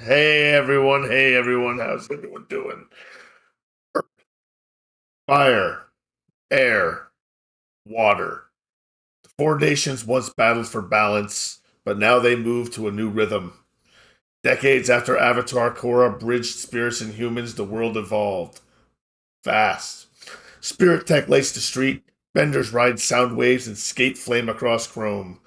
Hey everyone, how's everyone doing? Fire, air, water. The four nations once battled for balance, but now they move to a new rhythm. Decades after Avatar Korra bridged spirits and humans, the world evolved. Fast. Spirit tech lace the street, benders ride sound waves and skate flame across chrome.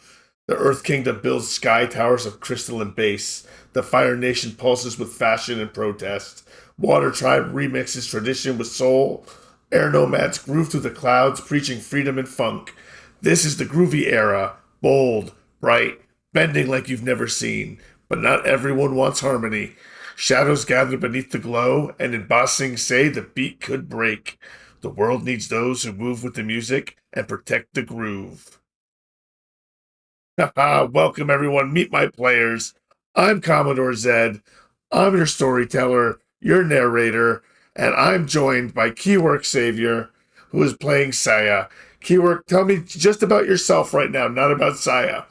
The Earth Kingdom builds sky towers of crystal and base. The Fire Nation pulses with fashion and protest. Water Tribe remixes tradition with soul. Air Nomads groove through the clouds, preaching freedom and funk. This is the groovy era, bold, bright, bending like you've never seen. But not everyone wants harmony. Shadows gather beneath the glow, and in Ba Sing Se, the beat could break. The world needs those who move with the music and protect the groove. Welcome, everyone. Meet my players. I'm Commodore Zed. I'm your storyteller, your narrator, and I'm joined by Keywork Savior, who is playing Saya. Keywork, tell me just about yourself right now, not about Saya.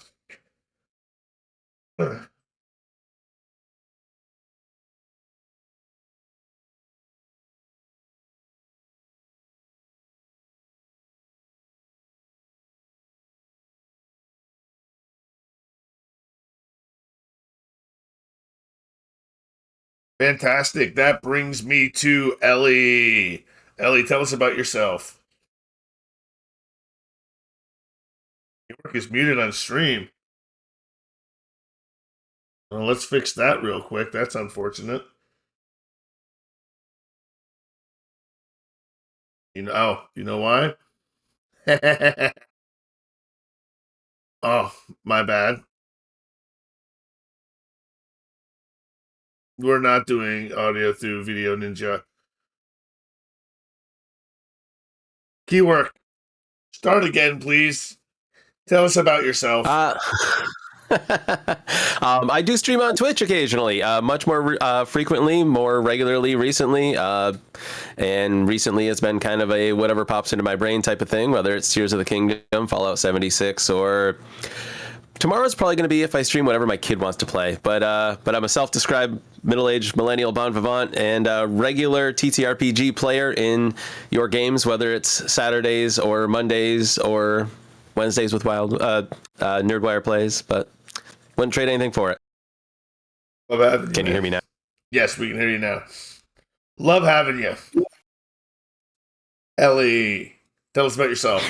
Fantastic. That brings me to Ellie. Ellie, tell us about yourself. Keywork is muted on stream. Well, let's fix that real quick. That's unfortunate. You know why? Oh, my bad. We're not doing audio through Video Ninja. Keywork, start again, please. Tell us about yourself. I do stream on Twitch occasionally, much more frequently, more regularly recently. And recently it's been kind of a whatever pops into my brain type of thing, whether it's Tears of the Kingdom, Fallout 76, or tomorrow's probably going to be if I stream whatever my kid wants to play. But I'm a self-described middle-aged millennial bon vivant and a regular TTRPG player in your games, whether it's Saturdays or Mondays or Wednesdays with Nerdwire plays, but wouldn't trade anything for it. Love having you. Can you hear me now? Yes, we can hear you now. Love having you. Ellie, tell us about yourself.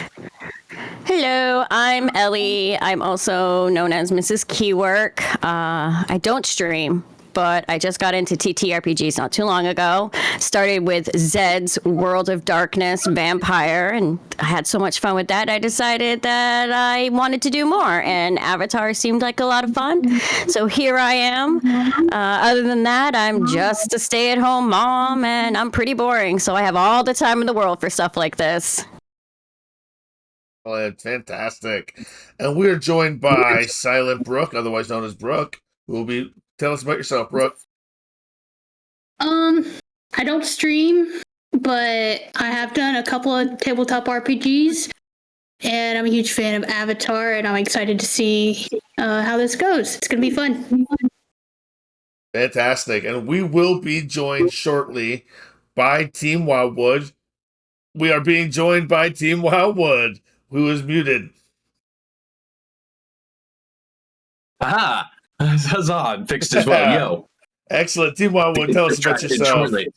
Hello, I'm Ellie. I'm also known as Mrs. Keywork. I don't stream, but I just got into TTRPGs not too long ago. Started with Zed's World of Darkness Vampire, and I had so much fun with that, I decided that I wanted to do more, and Avatar seemed like a lot of fun. So here I am. Other than that, I'm just a stay-at-home mom, and I'm pretty boring, so I have all the time in the world for stuff like this. Oh, fantastic. And we're joined by Silent Brooke, otherwise known as Brooke, who will be tell us about yourself, Brooke. I don't stream, but I have done a couple of tabletop RPGs, and I'm a huge fan of Avatar, and I'm excited to see how this goes. It's gonna be fun. Fantastic. And we will be joined shortly by Team Wildwood. We are being joined by Team Wildwood, who is muted. Aha! Huzzah! Fixed as well. Yo. Excellent. Team Wildwood, tell us about yourself. Shortly.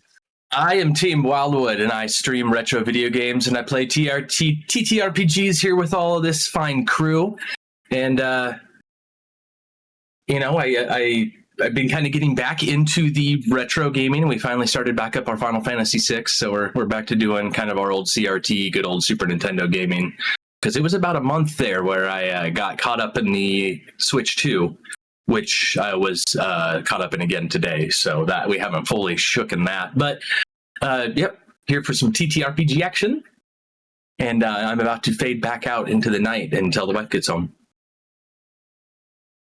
I am Team Wildwood, and I stream retro video games, and I play TTRPGs here with all of this fine crew. And, I've been kind of getting back into the retro gaming. We finally started back up our Final Fantasy VI, so we're back to doing kind of our old CRT, good old Super Nintendo gaming. Because it was about a month there where I got caught up in the Switch 2, which I was caught up in again today. So that we haven't fully shooken that. But, yep, here for some TTRPG action. And I'm about to fade back out into the night until the wife gets home.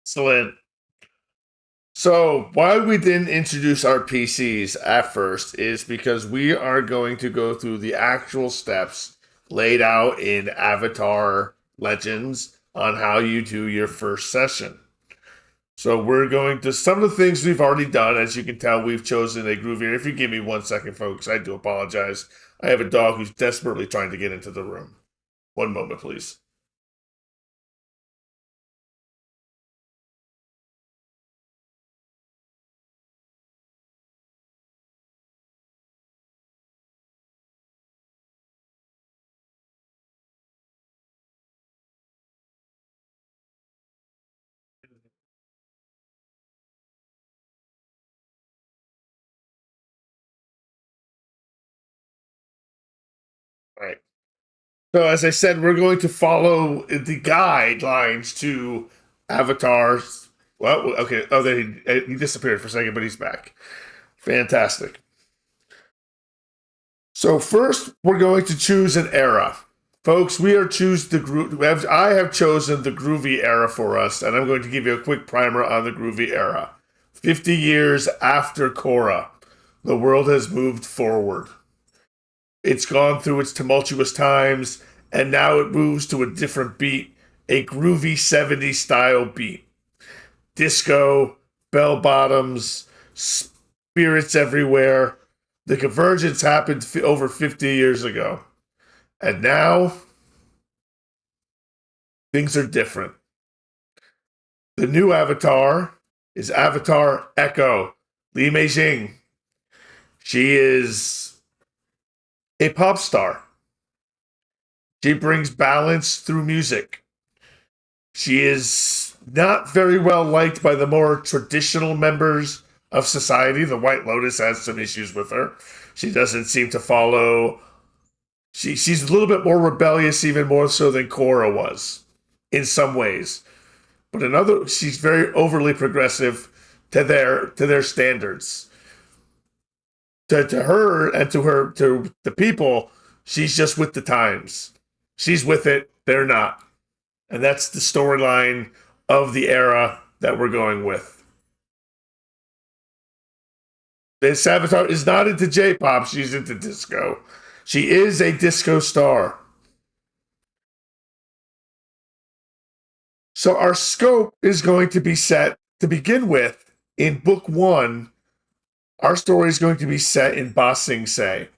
Excellent. So why we didn't introduce our PCs at first is because we are going to go through the actual steps laid out in Avatar Legends on how you do your first session. So we're going to some of the things we've already done. As you can tell, we've chosen a Groovy. If you give me 1 second, folks, I do apologize. I have a dog who's desperately trying to get into the room. 1 moment, please. All right. So, as I said, we're going to follow the guidelines to Avatar's. Well, okay. Oh, there he disappeared for a second, but he's back. Fantastic. So first, we're going to choose an era, folks. I have chosen the Groovy era for us, and I'm going to give you a quick primer on the Groovy era. 50 years after Korra, the world has moved forward. It's gone through its tumultuous times, and now it moves to a different beat, a groovy 70s style beat. Disco, bell bottoms, spirits everywhere. The convergence happened over 50 years ago. And now, things are different. The new avatar is Avatar Echo, Luli Meizhen. She is a pop star. She brings balance through music. She is not very well liked by the more traditional members of society. The White Lotus has some issues with her. She doesn't seem to follow. She's a little bit more rebellious, even more so than Korra was, in some ways. But in other, she's very overly progressive to their standards. To her and to the people, she's just with the times. She's with it, they're not. And that's the storyline of the era that we're going with. This Avatar is not into J-pop, she's into disco. She is a disco star. So our scope is going to be set to begin with in book 1. Our story is going to be set in Ba Sing Se.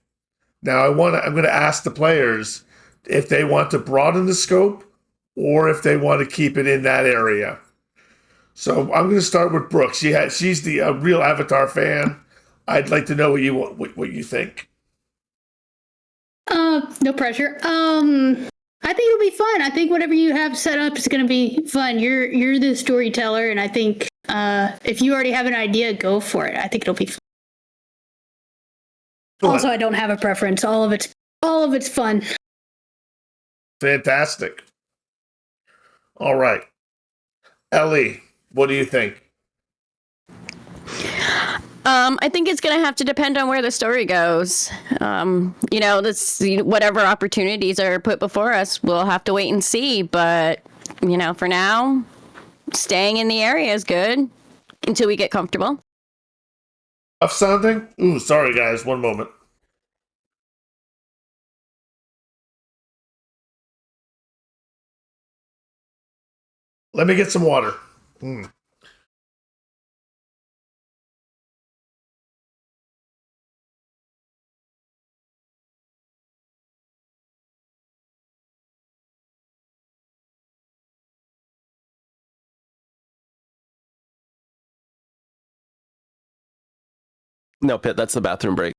Now I'm going to ask the players if they want to broaden the scope or if they want to keep it in that area. So I'm going to start with Brooke. She's the real Avatar fan. I'd like to know what you think. No pressure. I think it'll be fun. I think whatever you have set up is going to be fun. You're the storyteller, and I think if you already have an idea, go for it. I think it'll be fun. Also, I don't have a preference. All of it's fun. Fantastic. All right. Ellie, what do you think? I think it's going to have to depend on where the story goes. Whatever opportunities are put before us, we'll have to wait and see. But, for now, staying in the area is good until we get comfortable. Tough sounding? Ooh, sorry, guys. 1 moment. Let me get some water. No, Pitt, that's the bathroom break.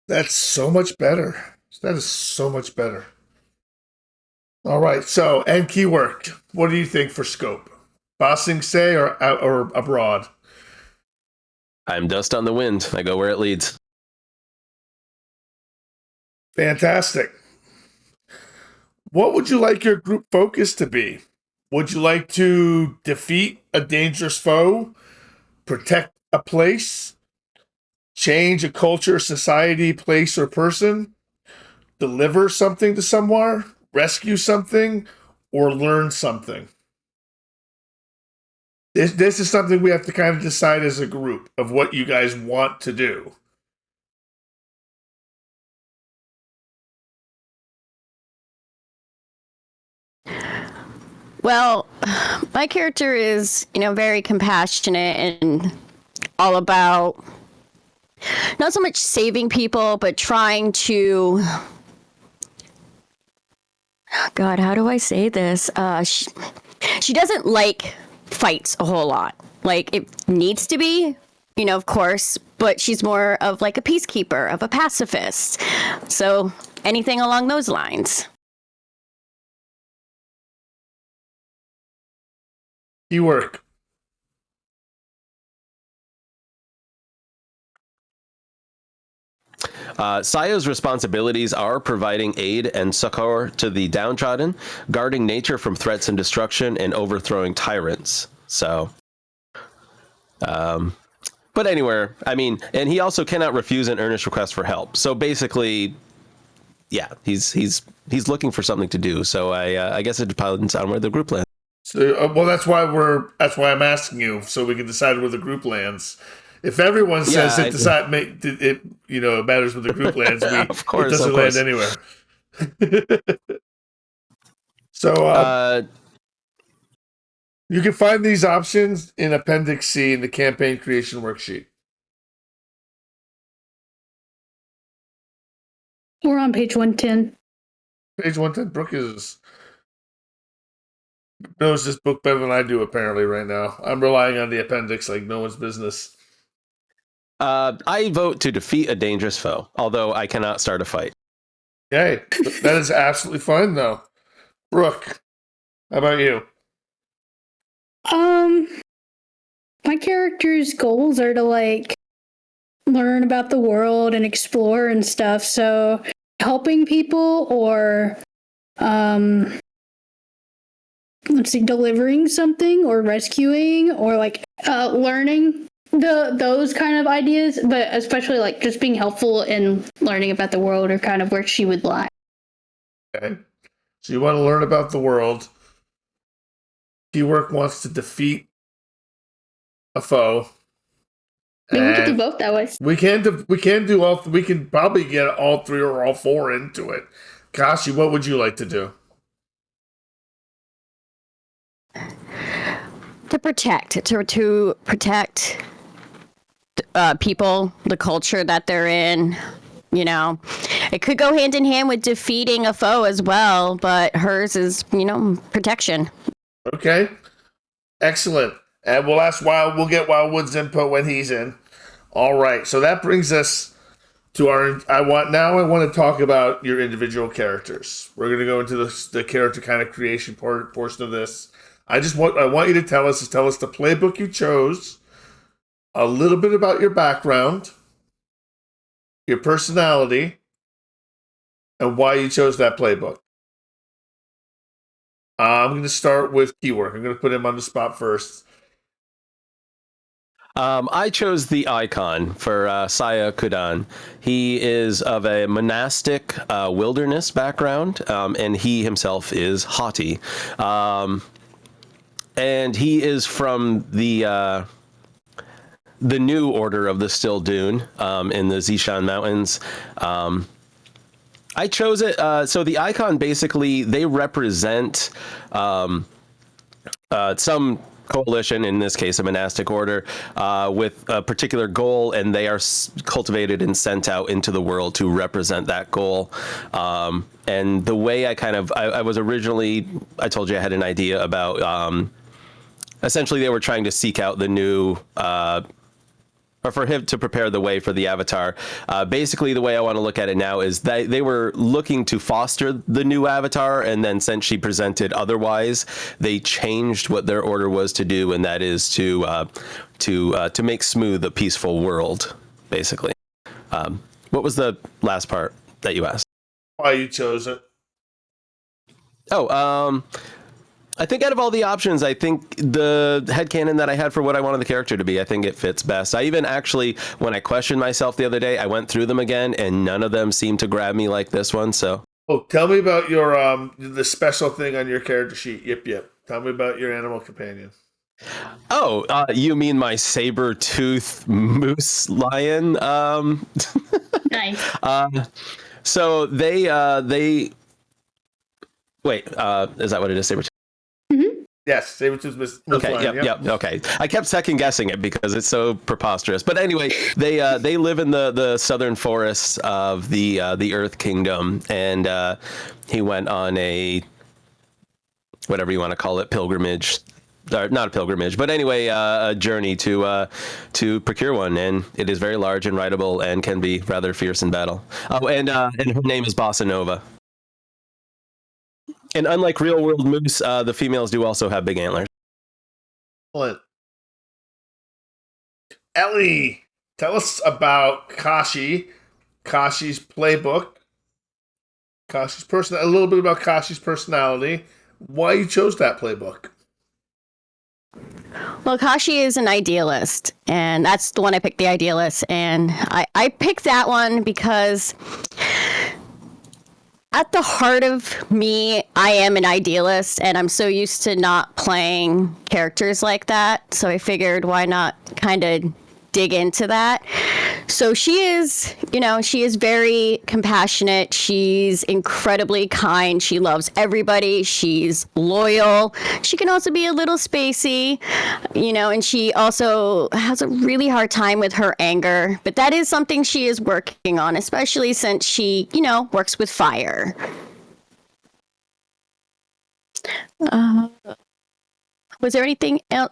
That's so much better. That is so much better. All right. So, and keyword. What do you think for scope? Ba Sing Se or abroad? I'm dust on the wind. I go where it leads. Fantastic. What would you like your group focus to be? Would you like to defeat a dangerous foe, protect a place, change a culture, society, place, or person, deliver something to somewhere, rescue something, or learn something? This is something we have to kind of decide as a group of what you guys want to do. Well, my character is, very compassionate and all about not so much saving people, but trying to. God, how do I say this? She doesn't like fights a whole lot. Like, it needs to be, of course, but she's more of like a peacekeeper, of a pacifist. So anything along those lines. You work. Sayo's responsibilities are providing aid and succor to the downtrodden, guarding nature from threats and destruction, and overthrowing tyrants. So, but anywhere, I mean, and he also cannot refuse an earnest request for help. So basically, yeah, he's looking for something to do. So I guess it depends on where the group lands. So, well, that's why I'm asking you, so we can decide where the group lands. If everyone says it matters where the group lands, Of course, it doesn't land anywhere. So you can find these options in Appendix C in the campaign creation worksheet. We're on page 110. Page 110. Brooke knows this book better than I do, apparently, right now. I'm relying on the appendix like no one's business. I vote to defeat a dangerous foe, although I cannot start a fight. Yay. That is absolutely fine, though. Brooke, how about you? My character's goals are to learn about the world and explore and stuff. So helping people or delivering something or rescuing or learning those kind of ideas, but especially just being helpful in learning about the world or kind of where she would lie. Okay. So you want to learn about the world. Teamwork wants to defeat a foe. Maybe we could do both that way. We can probably get all three or all four into it. Kashi, what would you like to do? To protect people, the culture that they're in. It could go hand in hand with defeating a foe as well, but hers is, protection. Okay, excellent. And we'll get Wildwood's input when he's in. All right, so that brings us to I want to talk about your individual characters. We're going to go into the character kind of creation portion of this. I want you to tell us the playbook you chose, a little bit about your background, your personality, and why you chose that playbook. I'm going to start with Keyword. I'm going to put him on the spot first. I chose the icon for Saya Kudan. He is of a monastic wilderness background, and he himself is haughty. And he is from the new order of the Still Dune in the Zishan Mountains. I chose it. So the icon, basically, they represent some coalition, in this case, a monastic order, with a particular goal, and they are cultivated and sent out into the world to represent that goal. And the way I was originally, I told you I had an idea about, essentially they were trying to seek out the new, or for him to prepare the way for the Avatar. Basically, the way I want to look at it now is that they were looking to foster the new Avatar, and then since she presented otherwise, they changed what their order was to do, and that is to make smooth a peaceful world, basically. What was the last part that you asked? Why you chose it? I think out of all the options, I think the headcanon that I had for what I wanted the character to be, I think it fits best. I even actually, when I questioned myself the other day, I went through them again, and none of them seemed to grab me like this one. So, tell me about your the special thing on your character sheet. Yip. Tell me about your animal companion. You mean my saber-tooth moose lion? Nice. So they wait. Is that what it is? Saber-tooth. Yes, saber-tooth moose Okay. lion. Yep. Okay. I kept second guessing it because it's so preposterous. But anyway, they live in the southern forests of the Earth Kingdom, and he went on a whatever you want to call it pilgrimage. Not a pilgrimage, but anyway, a journey to procure one, and it is very large and rideable and can be rather fierce in battle. Oh, and her name is Bossa Nova. And unlike real world moose, the females do also have big antlers. Excellent. Ellie, tell us about Kashi's playbook, a little bit about Kashi's personality, why you chose that playbook. Well, Kashi is an idealist, and that's the one I picked, the idealist. And I picked that one because at the heart of me, I am an idealist, and I'm so used to not playing characters like that. So I figured, why not kind of dig into that? So she is very compassionate. She's incredibly kind. She loves everybody. She's loyal. She can also be a little spacey, and she also has a really hard time with her anger. But that is something she is working on, especially since she, works with fire. Was there anything else?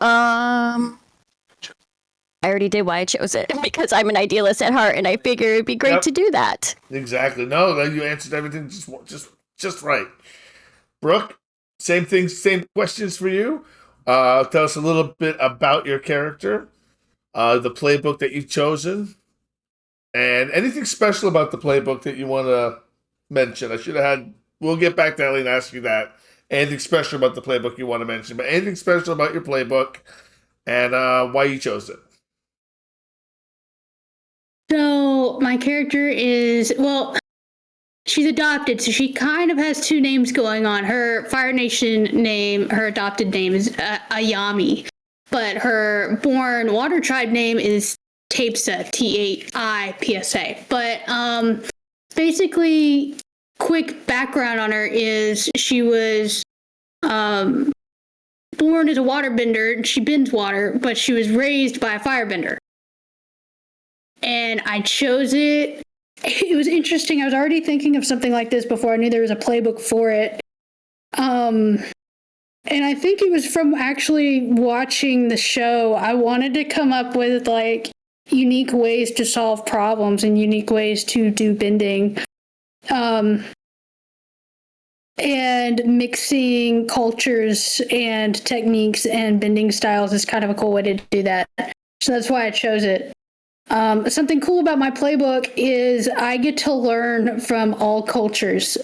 I already did why I chose it, because I'm an idealist at heart, and I figure it'd be great to do that. Exactly. No, you answered everything just right. Brooke, same thing, same questions for you. Tell us a little bit about your character, the playbook that you've chosen, and anything special about the playbook that you want to mention. We'll get back to Ellie and ask you that. Anything special about the playbook you want to mention, but anything special about your playbook and why you chose it. So my character is, she's adopted, so she kind of has two names going on. Her Fire Nation name, her adopted name is Ayami, but her born Water Tribe name is Tapsa, Taipsa. But basically, quick background on her is she was born as a waterbender. She bends water, but she was raised by a firebender. And I chose it. It was interesting. I was already thinking of something like this before I knew there was a playbook for it. And I think it was from actually watching the show. I wanted to come up with unique ways to solve problems and unique ways to do bending. And mixing cultures and techniques and bending styles is kind of a cool way to do that. So that's why I chose it. Something cool about my playbook is I get to learn from all cultures,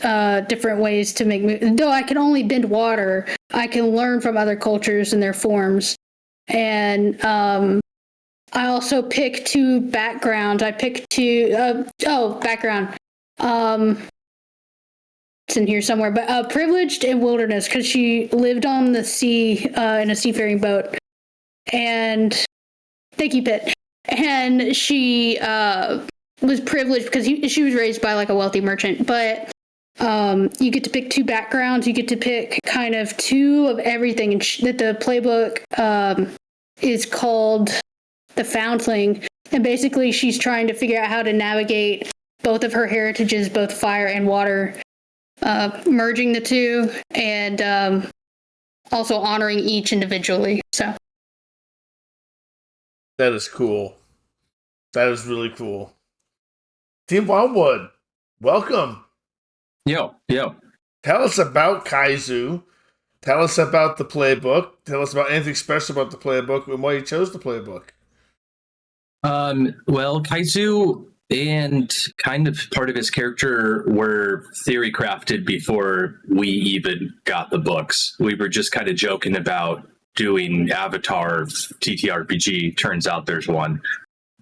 different ways to make though I can only bend water, I can learn from other cultures and their forms. And I also pick two backgrounds. I picked background. It's in here somewhere, but privileged and wilderness, because she lived on the sea in a seafaring boat. And thank you, Pitt. And she was privileged because she was raised by a wealthy merchant. But you get to pick two backgrounds. You get to pick kind of two of everything. And that the playbook is called the Foundling. And basically, she's trying to figure out how to navigate both of her heritages, both fire and water, merging the two, and also honoring each individually. So. That is cool. That is really cool. Team Wildwood, welcome. Yo. Tell us about Kaizu. Tell us about the playbook. Tell us about anything special about the playbook and why you chose the playbook. Well, Kaizu and kind of part of his character were theory crafted before we even got the books. We were just kind of joking about doing Avatar TTRPG. Turns out there's one.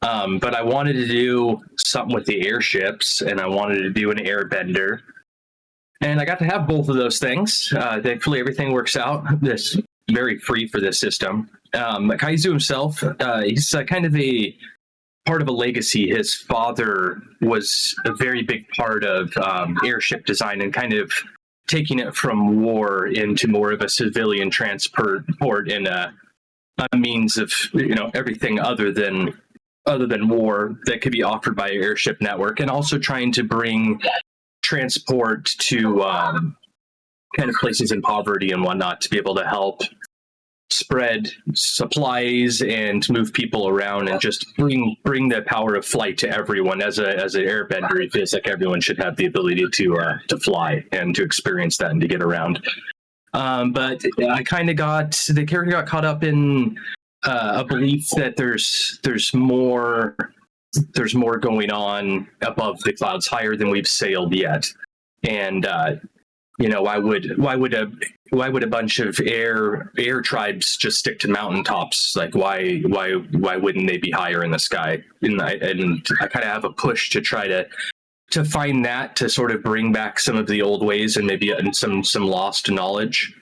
But I wanted to do something with the airships, and I wanted to do an airbender. And I got to have both of those things. Thankfully, everything works out. This very free for this system. Kaizu himself, he's kind of a part of a legacy. His father was a very big part of airship design and kind of taking it from war into more of a civilian transport and a means of everything other than war that could be offered by an airship network, and also trying to bring transport to kind of places in poverty and whatnot to be able to help spread supplies and move people around and just bring the power of flight to everyone. As an airbender, it feels like everyone should have the ability to fly and to experience that and to get around. But I kind of the character got caught up in a belief that there's more going on above the clouds, higher than we've sailed yet. And why would a bunch of air tribes just stick to mountaintops? Like why wouldn't they be higher in the sky? And I kind of have a push to try to find that, to sort of bring back some of the old ways and maybe some lost knowledge.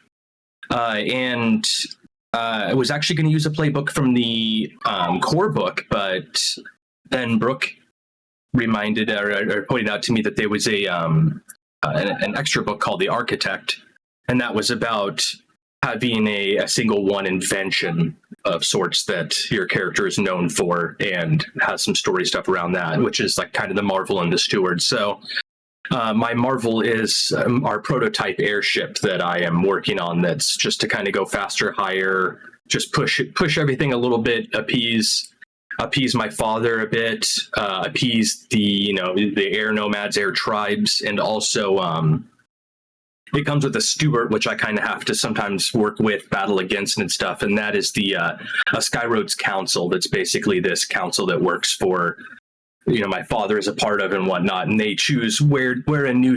And I was actually going to use a playbook from the core book, but then Brooke reminded or pointed out to me that there was an extra book called The Architect, and that was about having a single one invention of sorts that your character is known for, and has some story stuff around that, which is like kind of the Marvel and the Steward. So my Marvel is our prototype airship that I am working on, that's just to kind of go faster, higher, just push everything a little bit, appease my father a bit, appease the air nomads, air tribes, and also it comes with a steward, which I kind of have to sometimes work with, battle against and stuff, and that is the a Skyroads Council. That's basically this council that works for my father is a part of and whatnot, and they choose where a new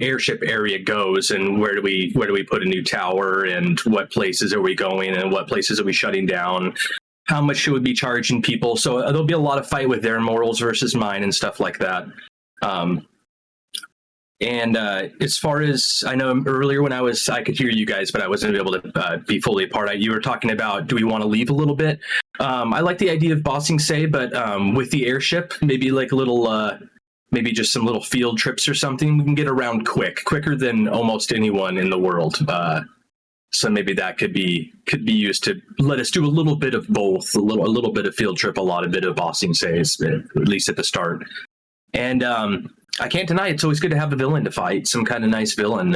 airship area goes, and where do we put a new tower, and what places are we going, and what places are we shutting down, how much should we be charging people. So there'll be a lot of fight with their morals versus mine and stuff like that. And as far as I know, earlier when I could hear you guys, but I wasn't able to be fully a part. You were talking about, do we want to leave a little bit? I like the idea of bossing, but with the airship, maybe like a little, maybe just some little field trips or something. We can get around quicker than almost anyone in the world. So maybe that could be used to let us do a little bit of both, a little bit of field trip, a lot of bit of bossing, at least at the start. And I can't deny it's always good to have a villain to fight, some kind of nice villain.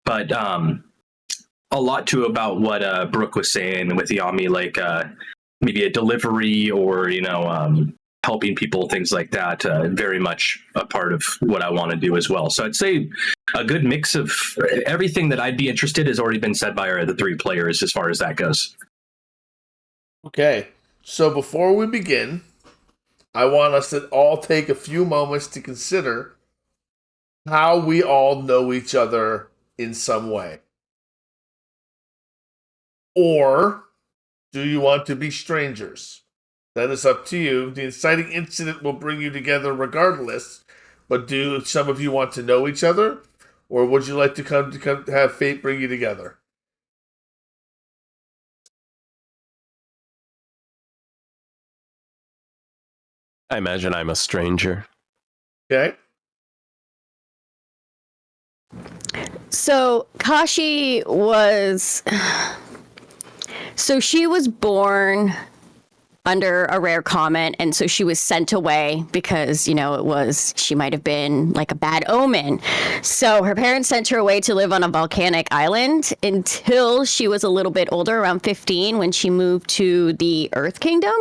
But a lot too about what Brooke was saying with Ayami, like maybe a delivery or helping people, things like that. Very much a part of what I want to do as well. So I'd say a good mix of everything that I'd be interested has already been said by our other three players as far as that goes. Okay, so before we begin, I want us to all take a few moments to consider how we all know each other in some way. Or do you want to be strangers? That is up to you. The inciting incident will bring you together regardless, but do some of you want to know each other? Or would you like to come have fate bring you together? I imagine I'm a stranger. Okay. So Kashi was... So she was born under a rare comet, and so she was sent away because, she might have been like a bad omen. So her parents sent her away to live on a volcanic island until she was a little bit older, around 15, when she moved to the Earth Kingdom.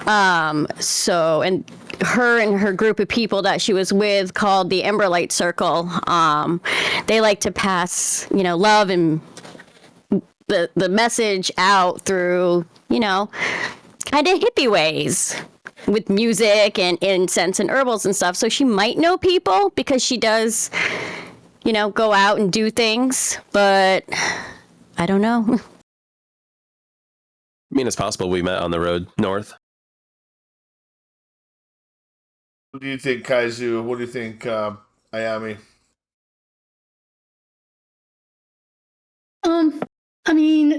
And her and her group of people that she was with, called the Emberlight Circle, they like to pass, love and the message out through, kind kind of hippie ways with music and incense and herbals and stuff. So she might know people because she does, go out and do things. But I don't know. I mean, it's possible we met on the road north. What do you think, Kaizu? What do you think, Ayami?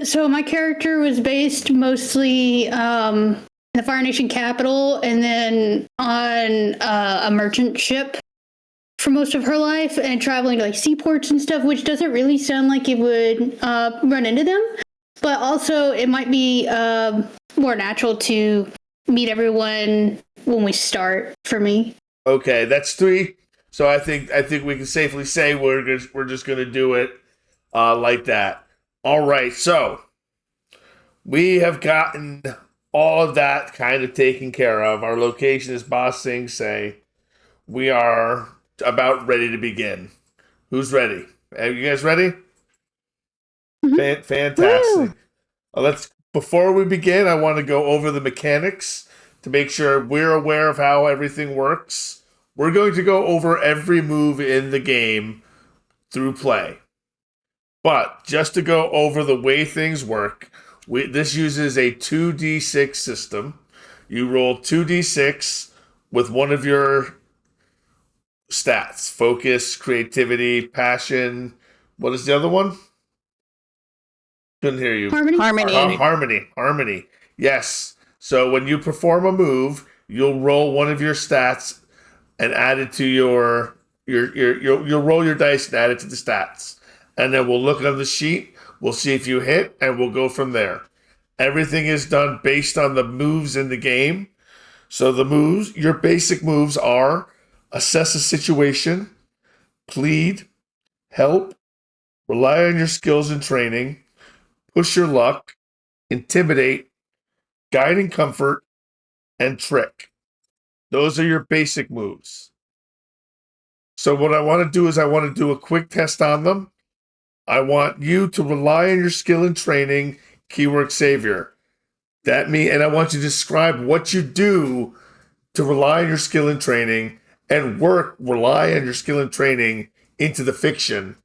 So my character was based mostly in the Fire Nation capital and then on a merchant ship for most of her life and traveling to like seaports and stuff, which doesn't really sound like it would run into them. But also it might be more natural to meet everyone when we start for me. Okay, that's 3. So I think we can safely say we're just gonna do it like that. All right, so we have gotten all of that kind of taken care of. Our location is Ba Sing Se. We are about ready to begin. Who's ready? Are you guys ready? Fantastic. Before we begin, I want to go over the mechanics to make sure we're aware of how everything works. We're going to go over every move in the game through play. But just to go over the way things work, this uses a 2d6 system. You roll 2d6 with one of your stats: focus, creativity, passion. What is the other one? Couldn't hear you. Harmony. Yes. So when you perform a move, you'll roll one of your stats and add it to you'll roll your dice and add it to the stats. And then we'll look on the sheet, we'll see if you hit, and we'll go from there. Everything is done based on the moves in the game. So your basic moves are assess a situation, plead, help, rely on your skills and training, push your luck, intimidate, guide and comfort, and trick. Those are your basic moves. So what I want to do is I want to do a quick test on them. I want you to rely on your skill and training, keyword savior. And I want you to describe what you do to rely on your skill and training and rely on your skill and training into the fiction.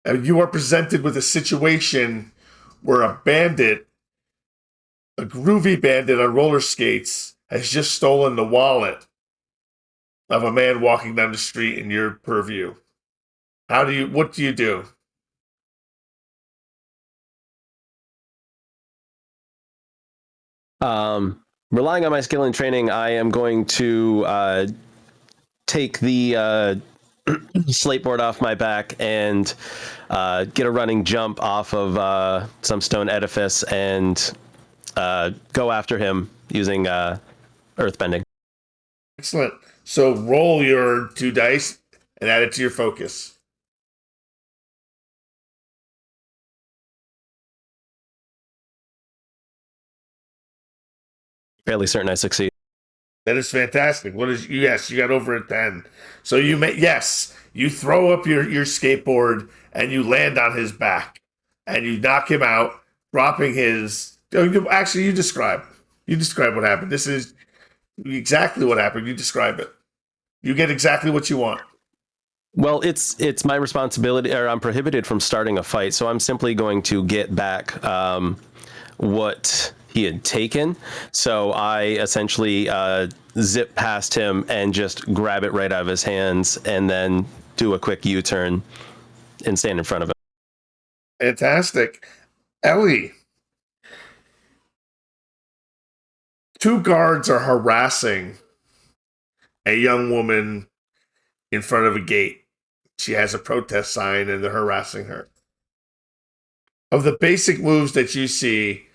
You are presented with a situation where a groovy bandit on roller skates, has just stolen the wallet of a man walking down the street in your purview. What do you do? Relying on my skill and training, I am going to take the slate board off my back and get a running jump off of some stone edifice and go after him using earthbending. Excellent. So roll your 2 dice and add it to your focus. Fairly certain I succeed. That is fantastic. Yes, you got over a 10. So you throw up your skateboard and you land on his back and you knock him out, dropping his. Actually, you describe what happened. This is exactly what happened. You describe it. You get exactly what you want. Well, it's my responsibility, or I'm prohibited from starting a fight, so I'm simply going to get back what he had taken. So I essentially zip past him and just grab it right out of his hands and then do a quick U-turn and stand in front of him. Fantastic. Ellie. 2 guards are harassing a young woman in front of a gate. She has a protest sign and they're harassing her. Of the basic moves that you see,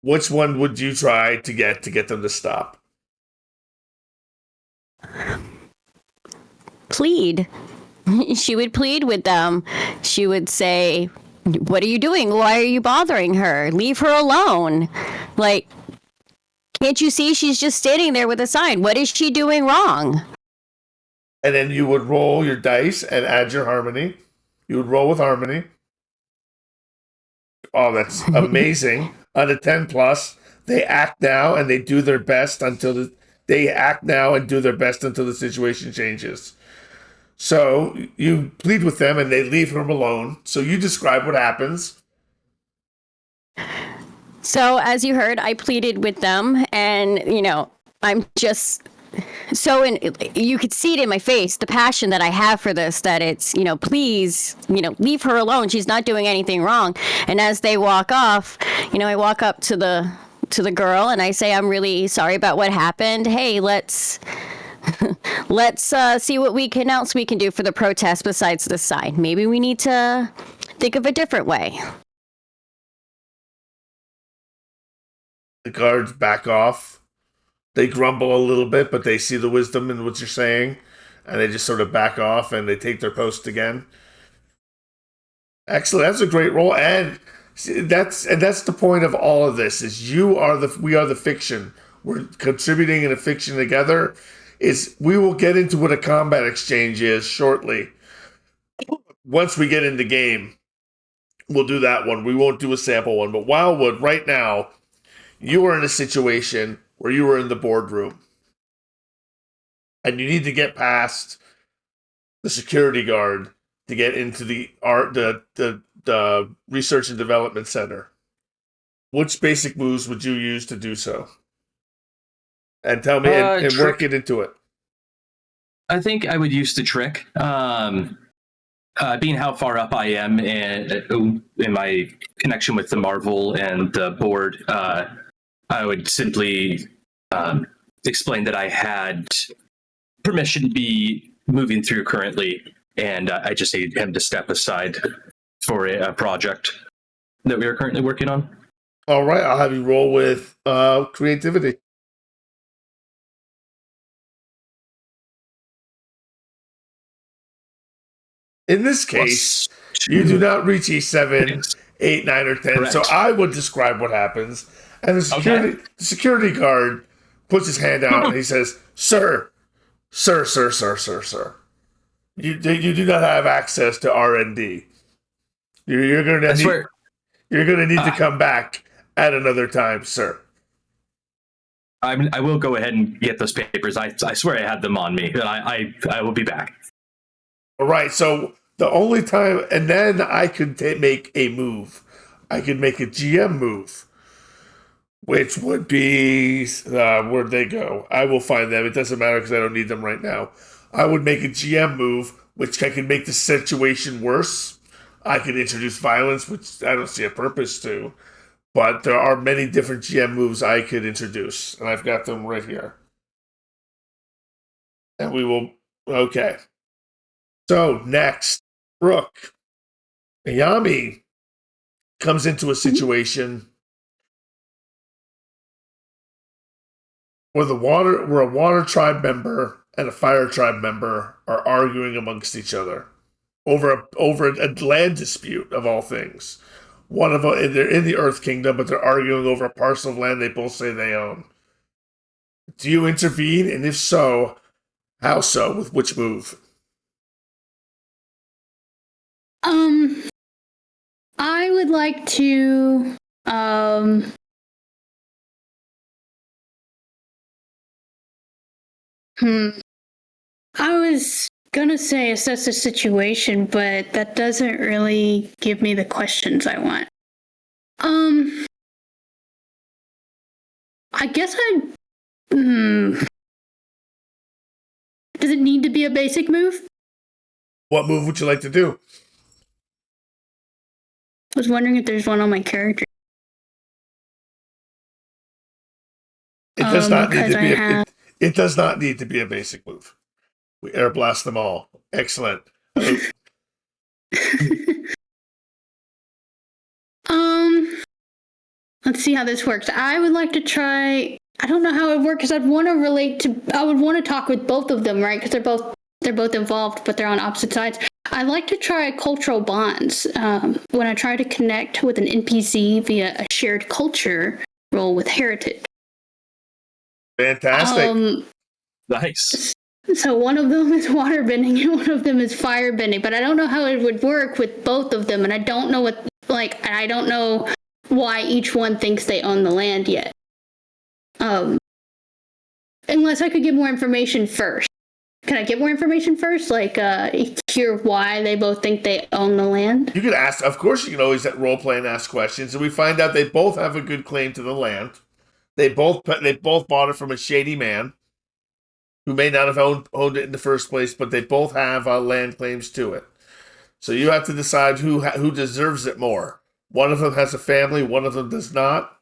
which one would you try to get them to stop? Plead. She would plead with them. She would say, "What are you doing? Why are you bothering her? Leave her alone. Like, can't you see she's just standing there with a sign? What is she doing wrong?" And then you would roll your dice and add your harmony. You would roll with harmony. Oh, that's amazing. On a 10 plus, they act now and they do their best until they act now and do their best until the situation changes. So you plead with them and they leave him alone. So you describe what happens. So as you heard, I pleaded with them, and I'm just so you could see it in my face, the passion that I have for this, that it's, please, leave her alone. She's not doing anything wrong. And as they walk off, I walk up to the girl and I say, I'm really sorry about what happened. Hey, let's see what else we can do for the protest besides this sign. Maybe we need to think of a different way. The guards back off. They grumble a little bit, but they see the wisdom in what you're saying, and they just sort of back off and they take their post again. Excellent. That's a great role, and that's the point of all of this: is we are the fiction. We're contributing in a fiction together. We will get into what a combat exchange is shortly. Once we get in the game, we'll do that one. We won't do a sample one, but Wildwood, right now, you are in a situation where you were in the boardroom and you need to get past the security guard to get into the research and development center. Which basic moves would you use to do so? And tell me, and work it into it. I think I would use the trick. Being how far up I am in my connection with the Marvel and the board, I would simply explain that I had permission to be moving through currently, and I just need him to step aside for a project that we are currently working on. All right, I'll have you roll with creativity. In this case, you do not reach E7, 8, 9, or 10. Correct. So I would describe what happens. And the security guard puts his hand out and he says, Sir. You do not have access to R&D. You're going to need to come back at another time, sir. I will go ahead and get those papers. I swear I had them on me. I will be back. All right, so the only time, and then I could make a move. I could make a GM move, which would be, where'd they go? I will find them. It doesn't matter because I don't need them right now. I would make a GM move, which I could make the situation worse. I could introduce violence, which I don't see a purpose to. But there are many different GM moves I could introduce, and I've got them right here. And we will, okay. So, next, Brooke. Ayami comes into a situation where a water tribe member and a fire tribe member are arguing amongst each other over a land dispute of all things. One of them, they're in the Earth Kingdom, but they're arguing over a parcel of land they both say they own. Do you intervene, and if so, how so? With which move? I would like to I was gonna say assess the situation, but that doesn't really give me the questions I want. I guess does it need to be a basic move? What move would you like to do? I was wondering if there's one on my character. It does not need to be. It does not need to be a basic move. We air blast them all. Excellent. Let's see how this works. I would like to try. I don't know how it would work because I'd want to relate to. I would want to talk with both of them, right? Because they're both involved, but they're on opposite sides. I like to try cultural bonds when I try to connect with an NPC via a shared culture role with heritage. Fantastic. Nice. So one of them is water bending and one of them is fire bending, but I don't know how it would work with both of them, and I don't know what like, I don't know why each one thinks they own the land yet. Unless I could get more information first. Can I get more information first? Like, hear why they both think they own the land? You can ask, of course, you can always role play and ask questions, and we find out they both have a good claim to the land. They both bought it from a shady man who may not have owned it in the first place, but they both have land claims to it. So you have to decide who deserves it more. One of them has a family, one of them does not.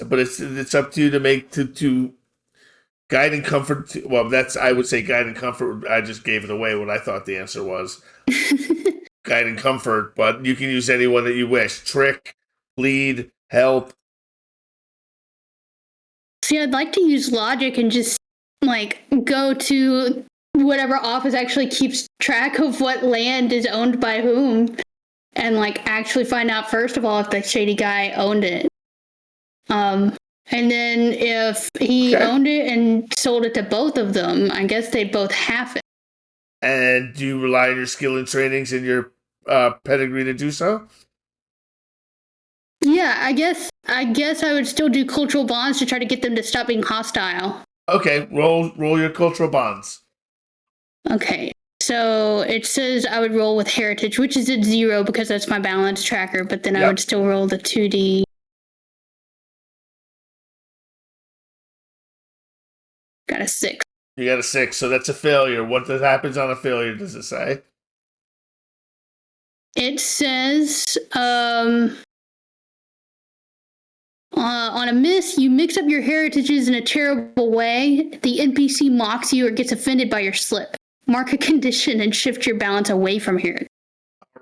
But it's up to you to make to guide and comfort. I would say guide and comfort. I just gave it away what I thought the answer was. Guide and comfort, but you can use anyone that you wish. Trick, lead, help. See, I'd like to use logic and just like go to whatever office actually keeps track of what land is owned by whom, and like actually find out first of all if the shady guy owned it. And then if he owned it and sold it to both of them, I guess they'd both have it. And do you rely on your skill and trainings and your pedigree to do so? Yeah, I guess I would still do cultural bonds to try to get them to stop being hostile. Okay, roll your cultural bonds. Okay, so it says I would roll with heritage, which is at 0 because that's my balance tracker, but then I would still roll the 2D. Got a 6. You got a 6, so that's a failure. What happens on a failure, does it say? It says, on a miss, you mix up your heritages in a terrible way. The NPC mocks you or gets offended by your slip. Mark a condition and shift your balance away from here.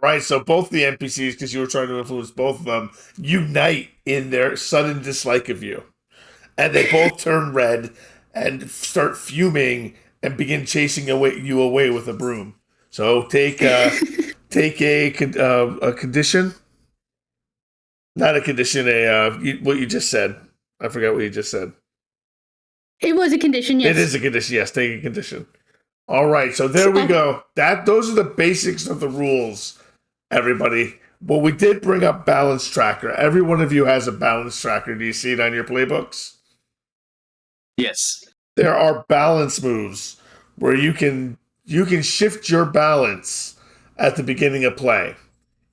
Right, so both the NPCs, because you were trying to influence both of them, unite in their sudden dislike of you. And they both turn red and start fuming and begin chasing you away with a broom. So take a condition. Not a condition, what you just said. I forgot what you just said. It was a condition, yes. It is a condition, yes. Take a condition. All right, so there we go. Those are the basics of the rules, everybody. Well, we did bring up balance tracker. Every one of you has a balance tracker. Do you see it on your playbooks? Yes. There are balance moves where you can shift your balance at the beginning of play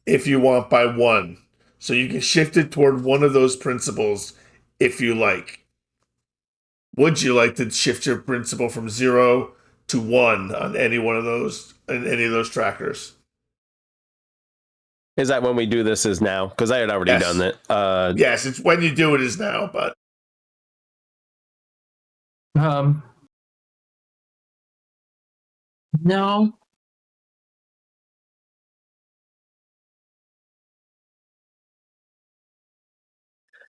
if you want by 1. So you can shift it toward one of those principles if you like. Would you like to shift your principle from 0 to 1 on any one of those, in any of those trackers? Is that when we do this is now? Because I had already done it. Yes, it's when you do it is now, but no.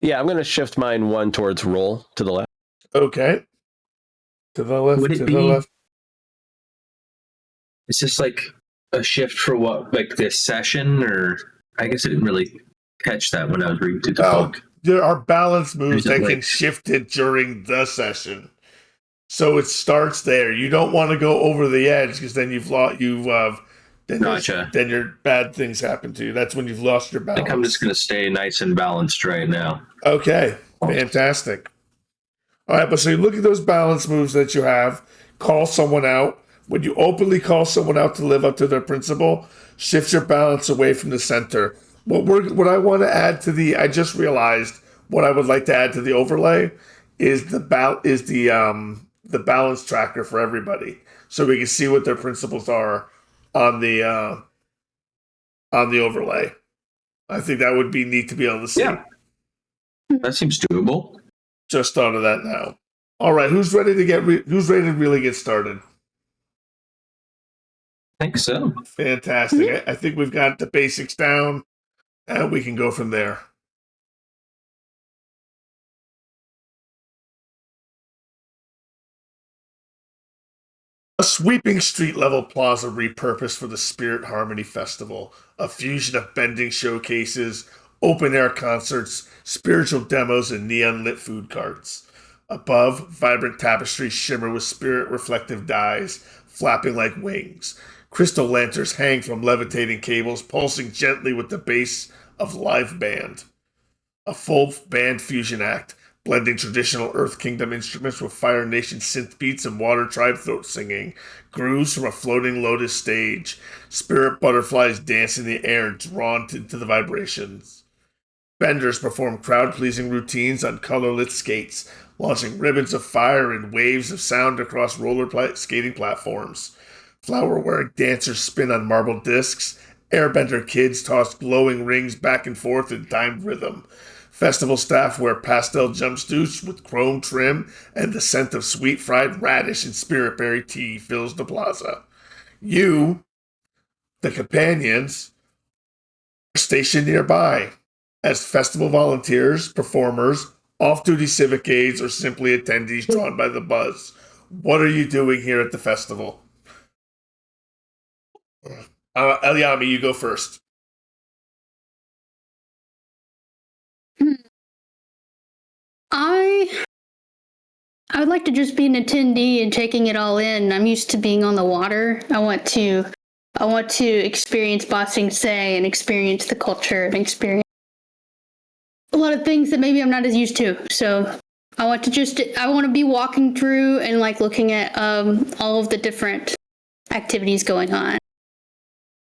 Yeah, I'm going to shift mine 1 towards roll to the left. okay. To the left, Would it to be- the left. Is this like a shift for what, like this session, or I guess I didn't really catch that when I was reading through the book. There are balance moves Is it that can like- shift it during the session. So it starts there. You don't want to go over the edge because then then your bad things happen to you. That's when you've lost your I balance. think I'm just going to stay nice and balanced right now. Okay, fantastic. All right, but so you look at those balance moves that you have, call someone out. When you openly call someone out to live up to their principle, shift your balance away from the center. What I want to add to I just realized what I would like to add to the overlay is the balance tracker for everybody, so we can see what their principles are on the overlay. I think that would be neat to be able to see. Yeah. That seems doable. Just thought of that now. All right, who's ready to really get started? I think so. Fantastic. I think we've got the basics down, and we can go from there. A sweeping street-level plaza repurposed for the Spirit Harmony Festival, a fusion of bending showcases, open-air concerts, spiritual demos, and neon-lit food carts. Above, vibrant tapestries shimmer with spirit-reflective dyes, flapping like wings. Crystal lanterns hang from levitating cables, pulsing gently with the bass of live band. A full band fusion act, blending traditional Earth Kingdom instruments with Fire Nation synth beats and Water Tribe throat singing, grooves from a floating lotus stage, spirit butterflies dance in the air drawn into the vibrations. Benders perform crowd-pleasing routines on color-lit skates, launching ribbons of fire and waves of sound across skating platforms. Flower-wearing dancers spin on marble discs. Airbender kids toss glowing rings back and forth in timed rhythm. Festival staff wear pastel jumpsuits with chrome trim, and the scent of sweet fried radish and spiritberry tea fills the plaza. You, the companions, are stationed nearby as festival volunteers, performers, off-duty civic aides, or simply attendees drawn by the buzz. What are you doing here at the festival? Ayami, you go first. I would like to just be an attendee and taking it all in. I'm used to being on the water. I want to experience Ba Sing Se and experience the culture and experience a lot of things that maybe I'm not as used to. So I want to be walking through and like looking at all of the different activities going on.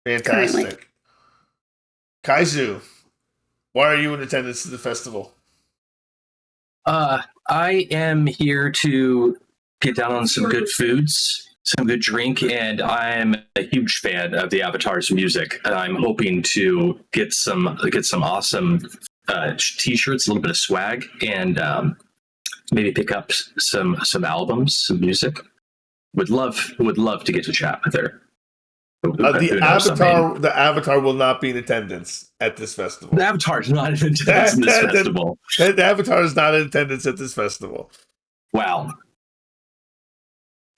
Fantastic. Currently. Kaizu, why are you in attendance to the festival? I am here to get down on some good foods, some good drink, and I'm a huge fan of the Avatar's music. And I'm hoping to get some awesome t-shirts, a little bit of swag, and maybe pick up some albums, some music. Would love to get to chat with her. The Avatar will not be in attendance at this festival. The Avatar is not in attendance in this festival. The Avatar is not in attendance at this festival. Wow.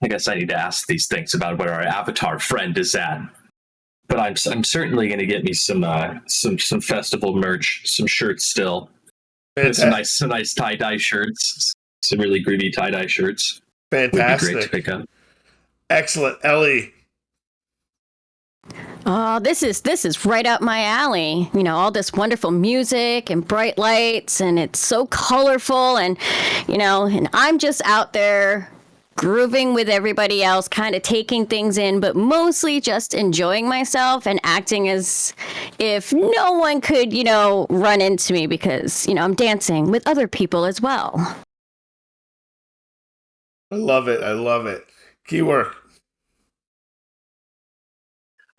I guess I need to ask these things about where our Avatar friend is at. But I'm certainly going to get me some festival merch, some shirts still. Some nice tie-dye shirts, some really groovy tie-dye shirts. Fantastic. Would be great to pick up. Excellent. Ellie. Oh, this is right up my alley. You know, all this wonderful music and bright lights, and it's so colorful, and and I'm just out there grooving with everybody else, kind of taking things in, but mostly just enjoying myself and acting as if no one could, run into me because, I'm dancing with other people as well. I love it. Keyword.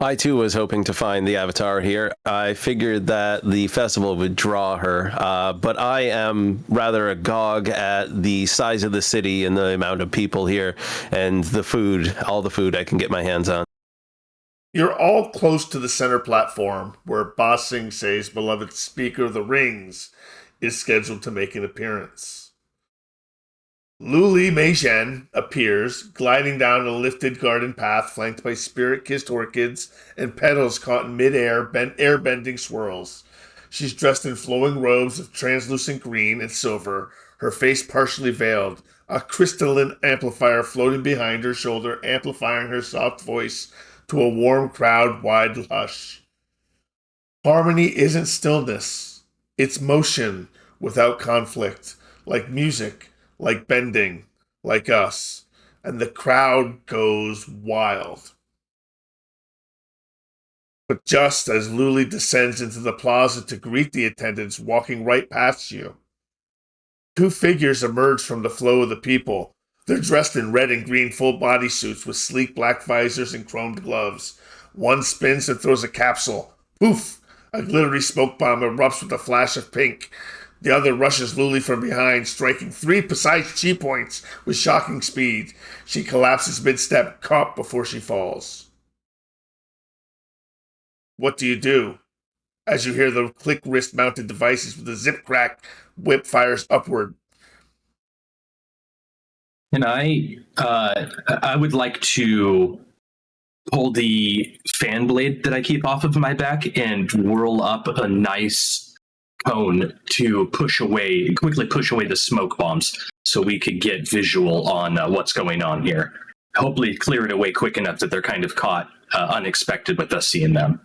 I too was hoping to find the Avatar here. I figured that the festival would draw her, but I am rather agog at the size of the city and the amount of people here and the food, all the food I can get my hands on. You're all close to the center platform where Ba Sing Se's beloved Speaker of the Rings is scheduled to make an appearance. Luli Meizhen appears, gliding down a lifted garden path flanked by spirit-kissed orchids and petals caught in mid-air air-bending swirls. She's dressed in flowing robes of translucent green and silver, her face partially veiled, a crystalline amplifier floating behind her shoulder amplifying her soft voice to a warm crowd-wide hush. Harmony isn't stillness. It's motion without conflict, like music, like bending, like us, and the crowd goes wild. But just as Luli descends into the plaza to greet the attendants walking right past you, two figures emerge from the flow of the people. They're dressed in red and green full body suits with sleek black visors and chromed gloves. One spins and throws a capsule. Poof! A glittery smoke bomb erupts with a flash of pink. The other rushes Luli from behind, striking 3 precise chi points with shocking speed. She collapses mid-step, caught before she falls. What do you do? As you hear the click wrist-mounted devices with a zip-crack, whip fires upward. And I would like to pull the fan blade that I keep off of my back and whirl up a nice cone to quickly push away the smoke bombs so we could get visual on what's going on here. Hopefully clear it away quick enough that they're kind of caught unexpected with us seeing them.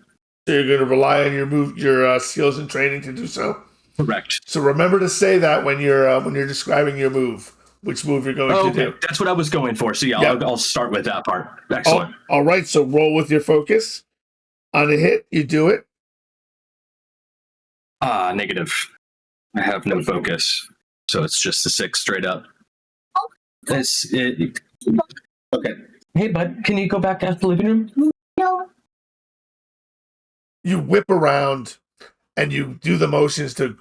So you're going to rely on your skills and training to do so. Correct. So remember to say that when you're describing your move, which move you're going to do. That's what I was going for. So yeah, Yep. I'll start with that part. Excellent. All right. So roll with your focus. On a hit, you do it. Negative. I have no focus, so it's just a 6 straight up. Okay. Hey, bud, can you go back out to the living room? No. You whip around and you do the motions to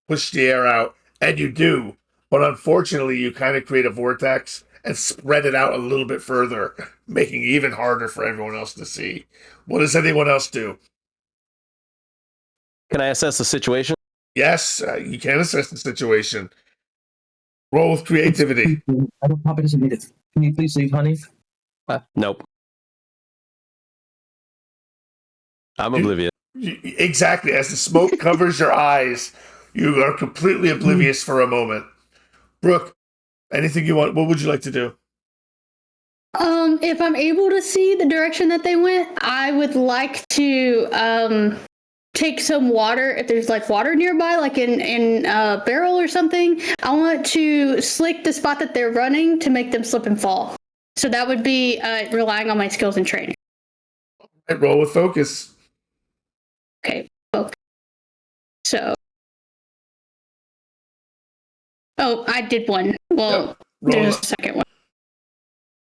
push the air out, and you do. But unfortunately, you kind of create a vortex and spread it out a little bit further, making it even harder for everyone else to see. What does anyone else do? Can I assess the situation? Yes, you can assess the situation. Roll with creativity. Papa doesn't need it. Can you please leave, honey? Nope. I'm oblivious. Exactly. As the smoke covers your eyes, you are completely oblivious for a moment. Brooke, anything you want? What would you like to do? If I'm able to see the direction that they went, I would like to take some water. If there's like water nearby, like in a barrel or something, I want to slick the spot that they're running to make them slip and fall. So that would be relying on my skills and training. Right, roll with focus. Okay. So. Oh, I did one. Well, there's a second one.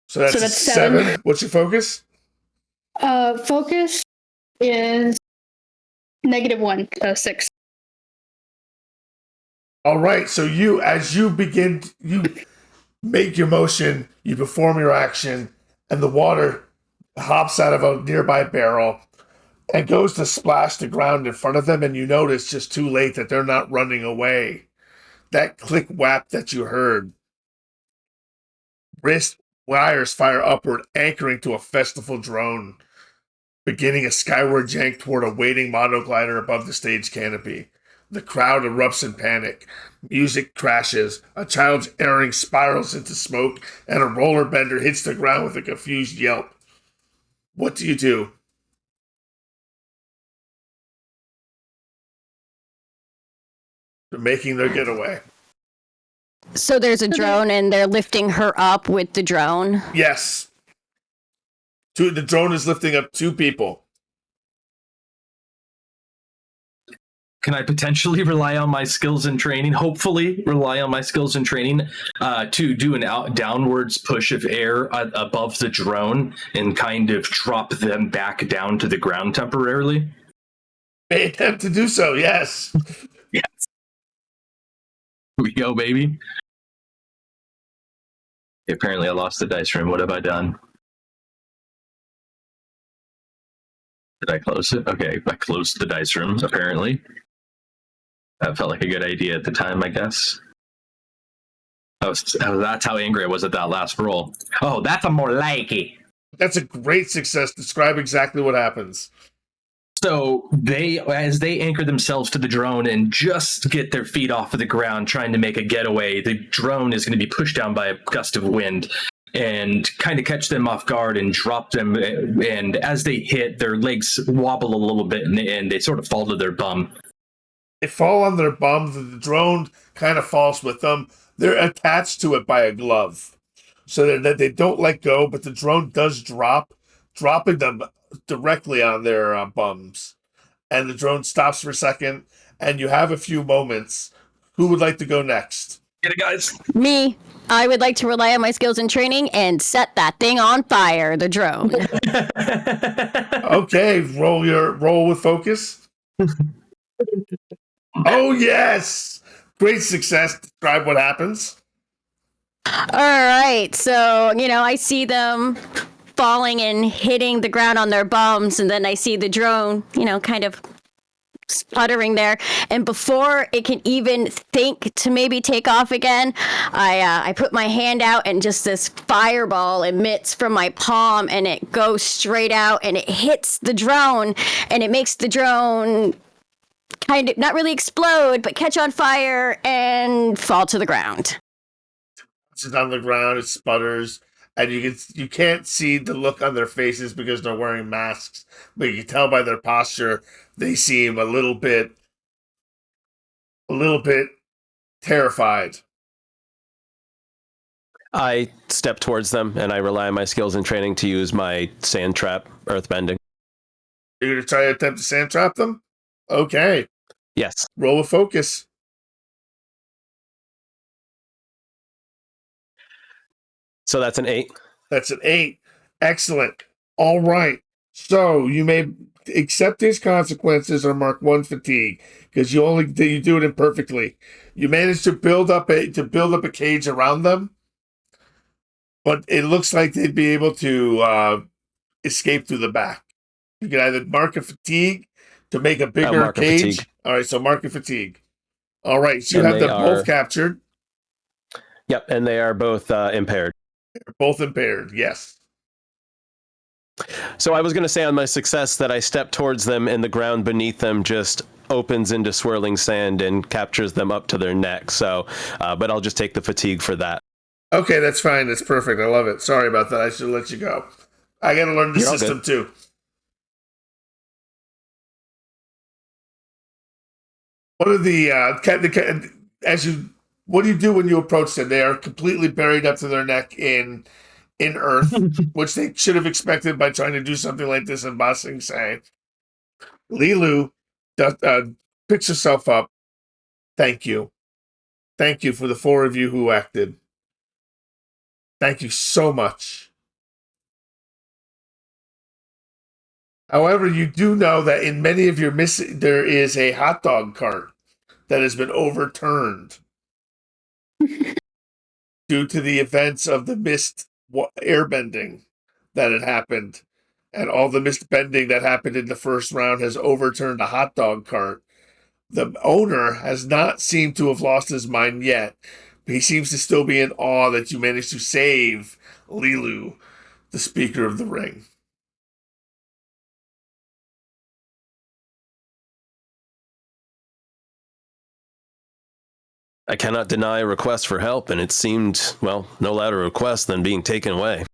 So that's 7. What's your focus? Focus is -1, so 6. All right. So as you begin, you make your motion, you perform your action, and the water hops out of a nearby barrel and goes to splash the ground in front of them, and you notice just too late that they're not running away. That click whap that you heard. Wrist wires fire upward, anchoring to a festival drone, beginning a skyward jank toward a waiting monoglider above the stage canopy. The crowd erupts in panic. Music crashes. A child's earring spirals into smoke, and a roller bender hits the ground with a confused yelp. What do you do? They're making their getaway. So there's a drone and they're lifting her up with the drone. Yes. The drone is lifting up 2 people. Can I potentially rely on my skills and training? Hopefully rely on my skills and training to do an downwards push of air above the drone and kind of drop them back down to the ground temporarily? May attempt to do so, yes. Yes. Here we go, baby. Apparently I lost the dice room. What have I done? Did I close it? Okay, I closed the dice room, apparently. That felt like a good idea at the time, I guess. That's how angry I was at that last roll. Oh, that's a more likey. That's a great success. Describe exactly what happens. So as they anchor themselves to the drone and just get their feet off of the ground trying to make a getaway, the drone is going to be pushed down by a gust of wind and kind of catch them off guard and drop them. And as they hit, their legs wobble a little bit and they sort of fall to their bum. They fall on their bums, and the drone kind of falls with them. They're attached to it by a glove, so that they don't let go, but the drone does drop, dropping them directly on their bums. And the drone stops for a second, and you have a few moments. Who would like to go next? Get it, guys. Me. I would like to rely on my skills and training and set that thing on fire, the drone. Okay, roll with focus. Oh, yes! Great success. Describe what happens. All right. So, I see them falling and hitting the ground on their bums, and then I see the drone, kind of sputtering there. And before it can even think to maybe take off again, I put my hand out, and just this fireball emits from my palm, and it goes straight out, and it hits the drone, and it makes the drone kind of not really explode, but catch on fire and fall to the ground. It's on the ground, it sputters, and you can't see the look on their faces because they're wearing masks, but you can tell by their posture they seem a little bit terrified. I step towards them and I rely on my skills and training to use my sand trap earthbending. You're gonna try to attempt to sand trap them? Okay. Yes. Roll a focus. So that's an 8. That's an 8. Excellent. All right. So you may accept these consequences or mark 1 fatigue because you do it imperfectly. You managed to build up a cage around them, but it looks like they'd be able to escape through the back. You can either mark a fatigue to make a bigger cage. All right, so mark a fatigue. All right, so you have them both captured. Yep, and they are both impaired. They're both impaired, yes. So I was going to say on my success that I step towards them and the ground beneath them just opens into swirling sand and captures them up to their neck. So, but I'll just take the fatigue for that. Okay, that's fine. That's perfect. I love it. Sorry about that. I should let you go. I got to learn the system too. What are what do you do when you approach them? They are completely buried up to their neck in earth, which they should have expected by trying to do something like this in Ba Sing Se. Lilu picks herself up. Thank you. Thank you for the 4 of you who acted. Thank you so much. However, you do know that in many of your there is a hot dog cart that has been overturned due to the events of the mist airbending that had happened. And all the mist bending that happened in the first round has overturned a hot dog cart. The owner has not seemed to have lost his mind yet. He seems to still be in awe that you managed to save Lilu, the Speaker of the Ring. I cannot deny a request for help, and it seemed, well, no louder request than being taken away.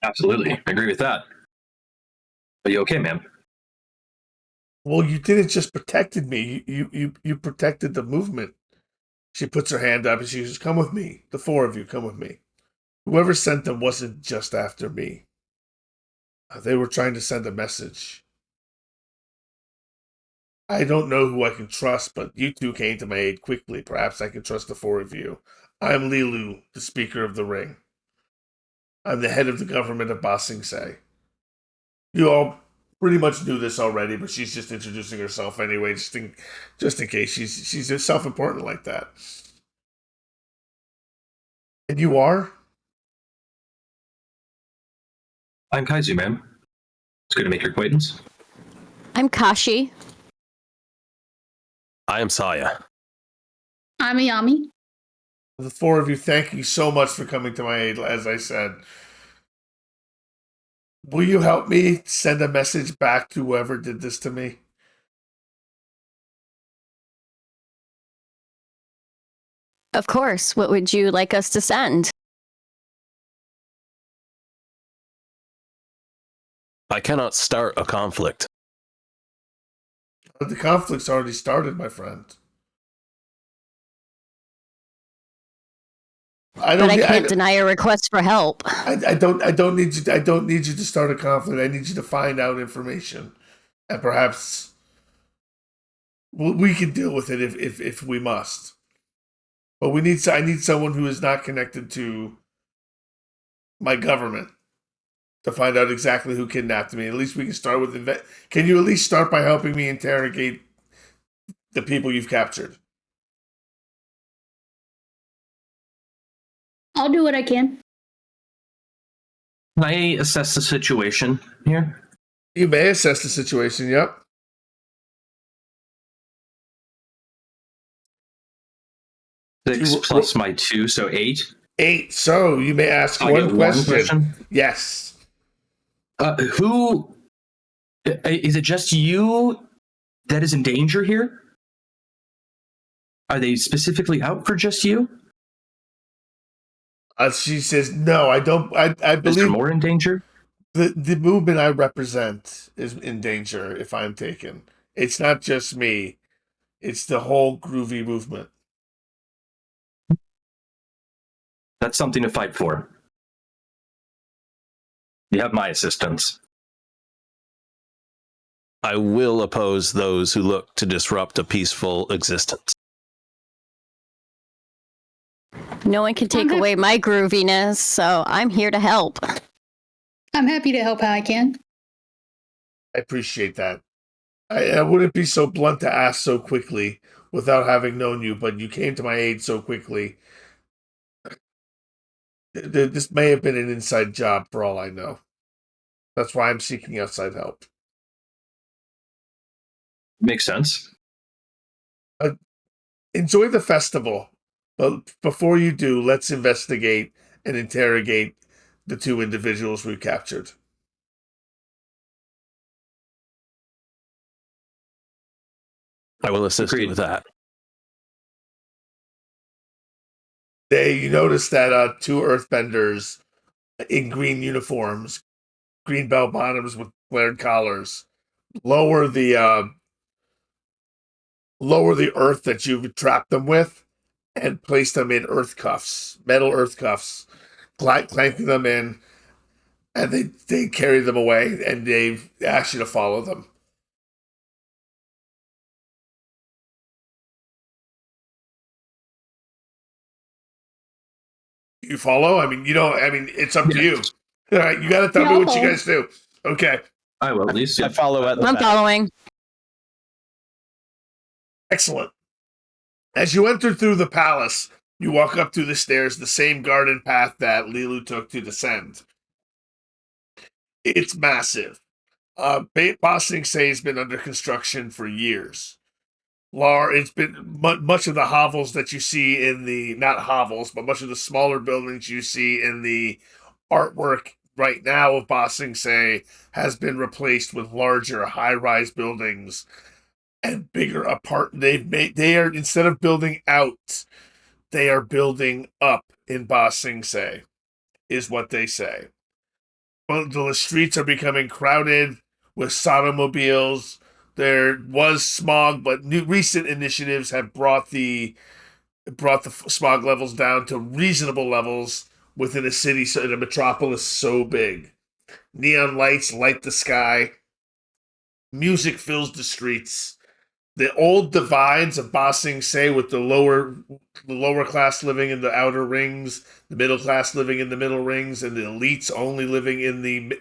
Absolutely. I agree with that. Are you okay, ma'am? Well, you didn't just protected me. You protected the movement. She puts her hand up and she says, "Come with me. The 4 of you, come with me." Whoever sent them wasn't just after me. They were trying to send a message. I don't know who I can trust, but you two came to my aid quickly. Perhaps I can trust the 4 of you. I'm Lilu, the Speaker of the Ring. I'm the head of the government of Ba Sing Se. You all pretty much knew this already, but she's just introducing herself anyway, just in case. She's self-important like that. And you are? I'm Kaizu, ma'am. It's good to make your acquaintance. I'm Kashi. I am Saya. I'm Ayami. The 4 of you, thank you so much for coming to my aid, as I said. Will you help me send a message back to whoever did this to me? Of course. What would you like us to send? I cannot start a conflict. But the conflict's already started, my friend. I can't deny a request for help. I don't need you to start a conflict. I need you to find out information, and perhaps we can deal with it if we must. But I need someone who is not connected to my government to find out exactly who kidnapped me. At least we can start with Can you at least start by helping me interrogate the people you've captured? I'll do what I can. Can I assess the situation here? You may assess the situation, yep. Six plus my 2, so 8. 8. So you may ask one question. Yes. Who is it? Just you that is in danger here? Are they specifically out for just you? She says, "No, I don't. I Is there believe more in danger? the movement I represent is in danger if I'm taken. It's not just me; it's the whole Groovy movement." That's something to fight for. You have my assistance. I will oppose those who look to disrupt a peaceful existence. No one can take away my grooviness, so I'm here to help. I'm happy to help how I can. I appreciate that. I wouldn't be so blunt to ask so quickly without having known you, but you came to my aid so quickly. This may have been an inside job for all I know. That's why I'm seeking outside help. Makes sense. Enjoy the festival, but before you do, let's investigate and interrogate the two individuals we captured. I will assist you Agreed. with that. You notice that two earthbenders in green uniforms, green bell bottoms with flared collars, lower the earth that you've trapped them with and place them in earth cuffs, metal earth cuffs, clanking them in, and they carry them away, and they ask you to follow them. You follow? I mean, you don't. I mean, it's up to you. All right, you got to tell me what you guys do. Okay, I will at least. I follow at the I'm back. following. excellent. As you enter through the palace, you walk up through the stairs, the same garden path that Lilu took to descend. It's massive. Ba Sing Se has been under construction for years. It's been much of the hovels that you see in the, not hovels, but much of the smaller buildings you see in the artwork right now of Ba Sing Se has been replaced with larger high-rise buildings and bigger apart. They are, instead of building out, they are building up in Ba Sing Se, is what they say. Well, the streets are becoming crowded with automobiles. There was smog, but recent initiatives have brought the smog levels down to reasonable levels within a city, in a metropolis so big. Neon lights light the sky. Music fills the streets. The old divides of Ba Sing Se, with the lower class living in the outer rings, the middle class living in the middle rings, and the elites only living in the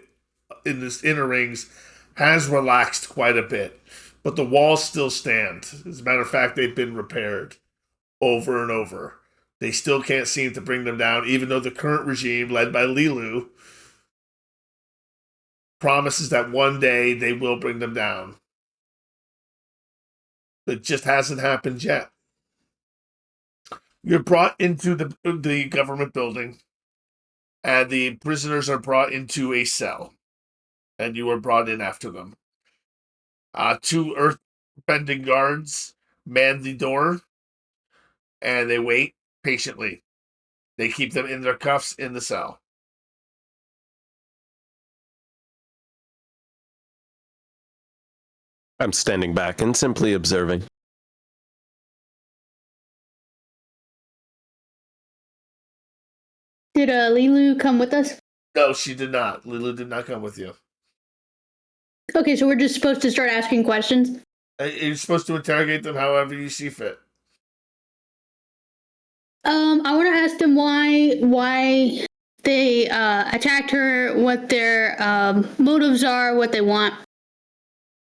inner rings, has relaxed quite a bit. But the walls still stand. As a matter of fact, they've been repaired over and over. They still can't seem to bring them down, even though the current regime, led by Lilu, promises that one day they will bring them down. It just hasn't happened yet. You're brought into the government building, and the prisoners are brought into a cell, and you are brought in after them. Two earth-bending guards man the door, and they wait patiently. They keep them in their cuffs in the cell. I'm standing back and simply observing. Did Lilu come with us? No, she did not. Lilu did not come with you. Okay, so we're just supposed to start asking questions? You're supposed to interrogate them however you see fit. I want to ask them why they attacked her, what their motives are, what they want.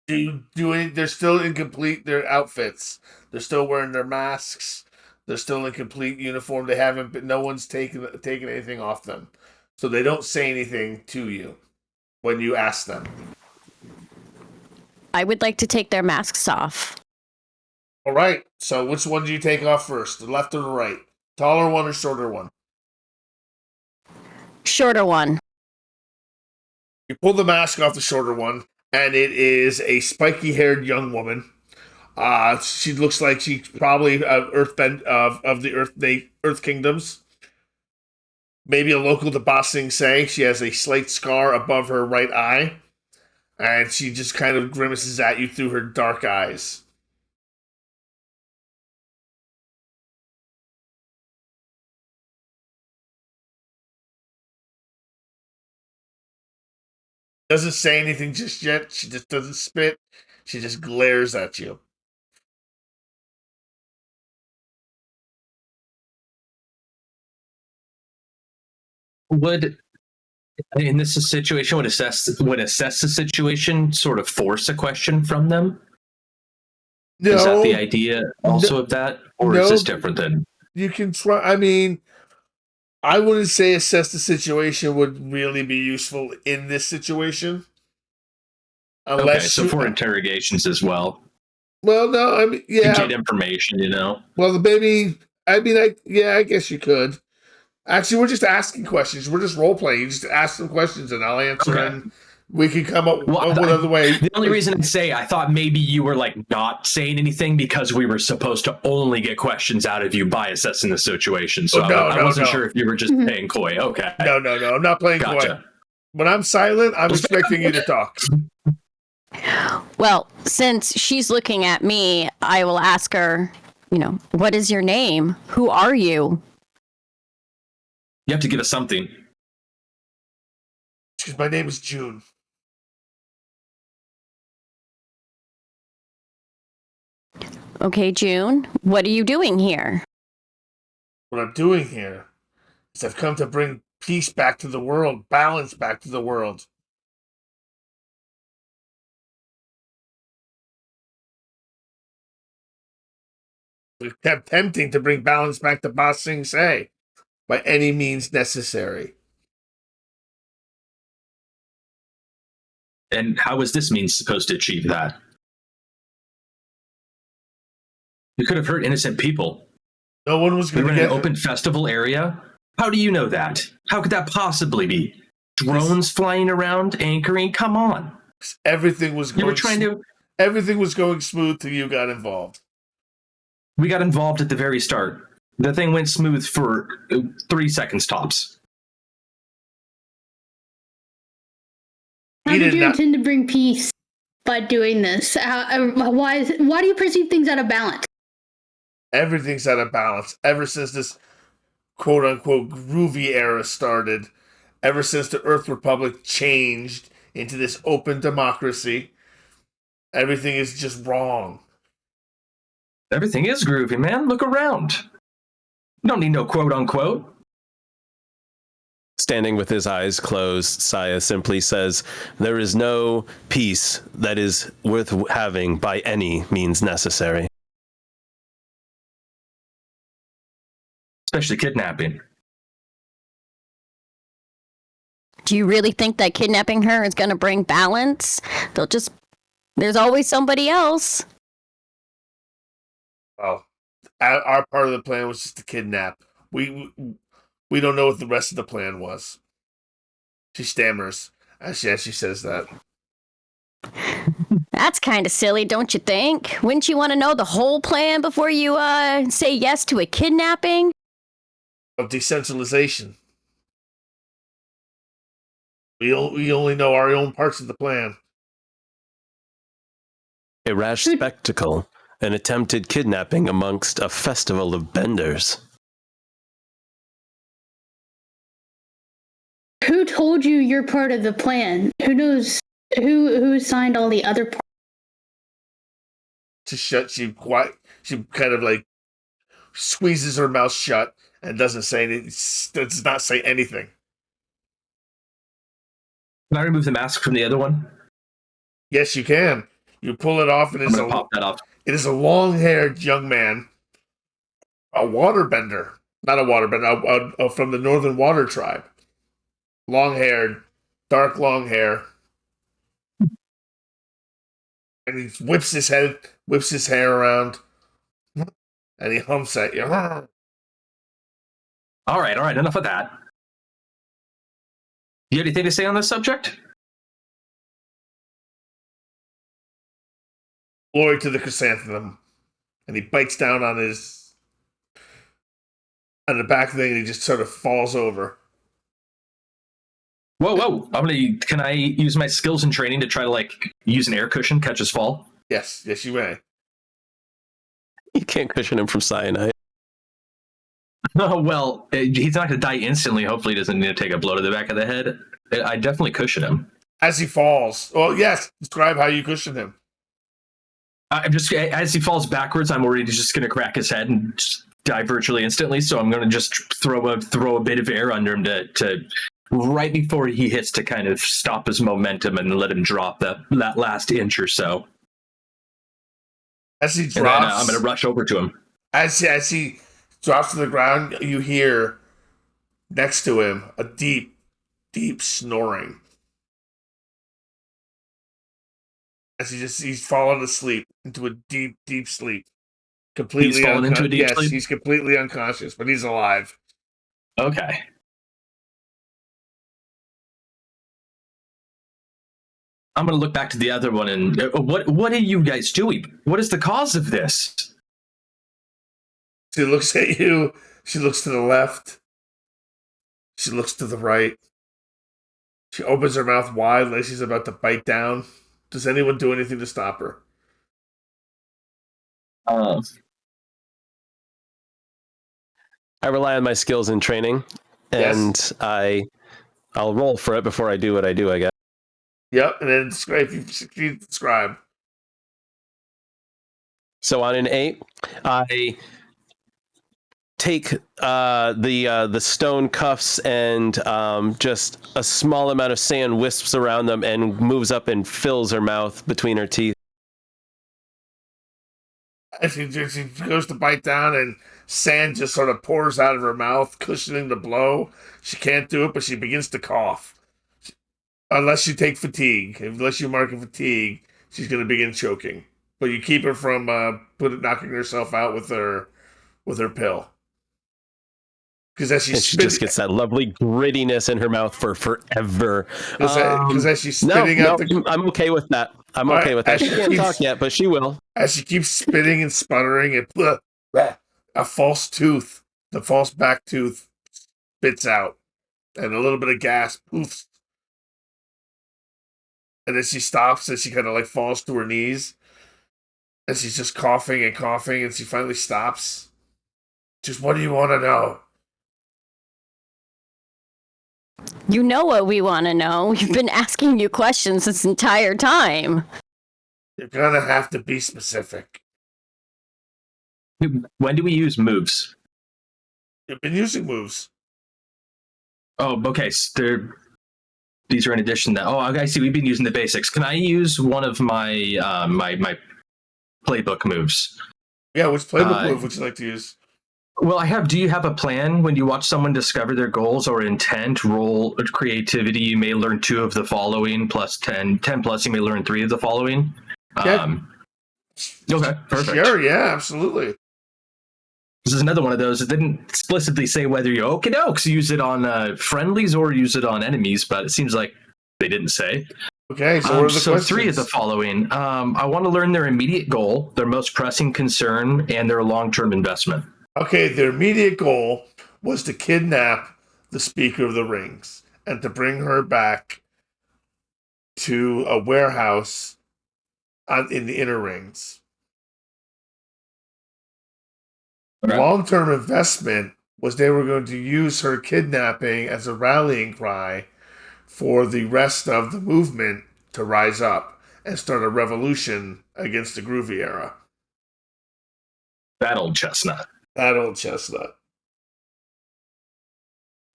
They're still incomplete. Their outfits. They're still wearing their masks. They're still in complete uniform. They haven't been. No one's taken anything off them, so they don't say anything to you when you ask them. I would like to take their masks off. All right. So which one do you take off first? The left or the right? Taller one or shorter one? Shorter one. You pull the mask off the shorter one, and it is a spiky-haired young woman. She looks like she's probably of the Earth Kingdoms. maybe a local to Ba Sing Se. She has a slight scar above her right eye, and she just kind of grimaces at you through her dark eyes. Doesn't say anything just yet. She just doesn't spit. She just glares at you. Would in this situation would assess the situation, sort of force a question from them? No, Is that the idea also of that, or is this different than? You can try. I mean, I wouldn't say assess the situation would really be useful in this situation. Unless Okay, so for interrogations as well. Well, no, I mean, yeah. To get information, you know. Well, the baby. I mean, I guess you could. Actually, we're just asking questions. We're just role playing. You just ask some questions, and I'll answer, and we can come up with another way. The only reason I'd say I thought maybe you were like not saying anything because we were supposed to only get questions out of you by assessing the situation. So I wasn't sure if you were just playing coy. Okay. No. I'm not playing coy. When I'm silent, I'm expecting you to talk. Well, since she's looking at me, I will ask her, what is your name? Who are you? You have to give us something. My name is June. Okay, June, what are you doing here? What I'm doing here is I've come to bring peace back to the world, balance back to the world. It's attempting to bring balance back to Ba Sing Se by any means necessary. And how is this means supposed to achieve that? You could have hurt innocent people. No one was going to get an open festival area. How do you know that? How could that possibly be? Drones flying around, anchoring. Come on. Everything was going. Everything was going smooth till you got involved. We got involved at the very start. The thing went smooth for 3 seconds tops. How did you intend to bring peace by doing this? Why do you perceive things out of balance? Everything's out of balance ever since this quote-unquote groovy era started. Ever since the Earth Republic changed into this open democracy, everything is just wrong. Everything is groovy, man. Look around. You don't need no quote-unquote. Standing with his eyes closed, Saya simply says, "There is no peace that is worth having by any means necessary." Especially kidnapping. Do you really think that kidnapping her is going to bring balance? There's always somebody else. Well, our part of the plan was just to kidnap. We don't know what the rest of the plan was. She stammers as she says that. That's kind of silly, don't you think? Wouldn't you want to know the whole plan before you say yes to a kidnapping? Of decentralization. We only know our own parts of the plan. A rash spectacle, an attempted kidnapping amongst a festival of benders. Who told you you're part of the plan? Who knows who signed all the other parts? She kind of like squeezes her mouth shut and does not say anything. Can I remove the mask from the other one? Yes, you can. You pull it off, and pop that off. It is a long-haired young man, a waterbender, not a waterbender, from the Northern Water Tribe. Long-haired, dark long hair, and he whips his hair around, and he humps at you. All right, enough of that. You have anything to say on this subject? Glory to the chrysanthemum. And he bites down on the back thing, and he just sort of falls over. Whoa! Can I use my skills and training to try to like use an air cushion, catch his fall? Yes, you may. You can't cushion him from cyanide. Oh well, he's not going to die instantly. Hopefully, he doesn't need to take a blow to the back of the head. I definitely cushion him. As he falls. Well, yes. Describe how you cushion him. I'm just as he falls backwards. I'm already just going to crack his head and just die virtually instantly. So I'm going to just throw a bit of air under him to right before he hits to kind of stop his momentum and let him drop that last inch or so. As he drops, And then, I'm going to rush over to him. As he drops to the ground, you hear next to him a deep, deep snoring. As he's fallen asleep into a deep, deep sleep. Completely He's fallen into a deep sleep? Yes, he's completely unconscious, but he's alive. Okay. I'm going to look back to the other one and what are you guys doing? What is the cause of this? She looks at you. She looks to the left. She looks to the right. She opens her mouth wide like she's about to bite down. Does anyone do anything to stop her? I rely on my skills and training, and Yes. I'll roll for it before I do what I do, I guess. Yep, and then if you succeed, describe. So on an 8, I take the stone cuffs and just a small amount of sand wisps around them and moves up and fills her mouth between her teeth. As she goes to bite down, and sand just sort of pours out of her mouth, cushioning the blow. She can't do it, but she begins to cough. Unless you take fatigue. Unless you mark a fatigue, she's going to begin choking. But you keep her from knocking herself out with her pill. Because as she just gets that lovely grittiness in her mouth for forever. Because as she's spitting out I'm okay with that. I'm okay with that. She can't talk yet, but she will. As she keeps spitting and sputtering, and a false tooth, the false back tooth, spits out, and a little bit of gas poofs. And then she stops, and she kind of like falls to her knees, and she's just coughing, and she finally stops. Just, what do you want to know? You know what we want to know. We've been asking you questions this entire time. You're gonna have to be specific. When do we use moves? You've been using moves. Oh, okay. So these are in addition to that. Oh, I see. We've been using the basics. Can I use one of my my playbook moves? Yeah, which playbook move would you like to use? Well, do you have a plan when you watch someone discover their goals or intent, roll creativity? You may learn 2 of the following, plus 10 plus, you may learn 3 of the following. Yeah. Okay, perfect. Sure, yeah, absolutely. This is another one of those that didn't explicitly say whether you use it on friendlies or use it on enemies, but it seems like they didn't say. Okay, so what are the questions? 3 of the following. I want to learn their immediate goal, their most pressing concern, and their long-term investment. Okay, their immediate goal was to kidnap the Speaker of the Rings and to bring her back to a warehouse in the Inner Rings. Okay. Long-term investment was they were going to use her kidnapping as a rallying cry for the rest of the movement to rise up and start a revolution against the Groovy era. That old chestnut. That old chestnut.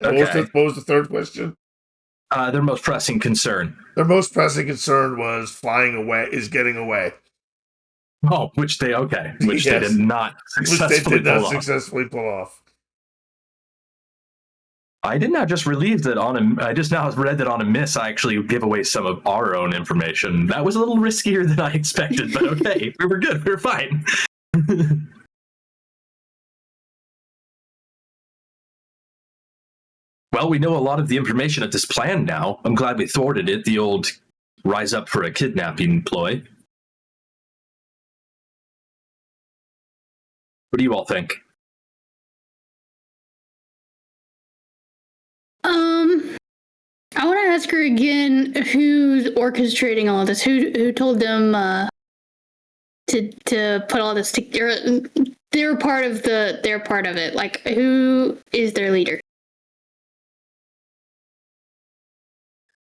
Okay. What was the third question? Their most pressing concern. Their most pressing concern was getting away. Oh, which they did not successfully pull off. I did not just read that I just now read that on a miss. I actually give away some of our own information. That was a little riskier than I expected, but okay, we were good. We were fine. Well, we know a lot of the information of this plan now. I'm glad we thwarted it, the old rise up for a kidnapping ploy. What do you all think? I want to ask her again who's orchestrating all of this. Who told them to put all this together? They're part of it. Like, who is their leader?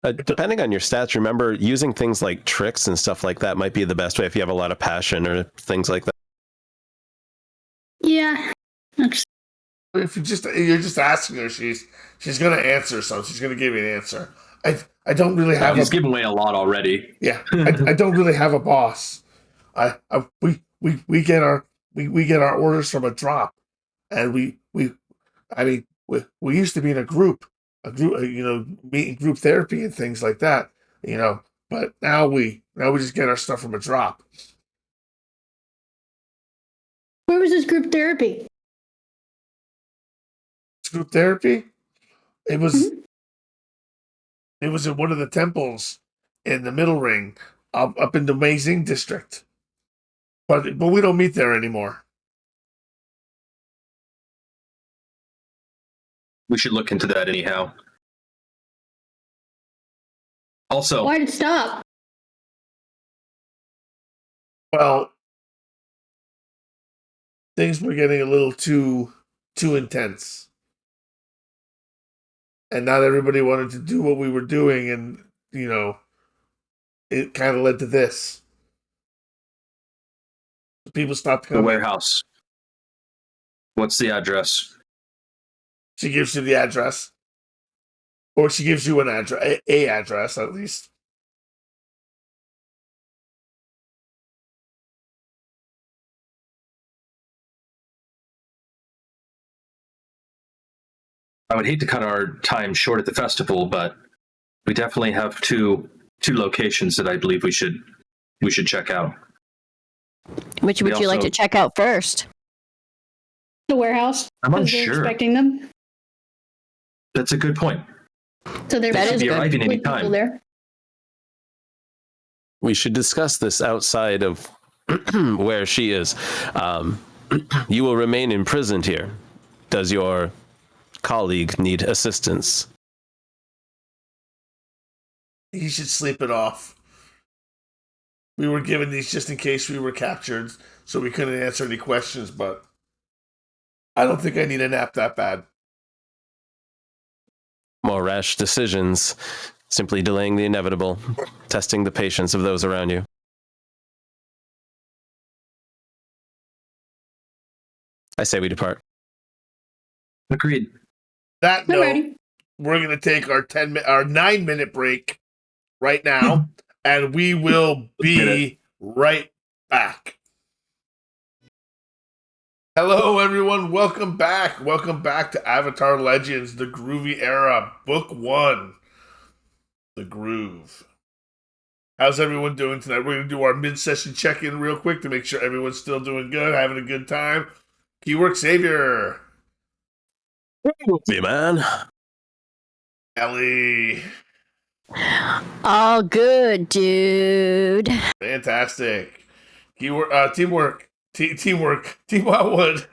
Depending on your stats, remember using things like tricks and stuff like that might be the best way if you have a lot of passion or things like that. Yeah. If you're just asking her, she's gonna answer something. She's gonna give you an answer. I don't really have. He's given away a lot already. Yeah, I don't really have a boss. We get our orders from a drop, and we used to be in a group, meeting group therapy and things like that, But now we just get our stuff from a drop. Where was this group therapy? Group therapy? It was. It was in one of the temples in the Middle Ring, up in the Meizhen district. But we don't meet there anymore. We should look into that anyhow. Also, Why'd it stop? Well, things were getting a little too intense. And not everybody wanted to do what we were doing, and, it kind of led to this. People stopped the coming. warehouse. What's the address? She gives you the address. Or she gives you an address, a address at least. I would hate to cut our time short at the festival, but we definitely have two locations that I believe we should check out. Which would you like to check out first? The warehouse. I'm 'Cause they're unsure. expecting them. That's a good point. So they're That is be good. arriving any people time. there. We should discuss this outside of where she is. You will remain imprisoned here. Does your colleague need assistance? He should sleep it off. We were given these just in case we were captured, so we couldn't answer any questions, but I don't think I need a nap that bad. More rash decisions, simply delaying the inevitable, testing the patience of those around you. I say we depart. Agreed. That I'm note, ready. we're going to take our 9-minute break right now, and we will be right back. Hello, everyone. Welcome back. Welcome back to Avatar Legends, the Groovy Era, Book 1, The Groove. How's everyone doing tonight? We're going to do our mid-session check-in real quick to make sure everyone's still doing good, having a good time. Keyword Savior. Groovy, man. Ellie. All good, dude. Fantastic. Keyword, teamwork. Teamwork. Team Wildwood.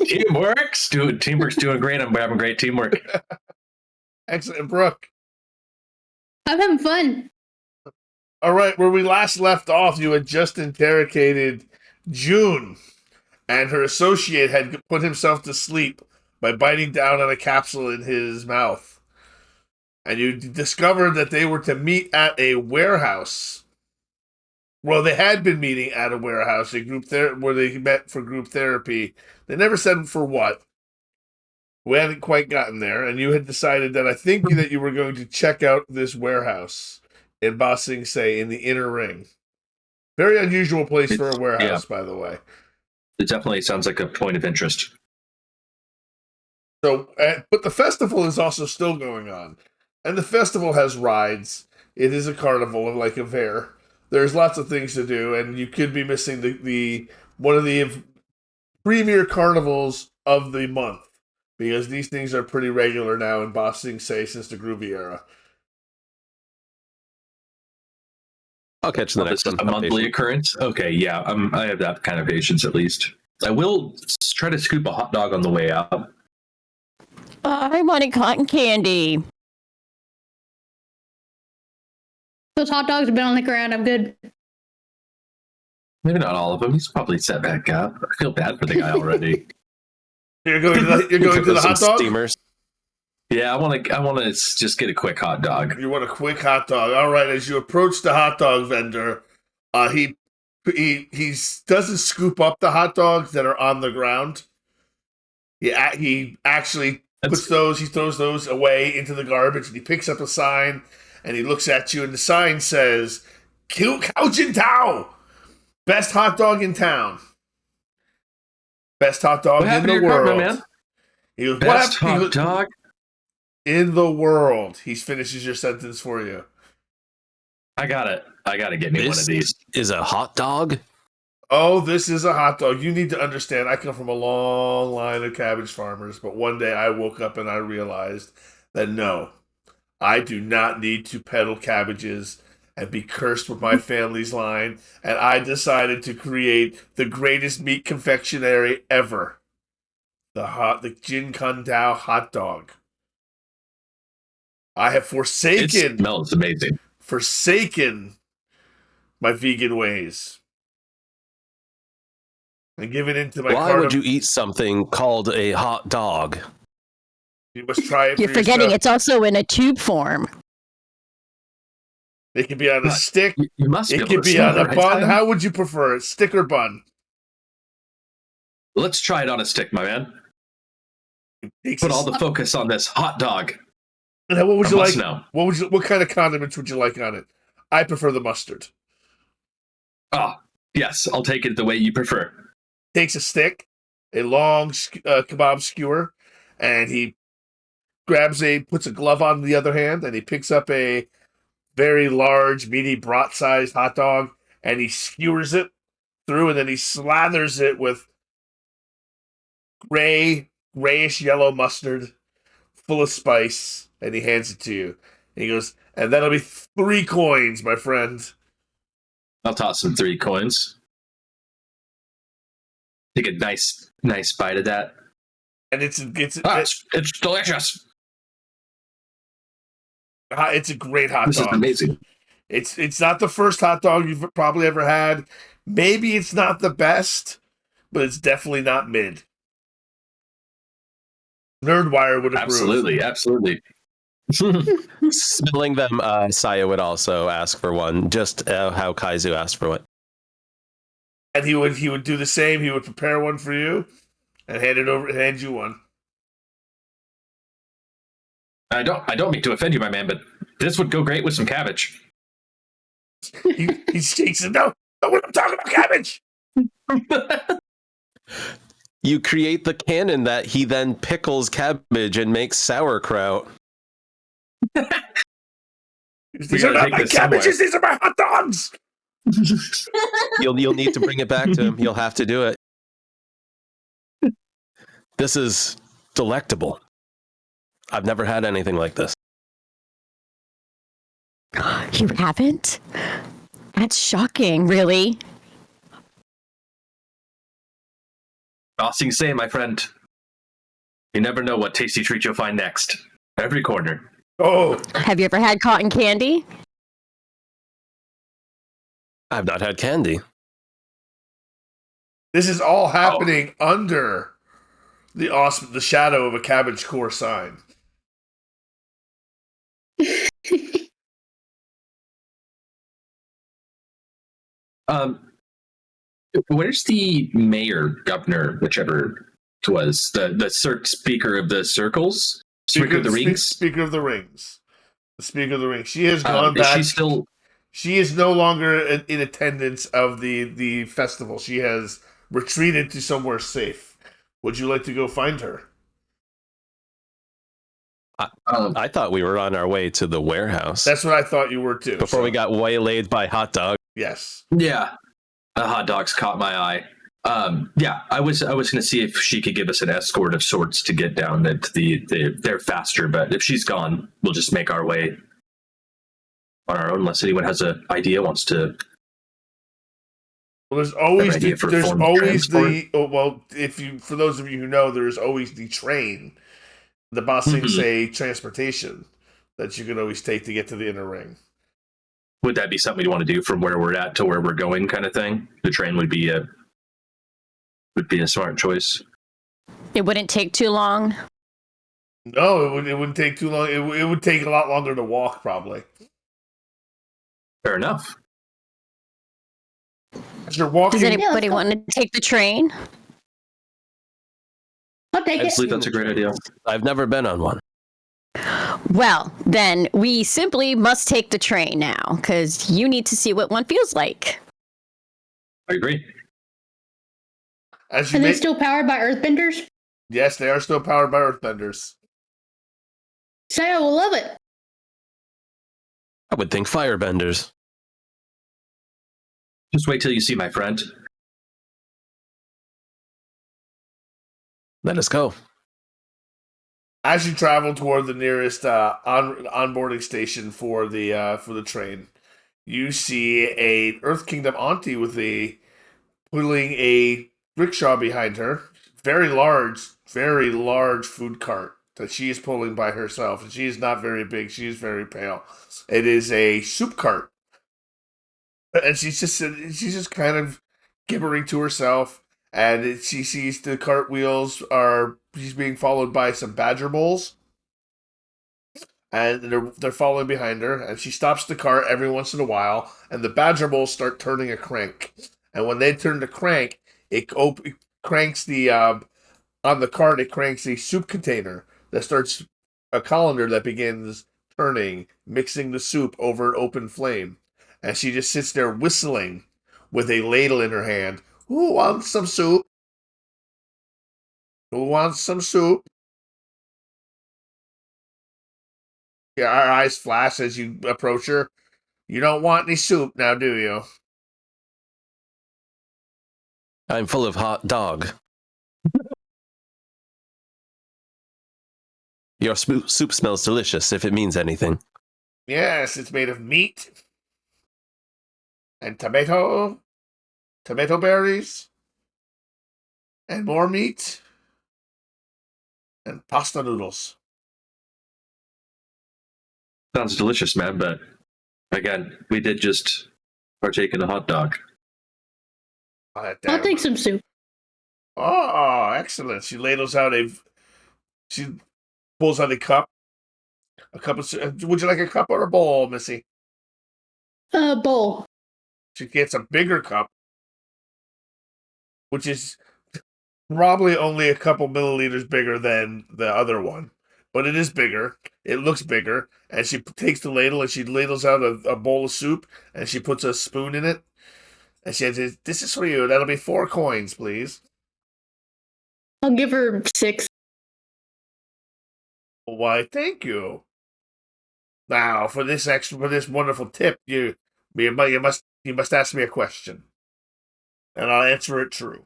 Teamwork's doing great. I'm having great teamwork. Excellent. Brooke. I'm having fun. All right, where we last left off, you had just interrogated June, and her associate had put himself to sleep by biting down on a capsule in his mouth. And you discovered that they were to meet at a warehouse. Well, they had been meeting at a warehouse, where they met for group therapy. They never said for what. We hadn't quite gotten there, and you had decided that I think that you were going to check out this warehouse in Ba Sing Se in the inner ring. Very unusual place for a warehouse, by the way. It definitely sounds like a point of interest. So, but the festival is also still going on, and the festival has rides. It is a carnival, like a fair. There's lots of things to do, and you could be missing the one of the premier carnivals of the month, because these things are pretty regular now in Ba Sing Se since the Groovy Era. I'll catch the next This is one. a monthly occurrence? Okay, yeah, I have that kind of patience at least. I will try to scoop a hot dog on the way out. I wanted cotton candy. Those hot dogs have been on the ground. I'm good. Maybe not all of them. He's probably set back up. I feel bad for the guy already. You're going to the hot dog? Steamers. Yeah, I want to just get a quick hot dog. You want a quick hot dog. All right, as you approach the hot dog vendor, he doesn't scoop up the hot dogs that are on the ground. He actually he throws those away into the garbage, and he picks up a sign, and he looks at you, and the sign says, Cao Jin Tao, best hot dog in town. Best hot dog in the world. Man? He goes, best hot dog in the world. He finishes your sentence for you. I got it. I got to get me one of these. Is a hot dog? Oh, this is a hot dog. You need to understand, I come from a long line of cabbage farmers, but one day I woke up and I realized that no, I do not need to peddle cabbages and be cursed with my family's line, and I decided to create the greatest meat confectionery ever. The Jin Kun Tao hot dog. I have It smells amazing. forsaken my vegan ways and given into my Why cart would you eat something called a hot dog? You must try it. You're for forgetting yourself. it's also in a tube form. It can be on a stick. You must be It able can to be smell on it, a right, bun. Simon? How would you prefer it? Stick or bun? Let's try it on a stick, my man. Takes Put a- all the focus on this hot dog. And what would I you must like? know. What kind of condiments would you like on it? I prefer the mustard. Oh, yes, I'll take it the way you prefer. Takes a stick, a long kebab skewer, and he puts a glove on the other hand, and he picks up a very large, meaty, brat-sized hot dog, and he skewers it through, and then he slathers it with grayish yellow mustard, full of spice, and he hands it to you. And he goes, and that'll be 3 coins, my friend. I'll toss some 3 coins. Take a nice bite of that. And it's delicious. a great hot This dog. is amazing. It's not the first hot dog you've probably ever had. Maybe it's not the best, but it's definitely not mid. Nerdwire would approve. Absolutely. Smelling them, Saya would also ask for one, just how Kaizu asked for one. And he would do the same. He would prepare one for you and hand you one. I don't mean to offend you, my man, but this would go great with some cabbage. He shakes it. No, we're not talking about cabbage. You create the canon that he then pickles cabbage and makes sauerkraut. These are not my cabbages. These are my hot dogs. You'll need to bring it back to him. You'll have to do it. This is delectable. I've never had anything like this. You haven't? That's shocking, really. All things say, my friend. You never know what tasty treat you'll find next. Every corner. Oh, Have you ever had cotton candy? I've not had candy. this is all happening under the shadow of a cabbage core sign. Where's the mayor, governor, whichever it was, the speaker of the circles? Speaker of the rings? Speaker of the rings. The speaker of the rings. She has gone back. She is no longer in attendance of the festival. She has retreated to somewhere safe. Would you like to go find her? I thought we were on our way to the warehouse That's what I thought you were too. before we got waylaid by hot dog. Yes. Yeah, the hot dogs caught my eye. Yeah, I was going to see if she could give us an escort of sorts to get down to they're faster, but if she's gone, we'll just make our way on our own unless anyone has an idea, wants to. Well, there's always idea for there's form of always transport. for those of you who know, there's always the train, the Ba Sing Se transportation that you can always take to get to the inner ring. would that be something you want to do from where we're at to where we're going, kind of thing? The train would be a smart choice. It wouldn't take too long. No, it wouldn't take too long. It would take a lot longer to walk, probably. Fair enough. As you're walking, Does anybody want to take the train? I'll take I it. just believe that's a great idea. I've never been on one. Well, then we simply must take the train now, because you need to see what one feels like. I agree. as you And they're make, still powered by earthbenders? yes, they are still powered by earthbenders. Saya will love it. I would think firebenders. Just wait till you see my friend. Let us go. As you travel toward the nearest onboarding station for the train, you see a Earth Kingdom auntie with pulling a rickshaw behind her. Very large food cart that she is pulling by herself. And she is not very big. She is very pale. It is a soup cart. And she's just kind of gibbering to herself. And she sees the cartwheels she's being followed by some badger bowls. And they're following behind her. And she stops the cart every once in a while. And the badger bowls start turning a crank. And when they turn the crank, it cranks on the cart, it cranks a soup container that starts a colander that begins turning, mixing the soup over an open flame. And she just sits there whistling with a ladle in her hand. Who wants some soup? Who wants some soup? Yeah, our eyes flash as you approach her. You don't want any soup now, do you? I'm full of hot dog. Your soup smells delicious, if it means anything. Yes, it's made of meat and tomato berries, and more meat, and pasta noodles. Sounds delicious, man, but again, we did just partake in a hot dog. I'll take some soup. Oh, excellent. She pulls out a cup. A cup of, would you like a cup or a bowl, Missy? Bowl. She gets a bigger cup, which is probably only a couple milliliters bigger than the other one. But it is bigger. It looks bigger. And she takes the ladle and she ladles out a bowl of soup and she puts a spoon in it. And she says, "This is for you. That'll be 4 coins, please." I'll give her 6. Why, thank you. Now, for this wonderful tip, you must ask me a question, and I'll answer it true.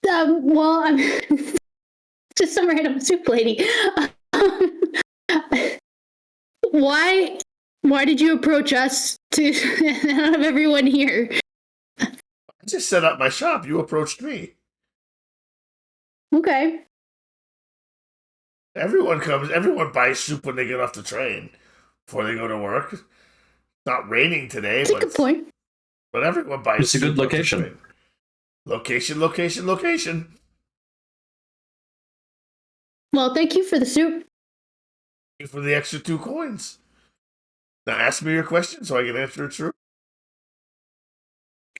Well, I'm just some random soup lady. Why did you approach us out of everyone here? I just set up my shop. You approached me. Okay. Everyone buys soup when they get off the train before they go to work. It's not raining today, That's a good point. but everyone buys It's a soup good off the location. train. Location. Well, thank you for the soup. Thank you for the extra 2 coins. Now ask me your question so I can answer it true.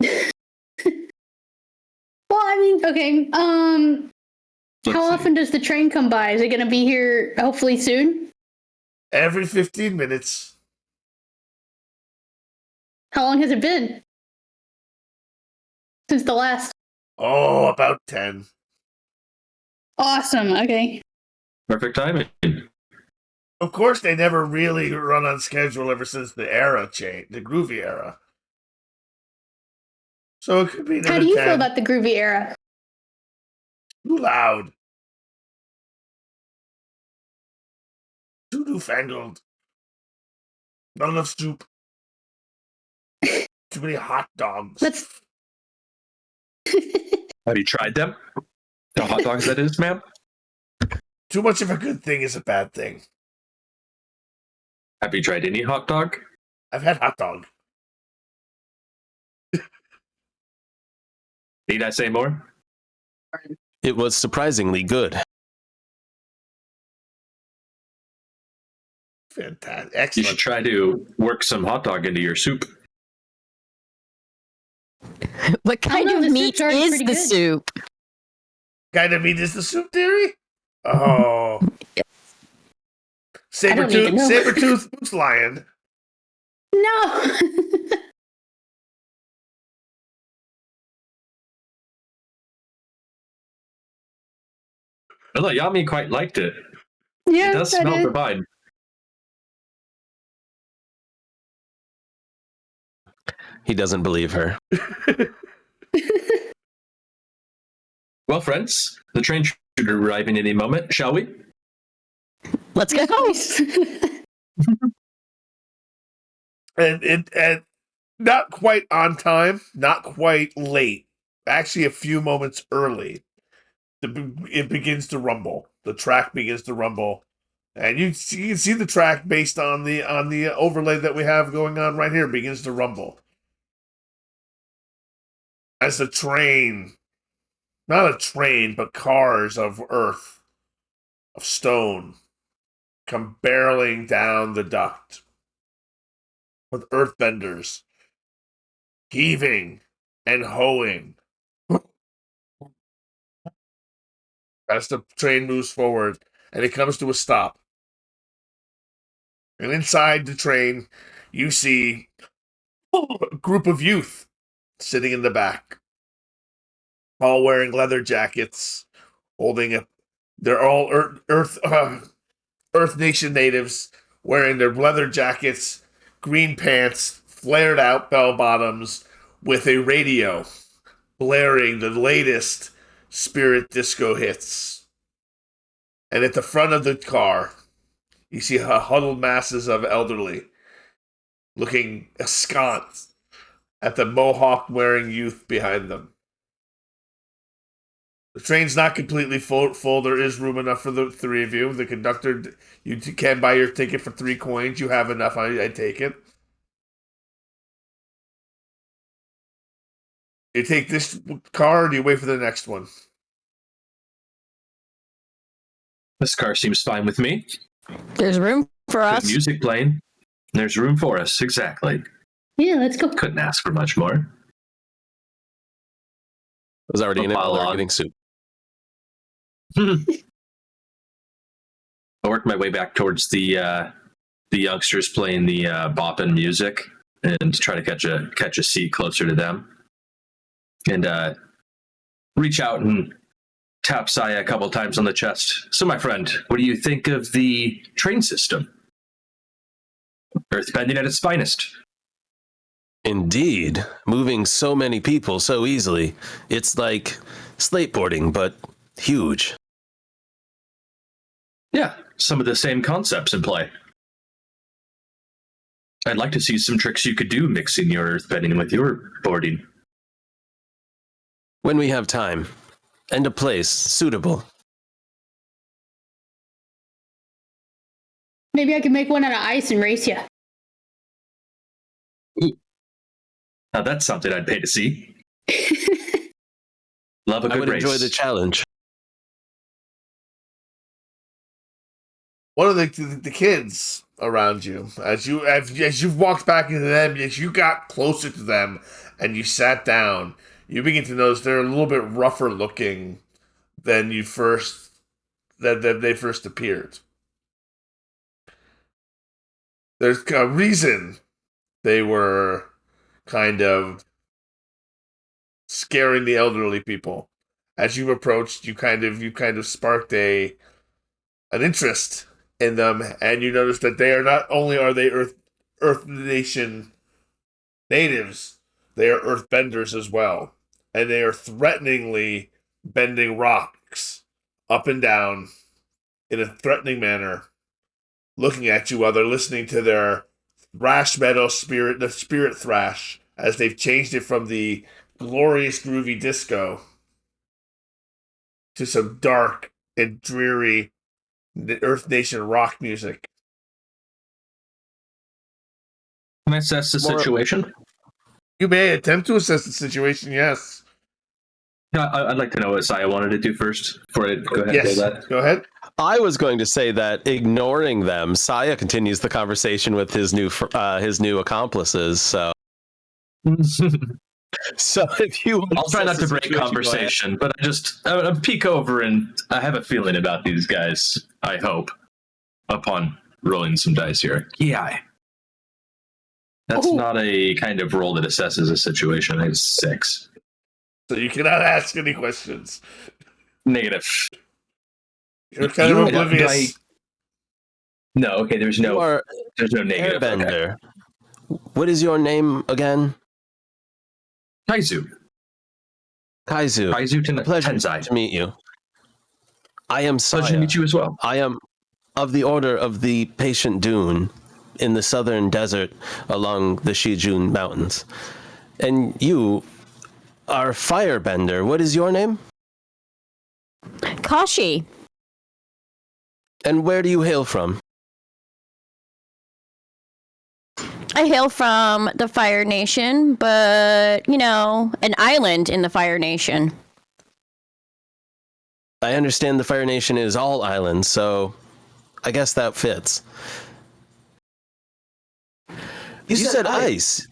Well, I mean, okay. Let's How see. often does the train come by? Is it going to be here hopefully soon? Every 15 minutes. How long has it been? Since the last. Oh, about 10. Awesome. Okay. Perfect timing. Of course, they never really run on schedule ever since the Groovy era. So it could be another How do you 10. feel about the Groovy era? Too loud. Too newfangled. Not enough soup. Too many hot dogs. Let's Have you tried them? The hot dogs, that is, ma'am? Too much of a good thing is a bad thing. Have you tried any hot dog? I've had hot dog. Need I say more? It was surprisingly good. Fantastic. You Excellent. should try to work some hot dog into your soup. What kind know, of the meat soup's already is pretty the good. soup? Kind of meat is the soup theory? Oh. I don't need to know. Saber-tooth moose lion. No. Well, Ayami quite liked it. Yeah, It does I smell did. divine. He doesn't believe her. Well, friends, the train should arrive in any moment, shall we? Let's go. And not quite on time, not quite late. Actually, a few moments early. It begins to rumble. The track begins to rumble, and you can see the track based on the overlay that we have going on right here begins to rumble as the train, not a train, but cars of earth, of stone, come barreling down the duct with earthbenders heaving and hoeing as the train moves forward and it comes to a stop. And inside the train, you see a group of youth sitting in the back, all wearing leather jackets, holding a. They're all Earth Nation natives wearing their leather jackets, green pants, flared out bell bottoms, with a radio blaring the latest spirit disco hits. And at the front of the car, you see huddled masses of elderly looking askance at the mohawk wearing youth behind them. The train's not completely full. There is room enough for the three of you. The conductor, you can buy your ticket for 3 coins. You have enough. I take it. You take this car, or do you wait for the next one? This car seems fine with me. There's room for Good us. music playing. There's room for us, exactly. Yeah, let's go. Couldn't ask for much more. I was already in it Pile while they were on. getting soup. I worked my way back towards the youngsters playing the boppin' music and try to catch a seat closer to them. And reach out and tap Saya a couple times on the chest. So, my friend, what do you think of the train system? Earthbending at its finest. Indeed. Moving so many people so easily. It's like skateboarding, but huge. Yeah, some of the same concepts in play. I'd like to see some tricks you could do mixing your earthbending with your boarding. When we have time. And a place suitable. Maybe I can make one out of ice and race you. Now that's something I'd pay to see. Love a I good would race. enjoy the challenge. One of the kids around you, as you've walked back into them, as you got closer to them and you sat down, you begin to notice they're a little bit rougher looking than they first appeared. There's a reason they were kind of scaring the elderly people. As you approached, you kind of sparked an interest in them, and you notice that they are not only are they Earth Nation natives, they are Earthbenders as well, and they are threateningly bending rocks up and down in a threatening manner, looking at you while they're listening to their thrash metal the spirit thrash, as they've changed it from the glorious groovy disco to some dark and dreary Earth Nation rock music. Can I assess the situation? You may attempt to assess the situation, yes. Yeah, I'd like to know what Saya wanted to do first before I go ahead and Yes, do that. go ahead. I was going to say that ignoring them, Saya continues the conversation with his new accomplices. So if you, I'll try not to break situation, conversation, but I peek over and I have a feeling about these guys. I hope, upon rolling some dice here. Yeah, that's not a kind of roll that assesses a situation. It's 6. So you cannot ask any questions. Negative. You're kind of oblivious. No, okay. There's no negative. Airbender. Okay. What is your name again? Kaizu. Kaizu. Pleasure Tensai. To meet you. I am Saya. Pleasure to meet you as well. I am of the Order of the Patient Dune in the southern desert along the Shijun Mountains. And you are Firebender. What is your name? Kashi. And where do you hail from? I hail from the Fire Nation, but, an island in the Fire Nation. I understand the Fire Nation is all islands, so I guess that fits. You said ice.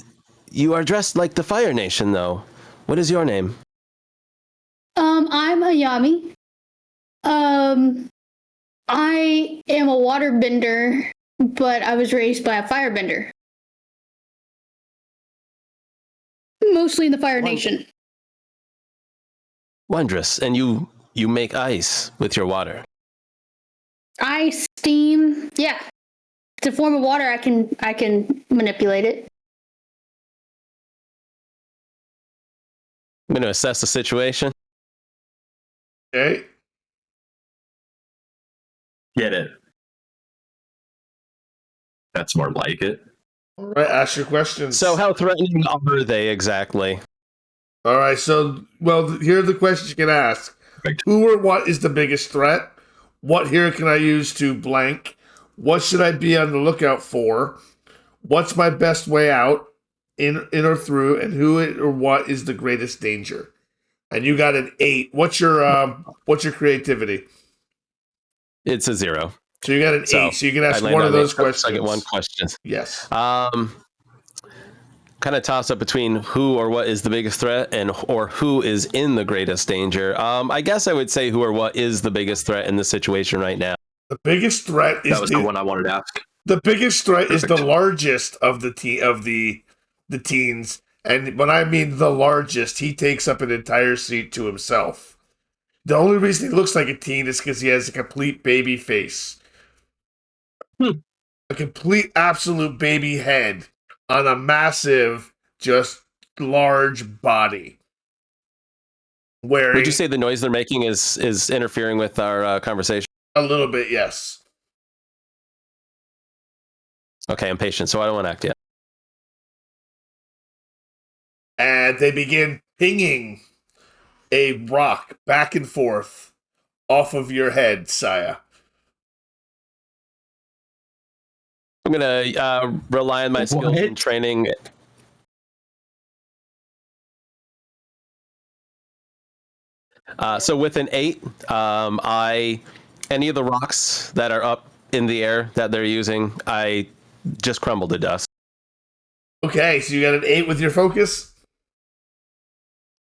You are dressed like the Fire Nation, though. What is your name? I'm Ayami. I am a waterbender, but I was raised by a firebender. Mostly in the Fire Nation. Wondrous. And you make ice with your water. Ice, steam, yeah. It's a form of water. I can manipulate it. I'm going to assess the situation. Okay. Get it. That's more like it. All right, ask your questions. So how threatening are they exactly? All right, so, here are the questions you can ask. Right. Who or what is the biggest threat? What hero can I use to blank? What should I be on the lookout for? What's my best way out, in or through? And who or what is the greatest danger? And you got an 8. What's your creativity? It's a 0. So you got an 8. So you can ask one of those questions. I get one question. Yes. Kind of toss up between who or what is the biggest threat or who is in the greatest danger. I guess I would say who or what is the biggest threat in this situation right now. The biggest threat is that was the one I wanted to ask. The biggest threat is the largest of the teens, and when I mean the largest, he takes up an entire seat to himself. The only reason he looks like a teen is because he has a complete baby face. A complete, absolute baby head on a massive, just large body. Would you say the noise they're making is interfering with our conversation? A little bit, yes. Okay, I'm patient, so I don't want to act yet. And they begin pinging a rock back and forth off of your head, Saya. I'm going to rely on my skills and training. So with an 8, any of the rocks that are up in the air that they're using, I just crumble to dust. Okay, so you got an 8 with your focus?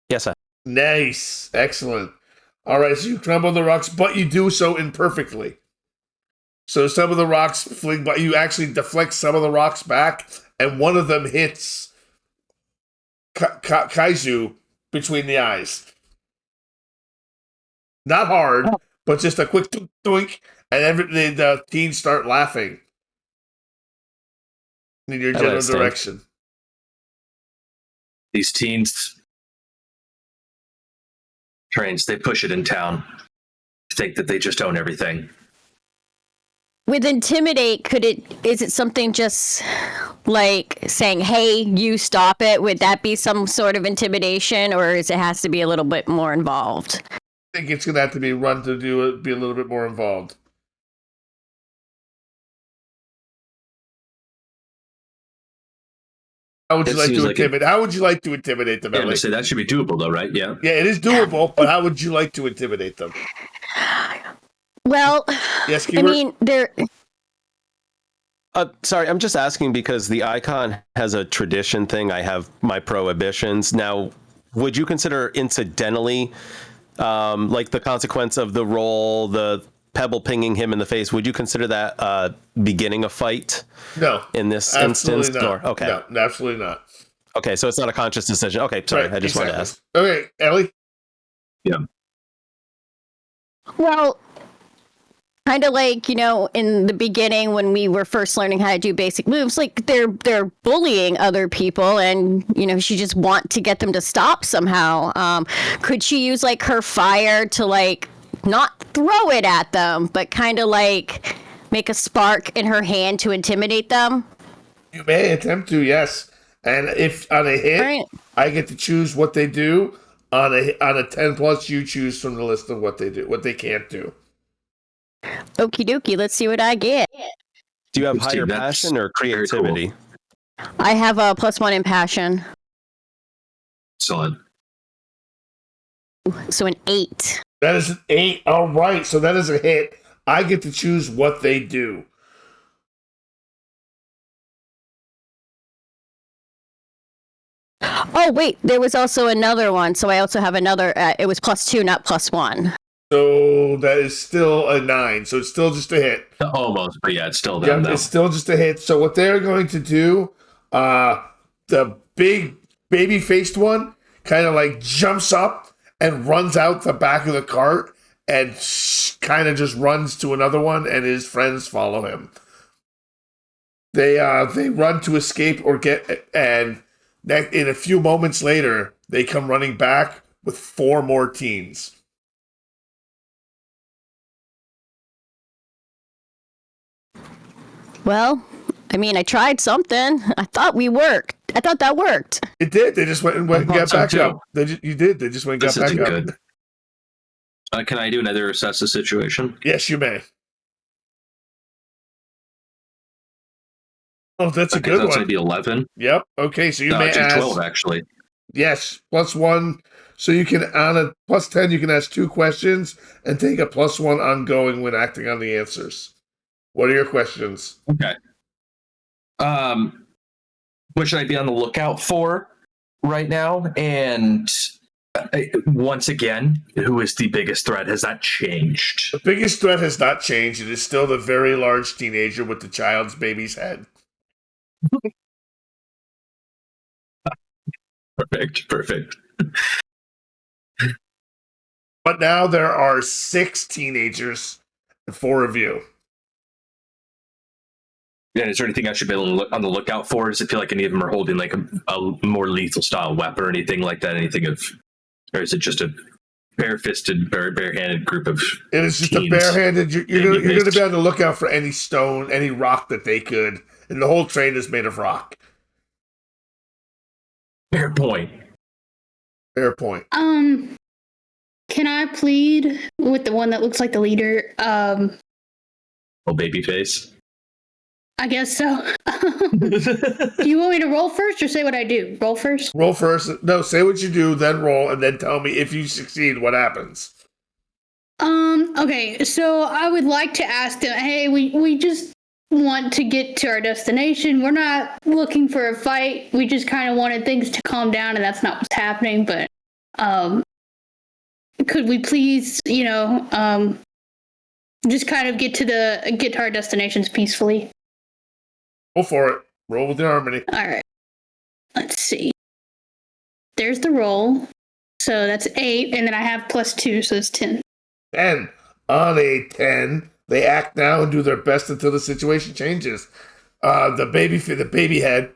Yes, sir. Nice. Excellent. All right, so you crumble the rocks, but you do so imperfectly. So some of the rocks fling, but you actually deflect some of the rocks back, and one of them hits Kaizu between the eyes. Not hard, but just a quick doink, and the teens start laughing in your general direction. These teens, trains, they push it in town. Think that they just own everything. With intimidate, is it something just like saying, hey, you stop it? Would that be some sort of intimidation, or has to be a little bit more involved? I think it's going to have to be run to do it, be a little bit more involved. How would you like to intimidate? How would you like to intimidate them, Yeah, Ellie? so that should be doable, though, right? Yeah. Yeah, it is doable, but how would you like to intimidate them? Well, Yes, I keyword? mean, they're Sorry, I'm just asking because the icon has a tradition thing. I have my prohibitions. Now, would you consider incidentally, like the consequence of the roll, the pebble pinging him in the face, would you consider that beginning a fight? No. In this Absolutely instance? not. Or, okay. No, absolutely not. Okay, so it's not a conscious decision. Okay, sorry, Right, I just wanted to ask. Okay, Ellie? Yeah. well, kind of like, in the beginning when we were first learning how to do basic moves, like they're bullying other people, and she just want to get them to stop somehow. Could she use like her fire to like not throw it at them, but kind of like make a spark in her hand to intimidate them? You may attempt to, yes. And if on a hit, Right. I get to choose what they do. On a 10 plus, you choose from the list of what they do, what they can't do. Okie dokie, let's see what I get. Do you have Steve, higher that's passion or very cool. creativity? I have a +1 in passion, Solid. so an 8. That is an 8. All right, so that is a hit. I get to choose what they do. Oh wait, there was also another one, so I also have another. It was +2, not +1. So that is still a 9. So it's still just a hit. Almost, but yeah, it's still them, Yep, though. it's still just a hit. So what they're going to do, the big baby-faced one kind of like jumps up and runs out the back of the cart and kind of just runs to another one, and his friends follow him. They run to escape or and in a few moments later, they come running back with 4 more teens. Well, I mean, I tried something. I thought that worked. It did. They just went and got so back too. up. You did. They just went and This got back isn't up. good. Can I do another assess the situation? Yes, you may. Oh, that's a Okay, good so that's one. going to be 11. Yep. Okay, so you No, may actually ask 12, actually. Yes, +1. So you can on a +10, you can ask 2 questions and take a +1 ongoing when acting on the answers. What are your questions? Okay. What should I be on the lookout for right now? And once again, who is the biggest threat? Has that changed? The biggest threat has not changed. It is still the very large teenager with the child's baby's head. Perfect. But now there are 6 teenagers and 4 of you. And is there anything I should be on the lookout for? Does it feel like any of them are holding like a more lethal style weapon or anything like that? Or is it just a bare-fisted, bare-handed group of It is just teens? a barehanded. You're going to be on the lookout for any stone, any rock that they could. And the whole train is made of rock. Fair point. Fair point. Can I plead with the one that looks like the leader? Oh, baby face. I guess so. Do you want me to roll first or say what I do? Roll first? Roll first. No, say what you do, then roll, and then tell me if you succeed, what happens. Okay, so I would like to ask them, hey, we just want to get to our destination. We're not looking for a fight. We just kind of wanted things to calm down, and that's not what's happening. But could we please, just kind of get to our destinations peacefully? Go for it. Roll with the harmony. All right. Let's see. There's the roll. So that's 8, and then I have +2, so it's 10. 10. On a 10, they act now and do their best until the situation changes. The baby head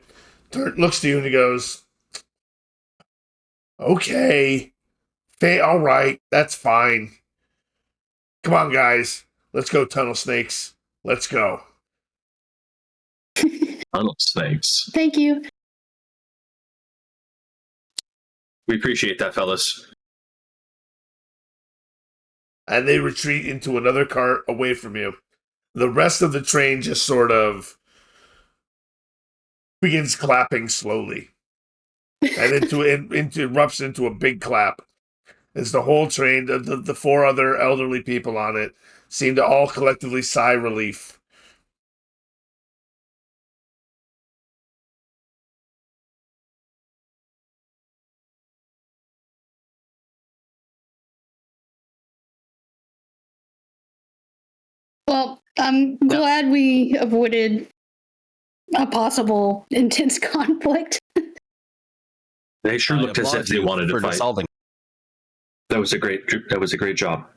looks to you and he goes, okay, all right, that's fine. Come on, guys. Let's go, tunnel snakes. Let's go. Tunnel snakes. Thank you. We appreciate that, fellas. and they retreat into another cart away from you. The rest of the train just sort of begins clapping slowly, and into erupts into a big clap. As the whole train, the four other elderly people on it, seem to all collectively sigh relief. Well, I'm glad we avoided a possible intense conflict. They sure I looked as applaud if they you wanted to for fight. dissolving. That was a great job.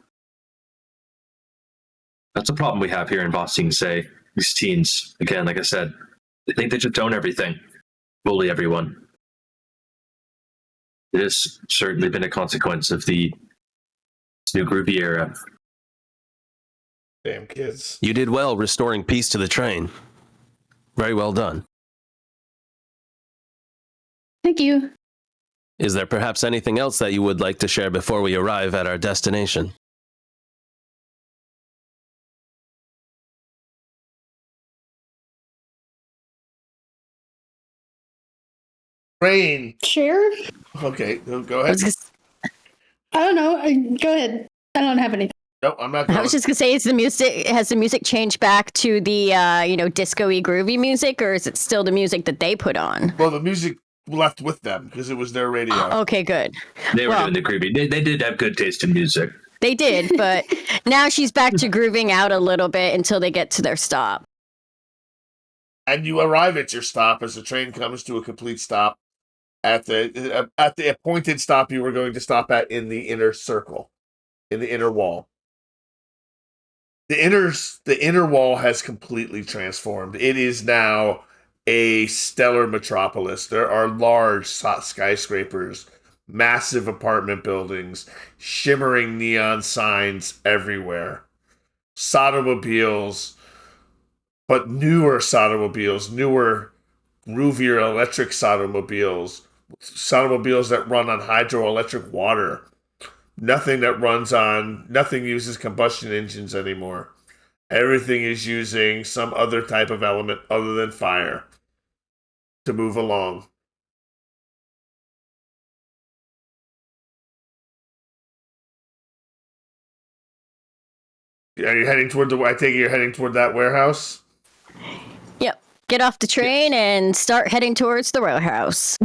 That's a problem we have here in Boston. Say these teens again, like I said, they think they just own everything, bully everyone. It has certainly been a consequence of the new Groovy era. Damn kids. You did well restoring peace to the train. Very well done. Thank you. Is there perhaps anything else that you would like to share before we arrive at our destination? Train. Share? Okay, go I ahead. was just, I don't know. Go ahead. I don't have anything. No, I'm not I going. was just gonna say, has the music changed back to the disco-y groovy music, or is it still the music that they put on? Well, the music left with them because it was their radio. Okay, good. They were Well- doing the Groovy. They did have good taste in music. They did, but now she's back to grooving out a little bit until they get to their stop. And you arrive at your stop as the train comes to a complete stop at the appointed stop you were going to stop at in the inner circle, in the inner wall. The inner wall has completely transformed. It is now a stellar metropolis. There are large skyscrapers, massive apartment buildings, shimmering neon signs everywhere. Sotomobiles, but newer sotomobiles, newer, groovier electric sotomobiles that run on hydroelectric water. Nothing uses combustion engines anymore. Everything is using some other type of element other than fire to move along. Are you heading toward I take it you're heading toward that warehouse? Yep. Get off the train and start heading towards the warehouse.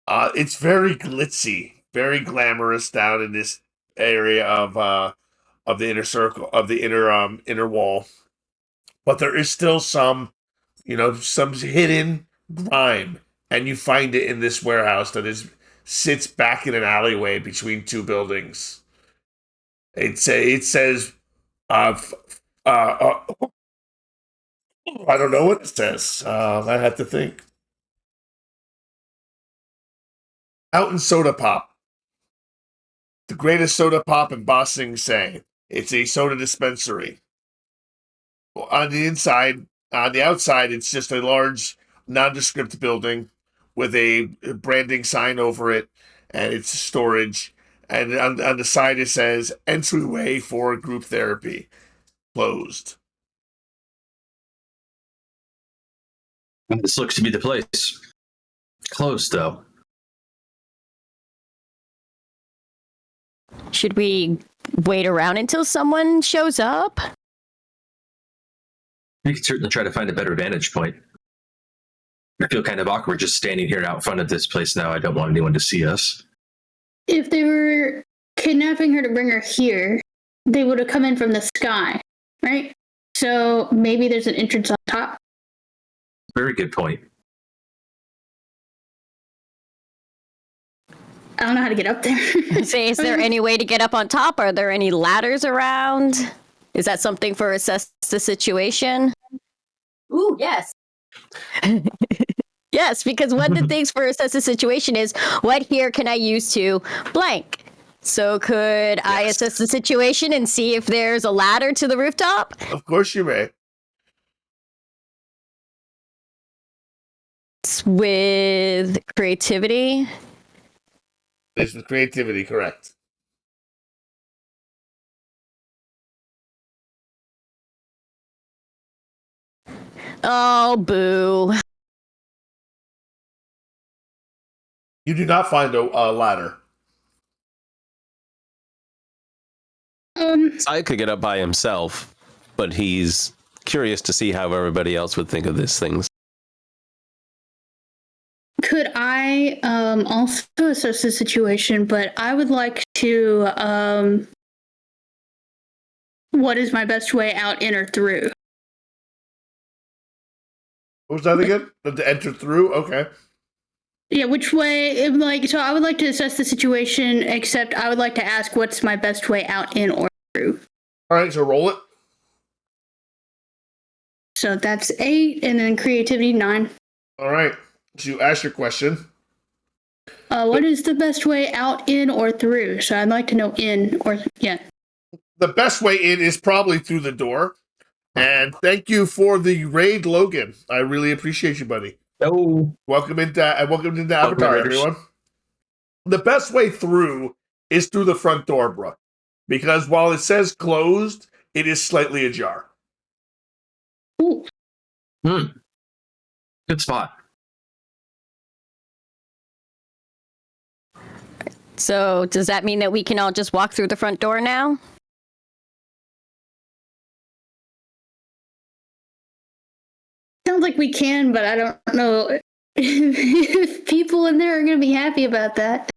It's very glitzy, very glamorous down in this area of the inner circle, of the inner wall. But there is still some hidden grime, and you find it in this warehouse that sits back in an alleyway between two buildings. It says I don't know what it says. I have to think. Mountain Soda Pop. The greatest soda pop in Ba Sing Se. It's a soda dispensary. On the outside, it's just a large, nondescript building with a branding sign over it, and it's storage. And on the side, it says entryway for group therapy. Closed. This looks to be the place. Closed, though. Should we wait around until someone shows up? We could certainly try to find a better vantage point. I feel kind of awkward just standing here out front of this place now. I don't want anyone to see us. If they were kidnapping her to bring her here, they would have come in from the sky, right? So maybe there's an entrance on top. Very good point. I don't know how to get up there. Say, is there any way to get up on top? Are there any ladders around? Is that something for assess the situation? Ooh, yes. Yes, because one of the things for assess the situation is what here can I use to blank? So could I assess the situation and see if there's a ladder to the rooftop? Of course you may. With creativity. It's with creativity, correct. Oh, boo. You do not find a ladder. Sai could get up by himself, but he's curious to see how everybody else would think of these things. Could I also assess the situation, but I would like to what is my best way out, in, or through? What was that again? To enter through? Okay. Yeah, which way, so I would like to assess the situation, except I would like to ask what's my best way out, in, or through. All right, so roll it. So that's 8, and then creativity 9. All right. So you ask your question. What is the best way out, in, or through? So I'd like to know in, or, yeah. The best way in is probably through the door. And thank you for the raid, Logan. I really appreciate you, buddy. Oh, Welcome into Avatar, Raiders. everyone. The best way through is through the front door, Brooke. Because while it says closed, it is slightly ajar. Ooh. good spot. So does that mean that we can all just walk through the front door now? Sounds like we can, but I don't know if people in there are going to be happy about that.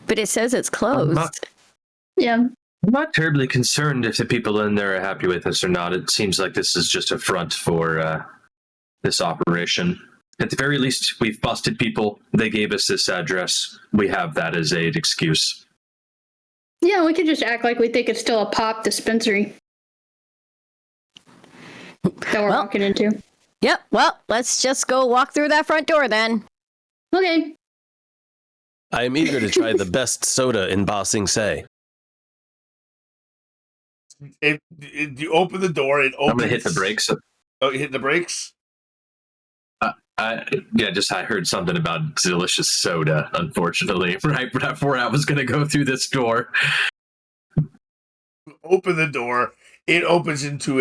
But it says it's closed. Yeah. I'm not terribly concerned if the people in there are happy with us or not. It seems like this is just a front for this operation. At the very least, we've busted people. They gave us this address. We have that as an excuse. Yeah, we could just act like we think it's still a pop dispensary that we're Well- walking into. Yep. Well, let's just go walk through that front door then. Okay. I am eager to try the best soda in Ba Sing Se. You open the door, it opens. I'm going to hit the brakes. Oh, you hit the brakes? I heard something about delicious soda, unfortunately, right before I was going to go through this door. Open the door. It opens into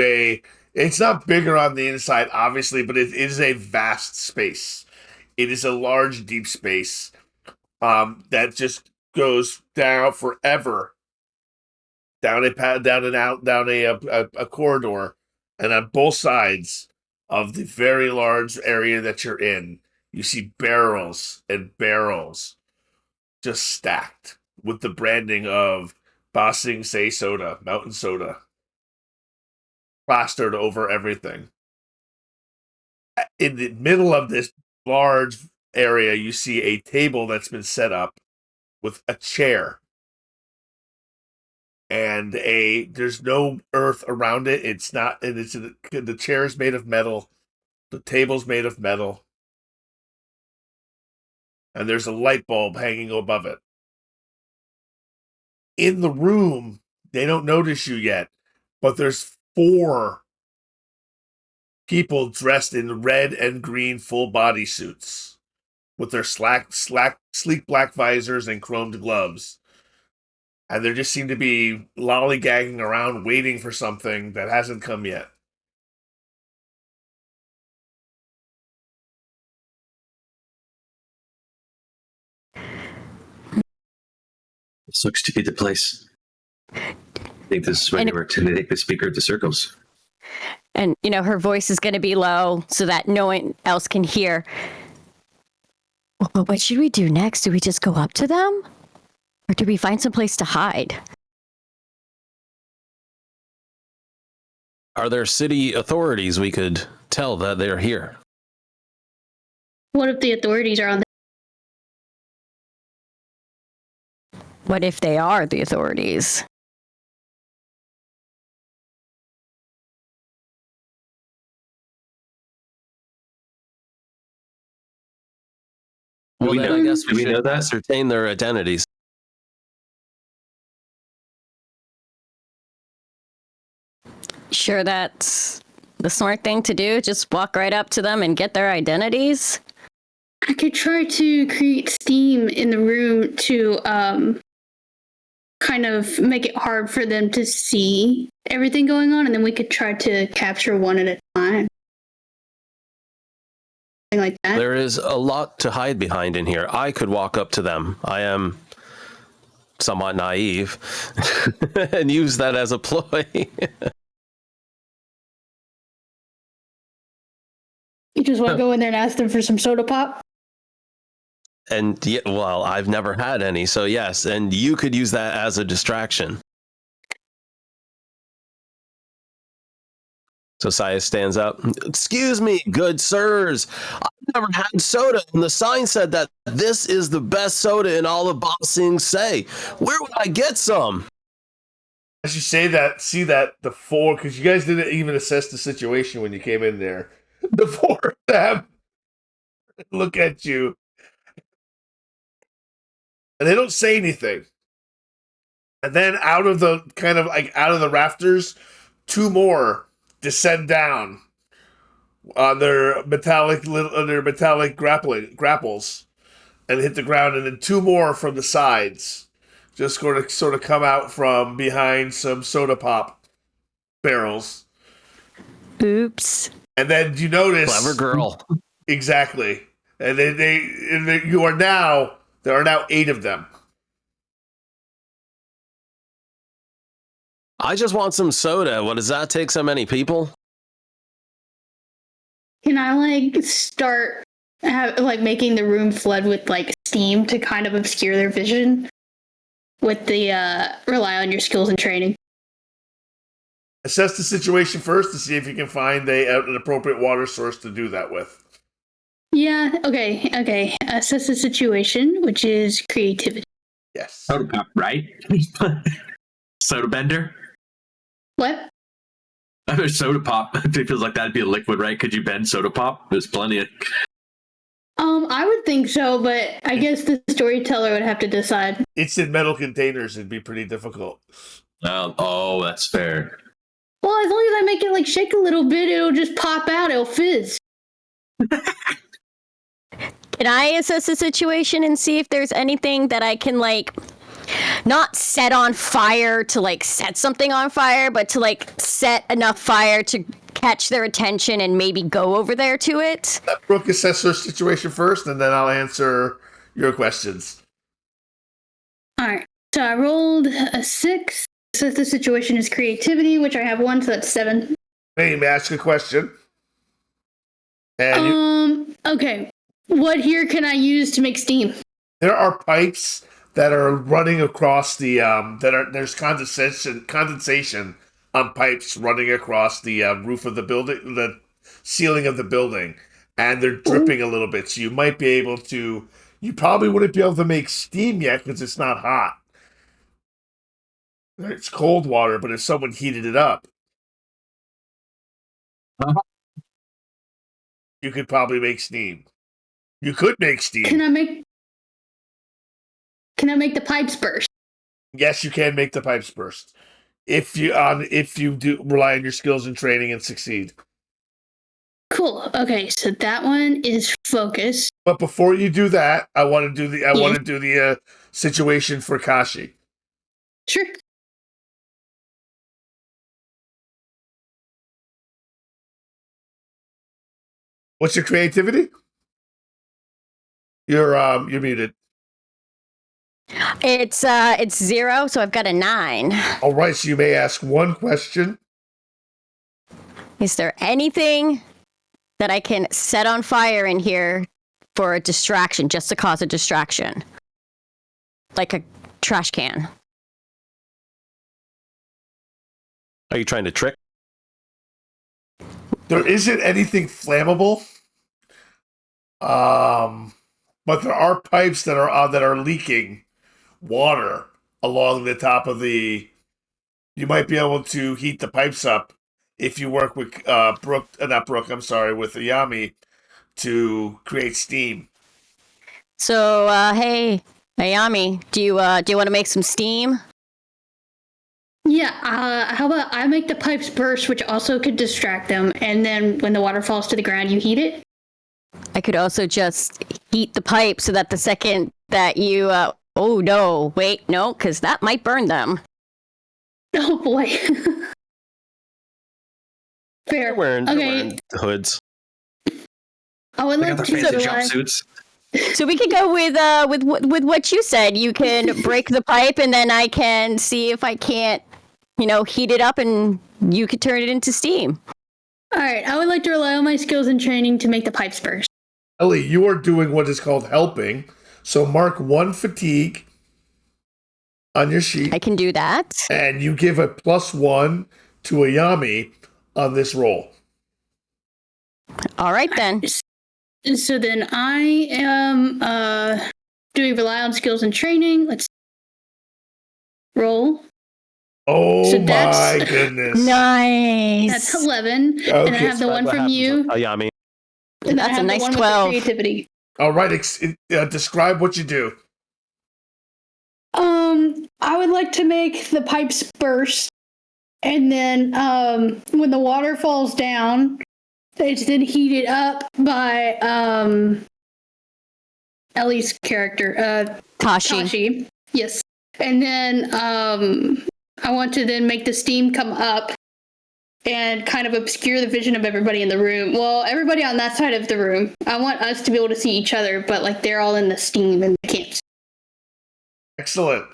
it's not bigger on the inside, obviously, but it is a vast space. It is a large, deep space that just goes down forever, down a corridor, and on both sides of the very large area that you're in, you see barrels and barrels just stacked with the branding of Ba Sing Se soda, mountain soda, plastered over everything. In the middle of this large area, you see a table that's been set up with a chair. And there's no earth around it. The chair is made of metal. The table's made of metal. And there's a light bulb hanging above it. In the room, they don't notice you yet, but there's 4 people dressed in red and green full body suits with their sleek black visors and chromed gloves. And they just seem to be lollygagging around waiting for something that hasn't come yet. This looks to be the place. I think this is where they were to take the speaker of the circles. And, her voice is going to be low so that no one else can hear. Well, what should we do next? Do we just go up to them? Or do we find some place to hide? Are there city authorities we could tell that they're here? What if the authorities are on What if they are the authorities? Well, we then know- I guess do we we should know that? ascertain their identities. Sure, that's the smart thing to do. Just walk right up to them and get their identities. I could try to create steam in the room to kind of make it hard for them to see everything going on, and then we could try to capture one at a time. Something like that. There is a lot to hide behind in here. I could walk up to them. I am somewhat naive and use that as a ploy. You just want to go in there and ask them for some soda pop? And yeah, well, I've never had any, so yes, and you could use that as a distraction. So Saya stands up. Excuse me, good sirs. I've never had soda, and the sign said that this is the best soda in all of Ba Sing Se. Where would I get some? As you say that, see that the four, because you guys didn't even assess the situation when you came in there. The four of them look at you, and they don't say anything. And then out of the rafters, two more descend down on their metallic grapples and hit the ground, and then two more from the sides just going to sort of come out from behind some soda pop barrels. Oops. And then you notice, Clever girl. Exactly. And then there are now 8 of them. I just want some soda. What does that take so many people? Can I start making the room flood with steam to kind of obscure their vision with the rely on your skills and training? Assess the situation first to see if you can find an appropriate water source to do that with. Yeah, okay. Assess the situation, which is creativity. Yes. Soda pop, right? Soda bender? What? I mean, soda pop. It feels like that'd be a liquid, right? Could you bend soda pop? There's plenty of... I would think so, but I guess the storyteller would have to decide. It's in metal containers. It'd be pretty difficult. Oh, that's fair. Well, as long as I make it shake a little bit, it'll just pop out. It'll fizz. Can I assess the situation and see if there's anything that I can not set on fire to set something on fire, but to set enough fire to catch their attention and maybe go over there to it? Let Brooke assess her situation first, and then I'll answer your questions. All right. So I rolled a 6. So the situation is creativity, which I have 1, so that's 7. May I ask a question? And Okay. What here can I use to make steam? there are pipes that are running across the there's condensation on pipes running across the roof of the building, the ceiling of the building, and they're dripping a little bit. So you might be able to. You probably wouldn't be able to make steam yet because it's not hot. It's cold water, but if someone heated it up, you could probably make steam. You could make steam. Can I make the pipes burst? Yes, you can make the pipes burst if you do rely on your skills and training and succeed. Cool. Okay, so that one is focus. But before you do that, I want to do the situation for Kashi. Sure. What's your creativity? You're muted. It's 0, so I've got a 9. All right, so you may ask one question. Is there anything that I can set on fire in here for a distraction, just to cause a distraction? Like a trash can. Are you trying to trick? There isn't anything flammable. But there are pipes that are leaking water along the top of the. You might be able to heat the pipes up if you work with with Ayami to create steam. So, hey, Ayami, do you want to make some steam? Yeah, how about I make the pipes burst, which also could distract them, and then when the water falls to the ground, you heat it? I could also just heat the pipe so that the second that you, oh no, wait, no, because that might burn them. Oh boy. Fair. They're wearing Okay. hoods. I would They got like the fancy to rely. jumpsuits. So we could go with what you said. You can break the pipe, and then I can see if I can't, heat it up, and you could turn it into steam. All right. I would like to rely on my skills and training to make the pipes burst. Ellie, you are doing what is called helping. So mark 1 fatigue on your sheet, I can do that. and you give a +1 to Ayami on this roll. All right then. So then I am doing rely on skills and training. Let's roll. Oh So my that's- goodness. Nice. That's 11. Okay. And I have the one What from happens you. with Ayami. And then I That's a have the nice one with the 12. creativity. All right, describe what you do. I would like to make the pipes burst, and then when the water falls down, it's then heated up by Ellie's character, Kashi. Kashi. Yes, and then I want to then make the steam come up and kind of obscure the vision of everybody in the room. Well, everybody on that side of the room. I want us to be able to see each other, but like they're all in the steam and they can't see. Excellent.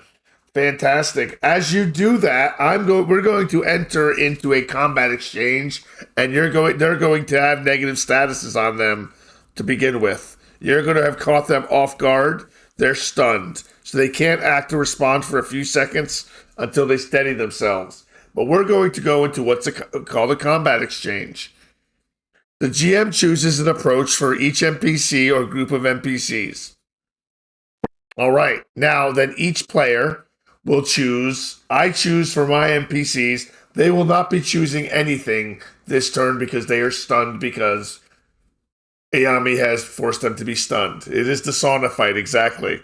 Fantastic. As you do that, we're going to enter into a combat exchange, and they're going to have negative statuses on them to begin with. You're going to have caught them off guard. They're stunned. So they can't act or respond for a few seconds until they steady themselves. But we're going to go into what's called a combat exchange. The GM chooses an approach for each NPC or group of NPCs. All right. Now, then each player will choose. I choose for my NPCs. They will not be choosing anything this turn because they are stunned because Ayami has forced them to be stunned. It is the sauna fight, exactly.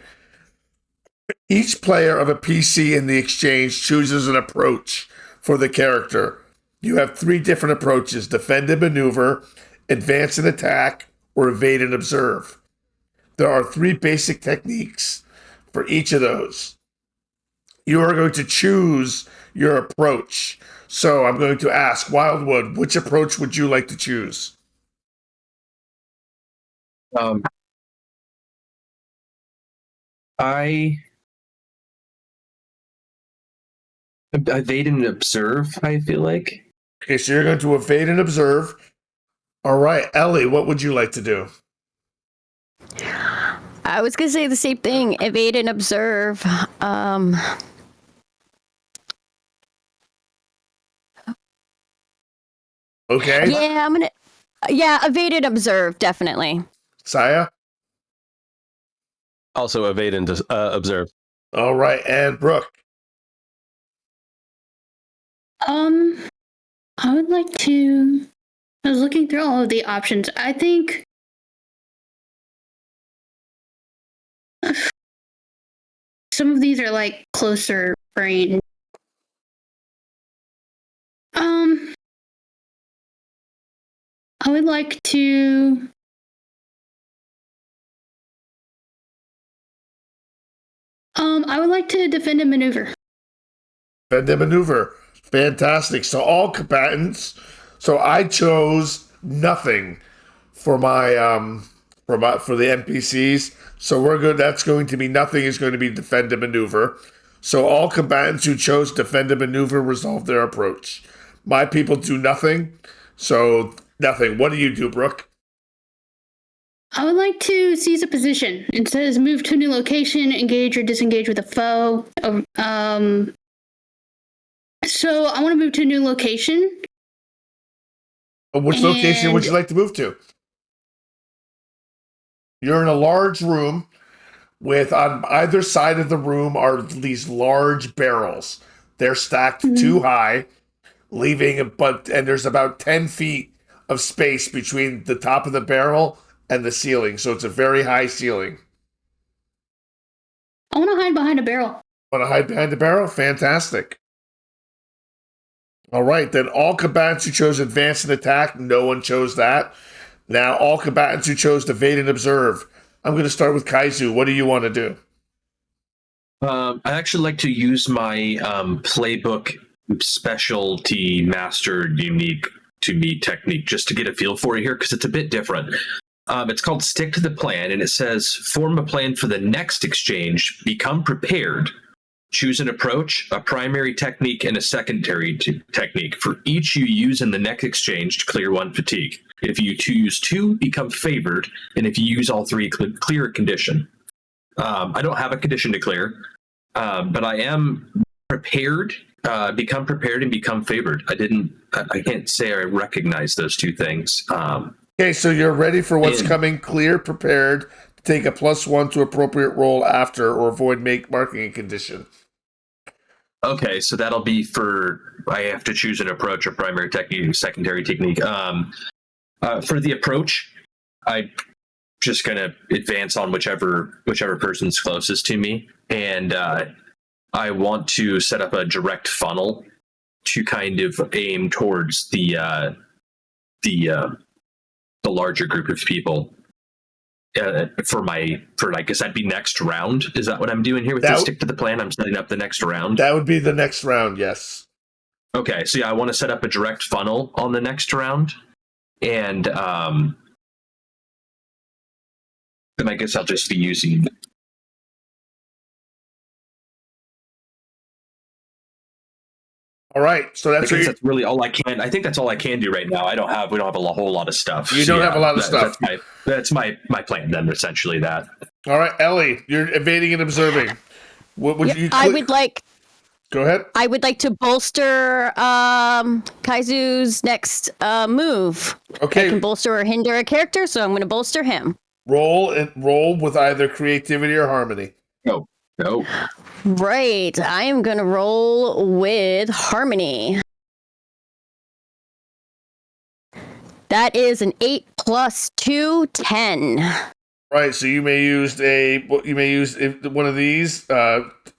Each player of a PC in the exchange chooses an approach for the character. You have 3 different approaches: defend and maneuver, advance and attack, or evade and observe. There are 3 basic techniques for each of those. You are going to choose your approach. So I'm going to ask Wildwood, which approach would you like to choose? I evade and observe, I feel like. Okay, so you're going to evade and observe. All right, Ellie, what would you like to do? I was gonna say the same thing. Evade and observe. Okay, Yeah, I'm gonna. Yeah, evade and observe definitely. Saya? Also evade and observe. All right, and Brooke? I would like to. I was looking through all of the options. I think some of these are like closer range. I would like to. I would like to defend and maneuver. Defend and maneuver. Fantastic. So all combatants. So I chose nothing for my for the NPCs. So we're good. That's going to be nothing is going to be defend and maneuver. So all combatants who chose defend and maneuver resolve their approach. My people do nothing. So nothing. What do you do, Brooke? I would like to seize a position. It says move to a new location, engage or disengage with a foe. So I want to move to a new location. Which location would you like to move to? You're in a large room with on either side of the room are these large barrels. They're stacked too high, and there's about 10 feet of space between the top of the barrel and the ceiling. So it's a very high ceiling. I want to hide behind a barrel. Want to hide behind the barrel? Fantastic. All right, then all combatants who chose advance and attack, no one chose that. Now, all combatants who chose evade and observe. I'm going to start with Kaizu. What do you want to do? I actually like to use my playbook specialty mastered unique to me technique just to get a feel for it here, because it's a bit different. It's called Stick to the Plan, and it says form a plan for the next exchange, become prepared, choose an approach, a primary technique, and a secondary technique. For each you use in the next exchange, clear 1 fatigue. If you use 2, become favored, and if you use all 3, clear a condition. I don't have a condition to clear, but I am prepared, become prepared, and become favored. I can't say I recognize those 2 things. Okay, so you're ready for what's coming, clear, prepared, to take a +1 to appropriate roll after, or avoid marking a condition. Okay, so that'll be for, I have to choose an approach, a primary technique, secondary technique. For the approach, I'm just going to advance on whichever person's closest to me. And I want to set up a direct funnel to kind of aim towards the larger group of people. For I guess that'd be next round. Is that what I'm doing here with the Stick to the Plan? I'm setting up the next round. That would be the next round, yes. Okay, so yeah, I want to set up a direct funnel on the next round, and then I guess I'll just be using. All right, so that's really all I can. I think that's all I can do right now. We don't have a whole lot of stuff. You don't have a lot of stuff. That's my plan then. Essentially that. All right, Ellie, you're evading and observing. What would you? I would like. Go ahead. I would like to bolster Kaizu's next move. Okay. I can bolster or hinder a character, so I'm going to bolster him. Roll with either creativity or harmony. No. Right. I am going to roll with harmony. That is an 8 + 2, 10. Right. So you may use one of these.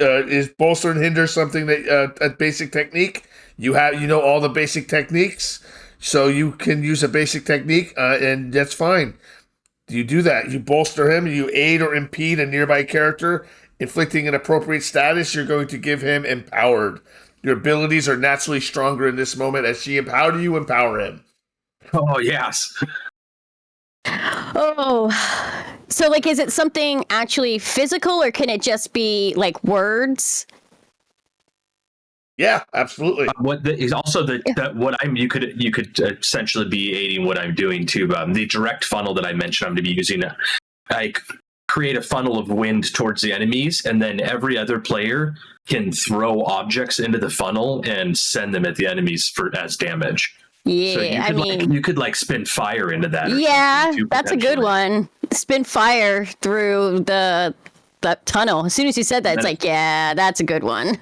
Is bolster and hinder something that a basic technique? You know all the basic techniques, so you can use a basic technique, and that's fine. You do that. You bolster him. You aid or impede a nearby character, inflicting an appropriate status. You're going to give him empowered. Your abilities are naturally stronger in this moment. As she empowered you, empower him. Oh yes. Oh, so is it something actually physical, or can it just be words? Yeah, absolutely. You could essentially be aiding what I'm doing too. The direct funnel that I mentioned, I'm going to be using. I create a funnel of wind towards the enemies, and then every other player can throw objects into the funnel and send them at the enemies as damage. Yeah, so you could spin fire into that. Yeah, that's a good one. Spin fire through that tunnel. As soon as you said that, it's yeah, that's a good one.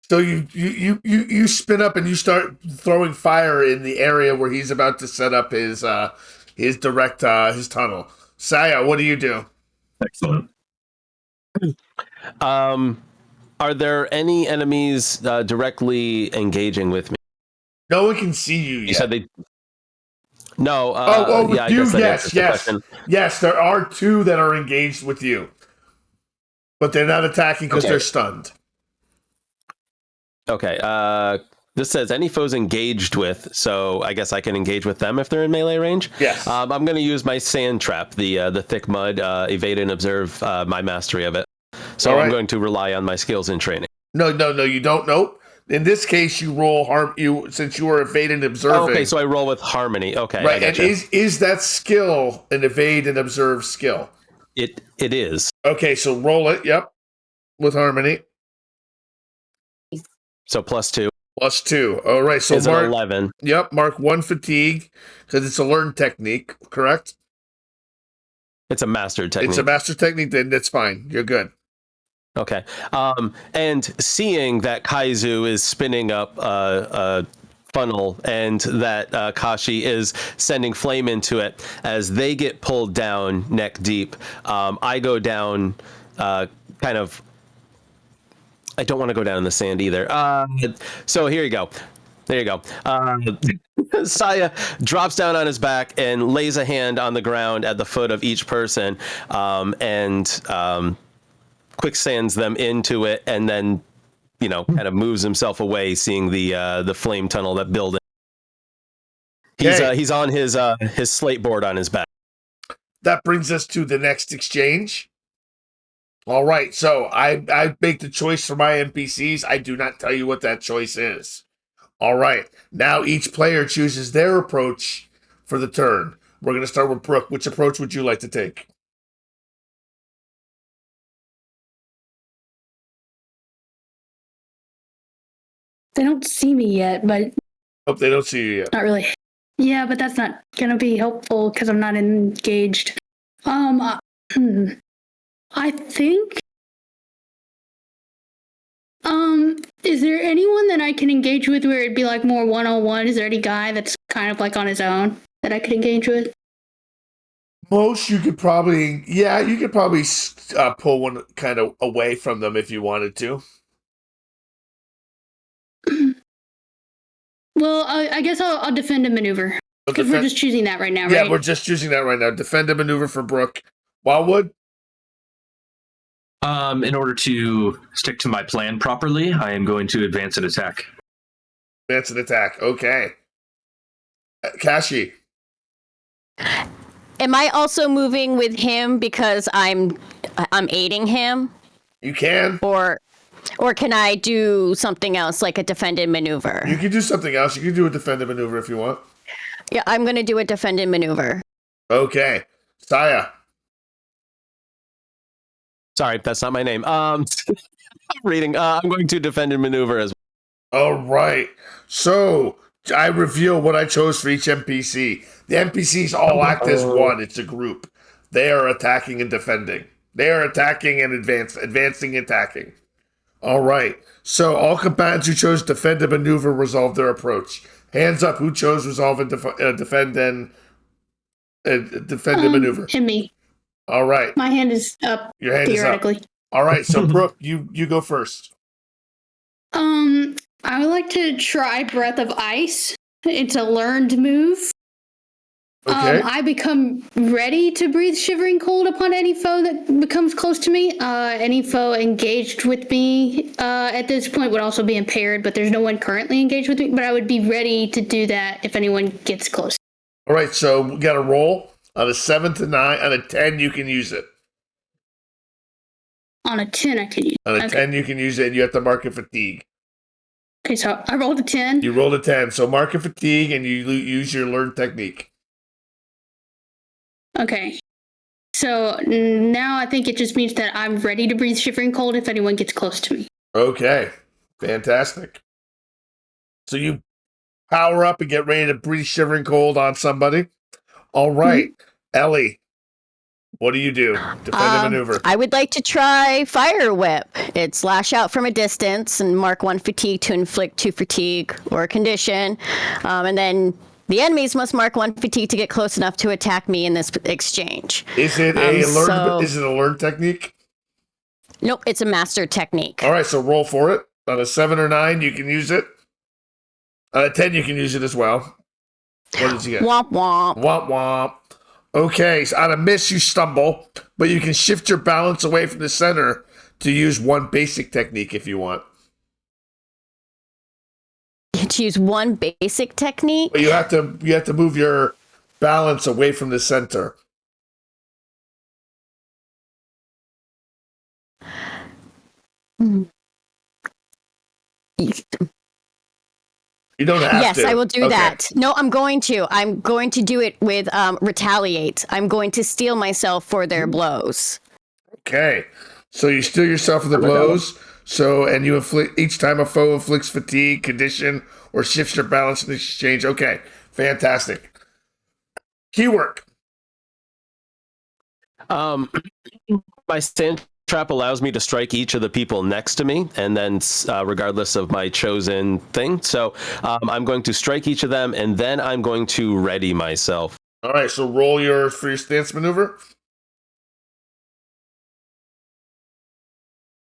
So you spin up and you start throwing fire in the area where he's about to set up his direct his tunnel. Saya, what do you do? Excellent. Are there any enemies directly engaging with me? No one can see you yet. You said they. No. Yeah, yes. There are 2 that are engaged with you, but they're not attacking because they're stunned. Okay. This says any foes engaged with, so I guess I can engage with them if they're in melee range. Yes. I'm going to use my sand trap, the thick mud, evade and observe, my mastery of it. So I'm going to rely on my skills and training. No, you don't. Nope. In this case, you roll since you are evade and observing. Okay, so I roll with harmony. Okay, right. And is that skill an evade and observe skill? It is. Okay, so roll it. Yep, with harmony. So +2. +2. All right. So is mark 11. Yep. Mark 1 fatigue because it's a learned technique. Correct. It's a mastered technique. It's a master technique. Then that's fine. You're good. Okay. And seeing that Kaizu is spinning up a funnel and that Kashi is sending flame into it, as they get pulled down neck deep, I go down kind of. I don't want to go down in the sand either. So here you go. There you go. Saya drops down on his back and lays a hand on the ground at the foot of each person, and quicksands them into it, and then kind of moves himself away, seeing the flame tunnel that building. Okay. He's on his slate board on his back. That brings us to the next exchange. All right, so I make the choice for my NPCs. I do not tell you what that choice is. All right, now each player chooses their approach for the turn. We're going to start with Brooke. Which approach would you like to take? They don't see me yet, but Hope they don't see you yet. not really. Yeah, but that's not gonna be helpful because I'm not engaged. I think. Is there anyone that I can engage with where it'd be like more one-on-one? Is there any guy that's kind of like on his own that I could engage with? Most you could probably pull one kind of away from them if you wanted to. Well, I guess I'll defend a maneuver because we're just choosing that right now, right? Yeah, we're just choosing that right now. Defend a maneuver for Brooke. Wildwood? In order to stick to my plan properly, I am going to advance and attack. Advance and attack. Okay. Kashi. Am I also moving with him because I'm aiding him, You can. or can I do something else like a defended maneuver? You can do something else. You can do a defended maneuver if you want. Yeah, I'm going to do a defended maneuver. Okay. Saya. Sorry, that's not my name. Reading. I'm going to defend and maneuver as well. All right. So I reveal what I chose for each NPC. The NPCs all act as one. It's a group. They are attacking and defending. They are attacking and advancing and attacking. All right. So all combatants who chose defend and maneuver resolve their approach. Hands up. Who chose resolve and defend and defend and maneuver? And me. All right. My hand is up. Your hand is up. Theoretically. All right. So Brooke, you go first. I would like to try Breath of Ice. It's a learned move. Okay. I become ready to breathe shivering cold upon any foe that becomes close to me. Any foe engaged with me at this point would also be impaired, but there's no one currently engaged with me. But I would be ready to do that if anyone gets close. All right. So we got to roll. On a 7 to 9, on a 10, you can use it. On a 10, I can use it. On a 10, you can use it, and you have to mark it fatigue. Okay, so I rolled a 10. You rolled a 10, so mark it fatigue, and you use your learned technique. Okay. So now I think it just means that I'm ready to breathe shivering cold if anyone gets close to me. Okay. Fantastic. So you power up and get ready to breathe shivering cold on somebody. All right. Ellie, what do you do? Defend a maneuver. I would like to try Fire Whip. It's lash out from a distance and mark 1 fatigue to inflict 2 fatigue or a condition. And then the enemies must mark 1 fatigue to get close enough to attack me in this exchange. Is it is it a learned technique? Nope, it's a master technique. All right, so roll for it. On a 7 or 9, you can use it. On a 10, you can use it as well. What did you get? Womp womp. Womp womp. Okay, so on a miss, you stumble, but you can shift your balance away from the center to use one basic technique if you want. You to use one basic technique. But you have to move your balance away from the center. Hmm. You don't have to. Yes, I will do Okay. that. No, I'm going to. I'm going to do it with retaliate. I'm going to steel myself for their blows. Okay. So you steal yourself with the blows. So, and you inflict each time a foe inflicts fatigue, condition, or shifts your balance in exchange. Okay. Fantastic. Keyword. My sand trap allows me to strike each of the people next to me, and then regardless of my chosen thing. So I'm going to strike each of them, and then I'm going to ready myself. All right. So roll for your stance maneuver.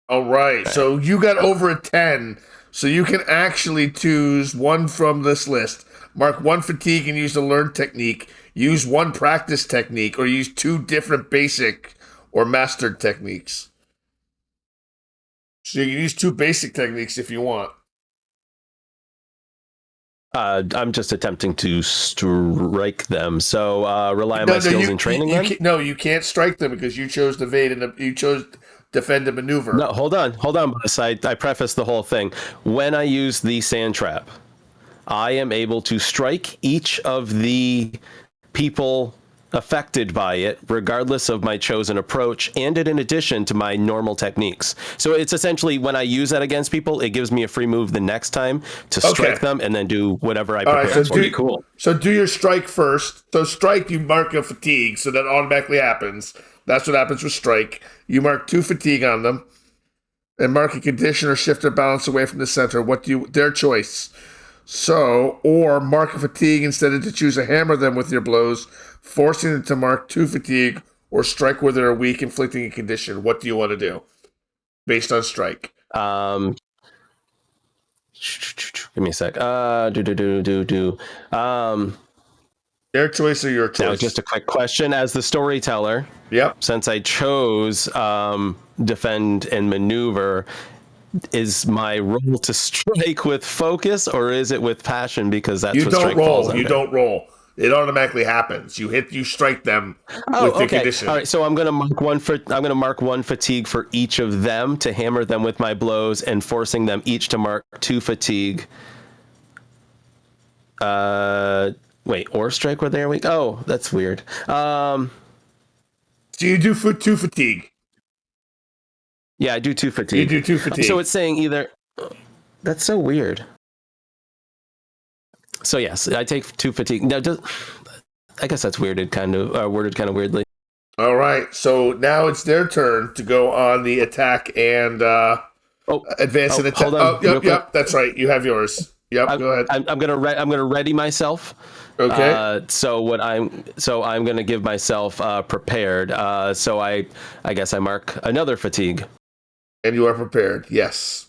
All right. Okay. So you got over a 10. So you can actually choose one from this list. Mark 1 fatigue and use the learned technique. Use 1 practice technique, or use 2 different basic or mastered techniques. So you can use 2 basic techniques if you want. I'm just attempting to strike them. So rely on my skills in training them? You can't strike them because you chose to evade and you chose defend and maneuver. No, hold on, boss. I preface the whole thing. When I use the sand trap, I am able to strike each of the people affected by it, regardless of my chosen approach, and it in addition to my normal techniques. So it's essentially when I use that against people, it gives me a free move the next time to strike them and then do whatever I prepare. All right, That's pretty cool. So do your strike first. So strike, you mark a fatigue, so that automatically happens. That's what happens with strike. You mark 2 fatigue on them, and mark a condition or shift their balance away from the center. Their choice. So, or mark a fatigue instead of to choose to hammer them with your blows, forcing them to mark 2 fatigue, or strike where they're weak, inflicting a condition. What do you want to do based on strike? Give me a sec. Their choice or your choice? Now, just a quick question. As the storyteller, since I chose defend and maneuver, is my role to strike with focus or is it with passion? Because that's what strike falls under. You don't roll. It automatically happens. You strike them with the condition. All right, so I'm going to mark one fatigue for each of them to hammer them with my blows and forcing them each to mark 2 fatigue. Wait, or strike where they're weak? Oh, that's weird. So you do 2 fatigue. Yeah, I do 2 fatigue. You do 2 fatigue. So it's saying either... That's so weird. So yes, I take 2 fatigue. Now, I guess that's worded kind of weirdly. All right, so now it's their turn to go on the attack and advance and attack. Yep, that's right. You have yours. Yep, go ahead. I'm gonna ready myself. Okay. So I'm gonna give myself prepared. So I guess I mark another fatigue. And you are prepared. Yes.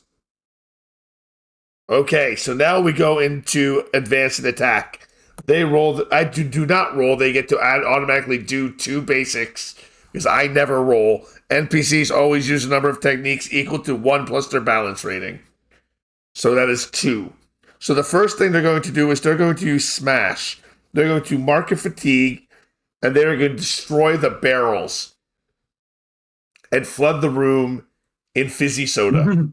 Okay, so now we go into advance and attack. They roll. I do not roll. They get to automatically do 2 basics because I never roll. NPCs always use a number of techniques equal to 1 plus their balance rating. So that is 2. So the first thing they're going to do is they're going to use smash. They're going to mark a fatigue, and they're going to destroy the barrels and flood the room in fizzy soda.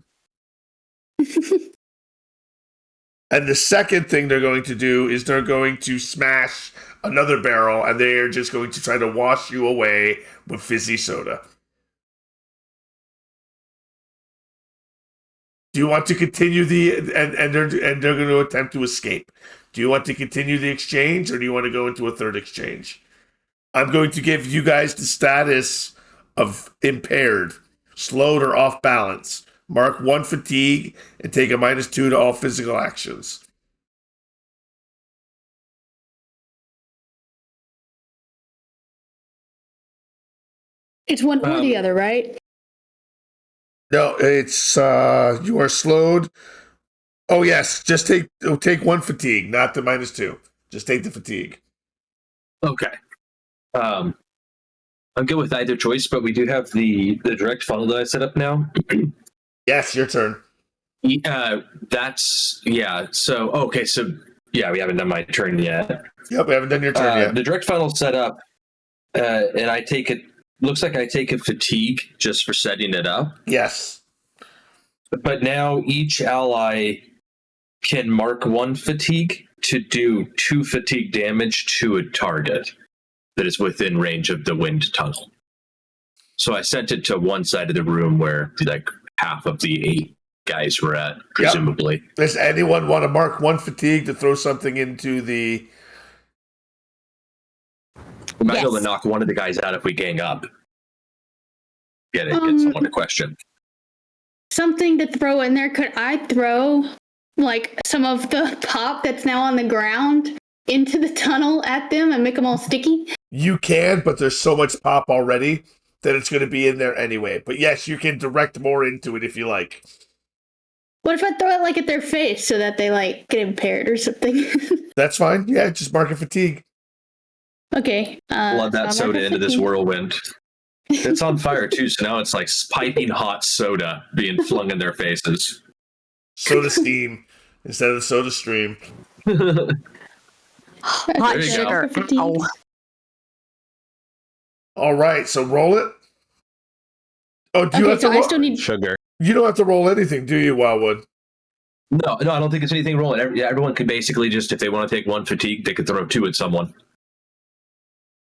And the second thing they're going to do is they're going to smash another barrel, and they're just going to try to wash you away with fizzy soda. Do you want to continue and they're going to attempt to escape? Do you want to continue the exchange, or do you want to go into a third exchange? I'm going to give you guys the status of impaired, slowed, or off balance. Mark 1 fatigue and take a -2 to all physical actions. It's one or the other, right? No, it's you are slowed. Oh yes, just take 1 fatigue, not the -2. Just take the fatigue. Okay. I'm good with either choice, but we do have the direct funnel that I set up now. Yes, your turn. We haven't done my turn yet. Yep, we haven't done your turn yet. The direct funnel set up, and I take it. Looks like I take a fatigue just for setting it up. Yes. But now each ally can mark 1 fatigue to do 2 fatigue damage to a target that is within range of the wind tunnel. So I sent it to one side of the room where like half of the 8 guys were at, presumably. Yep. Does anyone want to mark 1 fatigue to throw something into the... We might be able to knock one of the guys out if we gang up. Get someone to question. Something to throw in there. Could I throw like some of the pop that's now on the ground into the tunnel at them and make them all sticky? You can, but there's so much pop already that it's going to be in there anyway. But yes, you can direct more into it if you like. What if I throw it like at their face so that they like get impaired or something? That's fine. Yeah, just mark a fatigue. Okay. Flood that soda into this whirlwind. It's on fire too, so now it's like piping hot soda being flung in their faces. Soda steam instead of soda stream. Hot There you go. sugar. Fatigue. Ow. All right, so roll it. Oh, do you Okay, have to so I roll? still need. Sugar. You don't have to roll anything, do you, Wildwood? No, I don't think it's anything rolling. Everyone could basically just, if they want to take one fatigue, they could throw 2 at someone.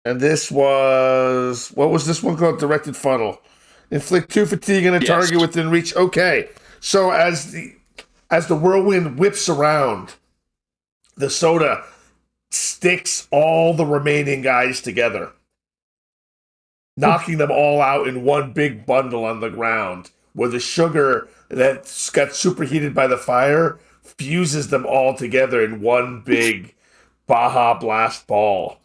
And this was what was this one called? Directed funnel. Inflict 2 fatigue on a Yes. target within reach. Okay, so as the whirlwind whips around, the soda sticks all the remaining guys together, knocking them all out in one big bundle on the ground, where the sugar that got superheated by the fire fuses them all together in one big Baja Blast ball.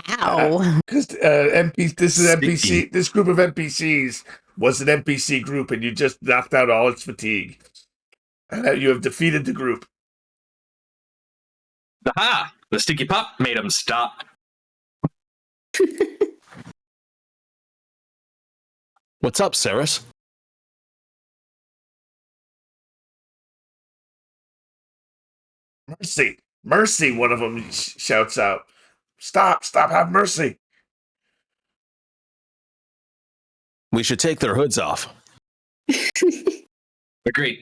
Ow. Because this is NPC. Sticky. This group of NPCs was an NPC group, and you just knocked out all its fatigue, and you have defeated the group. Aha! The sticky pop made them stop. What's up, Saris? Mercy, mercy! One of them shouts out, "Stop! Stop! Have mercy!" We should take their hoods off. Agreed.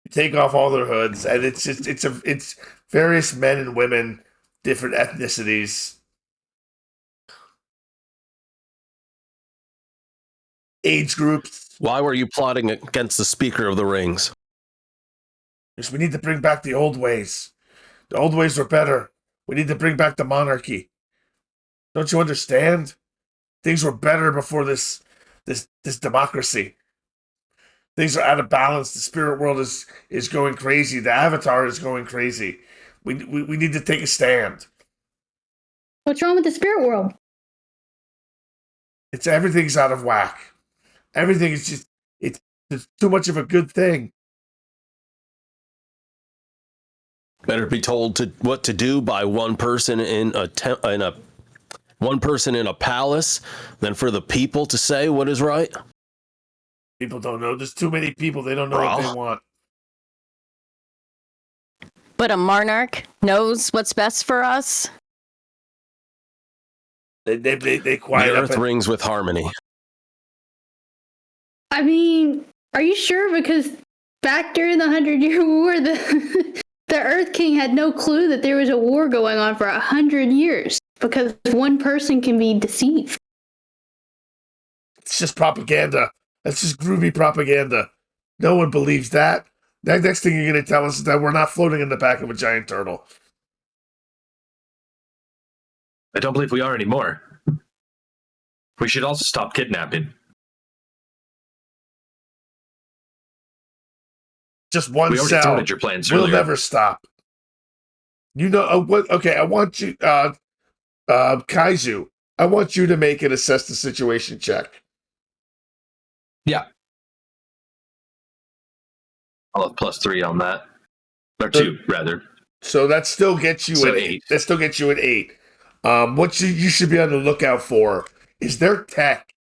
You take off all their hoods, and it's various men and women, different ethnicities, age groups. Why were you plotting against the Speaker of the Rings? Because we need to bring back the old ways. The old ways were better. We need to bring back the monarchy. Don't you understand? Things were better before this democracy. Things are out of balance. The spirit world is going crazy. The Avatar is going crazy. We need to take a stand. What's wrong with the spirit world? Everything's out of whack. Everything is just it's too much of a good thing. Better be told what to do by one person in a palace than for the people to say what is right. People don't know. There's too many people. They don't know what they want. But a monarch knows what's best for us. They The quiet up. earth rings with harmony. I mean, are you sure? Because back during the 100-Year War, the Earth King had no clue that there was a war going on for 100 years. Because one person can be deceived. It's just propaganda. That's just groovy propaganda. No one believes that. That next thing you're going to tell us is that we're not floating in the back of a giant turtle. I don't believe we are anymore. We should also stop kidnapping. Just one We already cell. started your plans We'll earlier. never stop. You know what? Okay, I want you, Kaizu. I want you to make an assess the situation check. Yeah. I'll have +3 on that. Or 2, rather. So that still gets you So an 8. That still gets you an 8. What you should be on the lookout for is their tech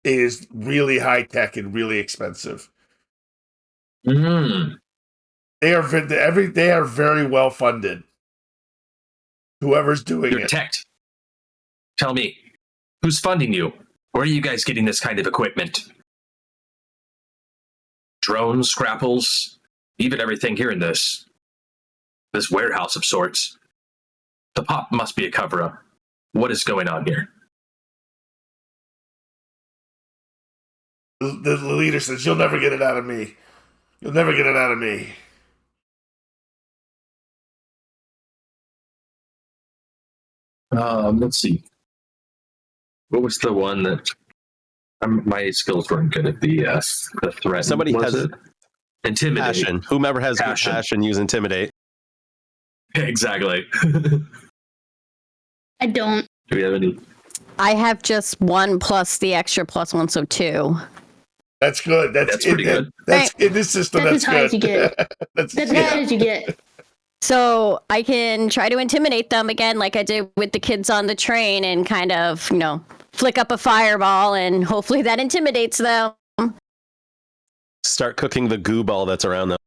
is really high tech and really expensive. Mm. They are very well funded. Whoever's doing You're it. tech. Tell me, who's funding you? Where are you guys getting this kind of equipment? Drones, scrapples, even everything here in this warehouse of sorts. The pop must be a cover-up. What is going on here? The leader says, "You'll never get it out of me. You'll never get it out of me." Let's see. What was the one that my skills weren't good at the threat? Somebody was has it? Intimidate. Passion. Whomever has good passion, use intimidate. Exactly. I don't. Do we have any? I have just 1 plus the extra +1, so 2. That's good. That's pretty good. That's in this system. That's That's as high as good. you get. That's That's as bad as you get. So I can try to intimidate them again, like I did with the kids on the train, and kind of, flick up a fireball, and hopefully that intimidates them. Start cooking the goo ball that's around them.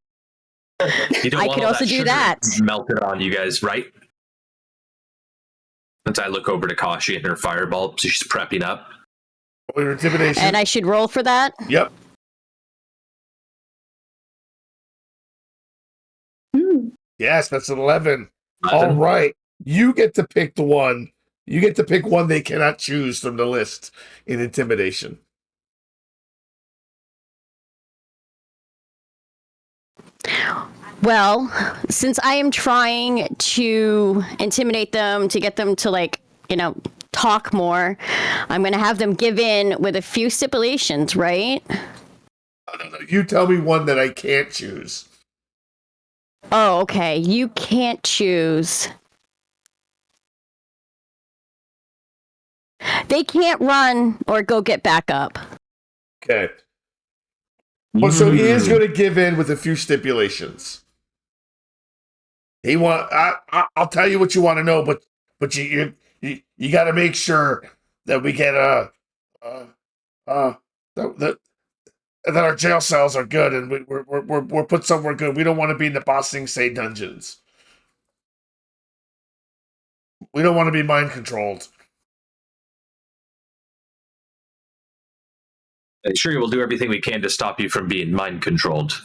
You don't I want could all also do sugar that. melted on you guys, right? Since I look over to Kashi and her fireball, so she's prepping up. Roll your intimidation. And I should roll for that? Yep. Yes, that's an 11. All right. You get to pick the one. You get to pick one they cannot choose from the list in intimidation. Well, since I am trying to intimidate them to get them to, like, talk more, I'm going to have them give in with a few stipulations, right? No. You tell me one that I can't choose. Oh, okay. You can't choose. They can't run or go get back up. Okay. Well, so he is going to give in with a few stipulations. I'll tell you what you want to know, but you got to make sure that we get that our jail cells are good and we're put somewhere good. We don't want to be in the Ba Sing Se dungeons. We don't want to be mind controlled. I'm sure we'll do everything we can to stop you from being mind controlled.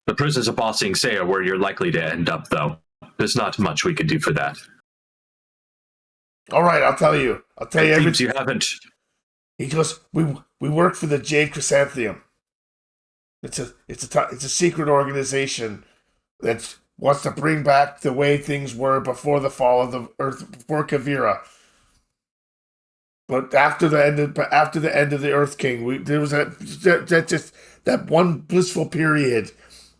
The prisons of Ba Sing Se are where you're likely to end up, though. There's not much we could do for that. All right, I'll tell you. It seems you haven't. He goes, we work for the Jade Chrysanthemum. It's a secret organization that wants to bring back the way things were before the fall of the Earth, before Kavira. But after the end of the Earth King, there was that one blissful period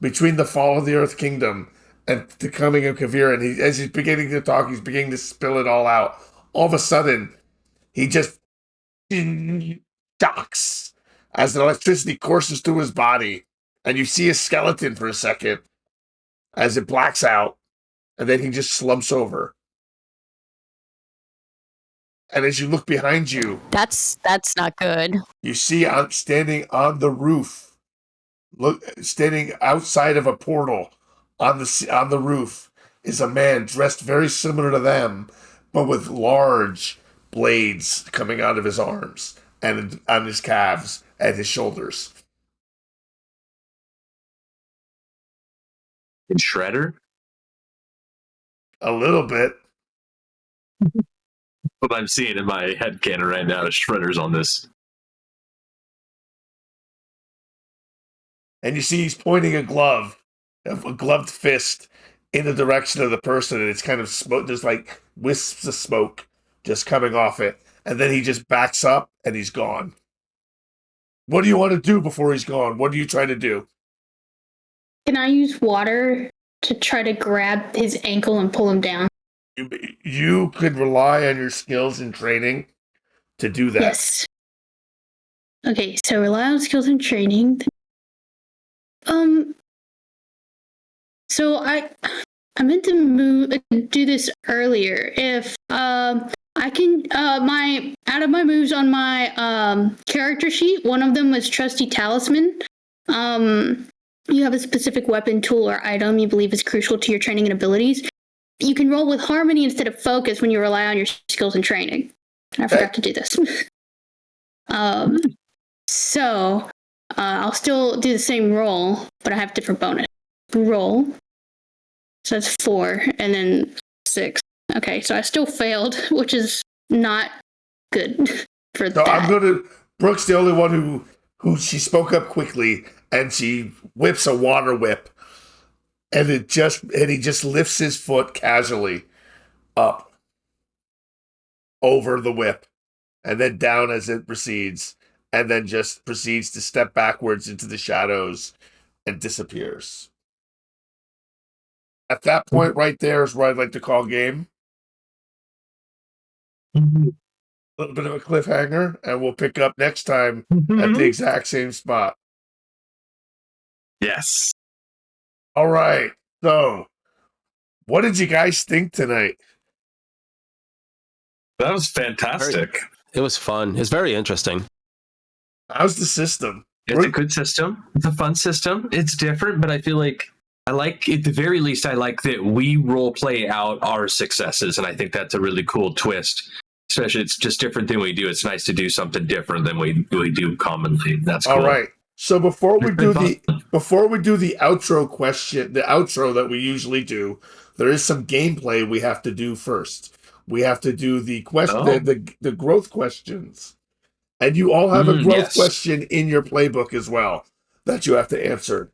between the fall of the Earth Kingdom and the coming of Kavira. And as he's beginning to talk, he's beginning to spill it all out. All of a sudden, he just shocks as the electricity courses through his body, and you see his skeleton for a second as it blacks out, and then he just slumps over. And as you look behind you, That's not good. you see standing on the roof, standing outside of a portal on the roof, is a man dressed very similar to them, but with large blades coming out of his arms and on his calves and his shoulders. In Shredder? A little bit. What I'm seeing in my headcanon right now is Shredder's on this. And you see he's pointing a gloved fist in the direction of the person, and it's kind of smoke. There's like wisps of smoke just coming off it. And then he just backs up and he's gone. What do you want to do before he's gone? What are you trying to do? Can I use water to try to grab his ankle and pull him down? You could rely on your skills and training to do that. Yes. Okay, so rely on skills and training. So I meant to do this earlier. If I can, out of my moves on my character sheet, one of them was Trusty Talisman. You have a specific weapon, tool, or item you believe is crucial to your training and abilities. You can roll with harmony instead of focus when you rely on your skills and training. I forgot to do this. So I'll still do the same roll, but I have different bonus. Roll. So that's 4, and then 6. Okay, so I still failed, which is not good for that. Brooke's the only one who she spoke up quickly, and she whips a water whip, and he just lifts his foot casually up over the whip, and then down as it proceeds, and then just proceeds to step backwards into the shadows and disappears. At that point right there is where I'd like to call game. A little bit of a cliffhanger, and we'll pick up next time at the exact same spot. Yes. All right. So, what did you guys think tonight? That was fantastic. It was fun. It's very interesting. How's the system? It's a good system. It's a fun system. It's different, but I feel like I like, at the very least, I like that we role play out our successes, and I think that's a really cool twist. Especially, it's just different than we do. It's nice to do something different than we do commonly. That's cool. All right. So before we It's do been the outro question, the outro that we usually do, there is some gameplay we have to do first. We have to do the question, Oh. the growth questions, and you all have a growth Yes. question in your playbook as well that you have to answer.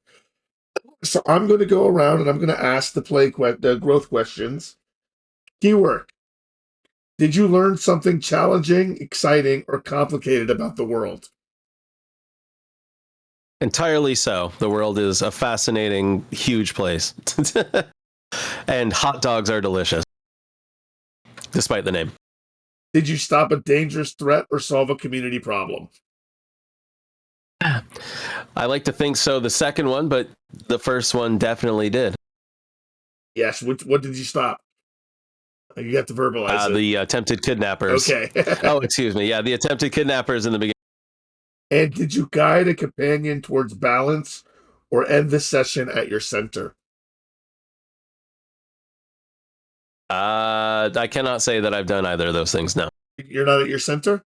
So I'm going to go around and I'm going to ask the growth questions. Keyword: did you learn something challenging, exciting, or complicated about the world? Entirely so. The world is a fascinating, huge place. And hot dogs are delicious, despite the name. Did you stop a dangerous threat or solve a community problem? I like to think so, the second one, but the first one definitely did. Yes. What did you stop? You have to verbalize it. The attempted kidnappers. Okay. Oh, excuse me. Yeah, the attempted kidnappers in the beginning. And did you guide a companion towards balance or end the session at your center? I cannot say that I've done either of those things. No. You're not at your center?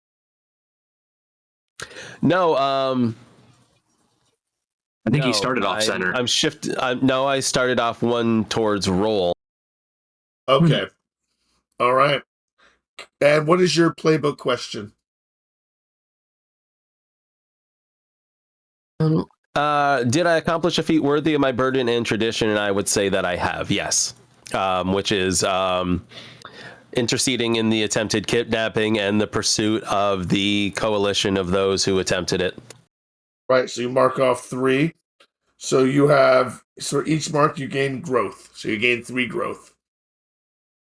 No. I think he no, started off center. I'm shift. No, I started off one towards roll. Okay. All right. And what is your playbook question? Did I accomplish a feat worthy of my burden and tradition? And I would say that I have, yes. Which is interceding in the attempted kidnapping and the pursuit of the coalition of those who attempted it. Right. So you mark off 3. So each mark you gain growth. So you gain 3 growth.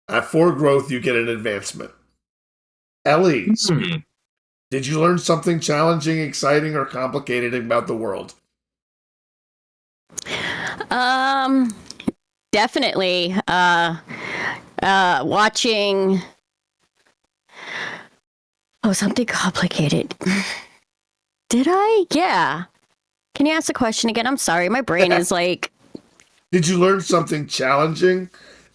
At 4 growth, you get an advancement. Ellie, did you learn something challenging, exciting, or complicated about the world? Definitely. Watching. Oh, something complicated. Did I? Yeah. Can you ask the question again? I'm sorry. My brain is like. Did you learn something challenging,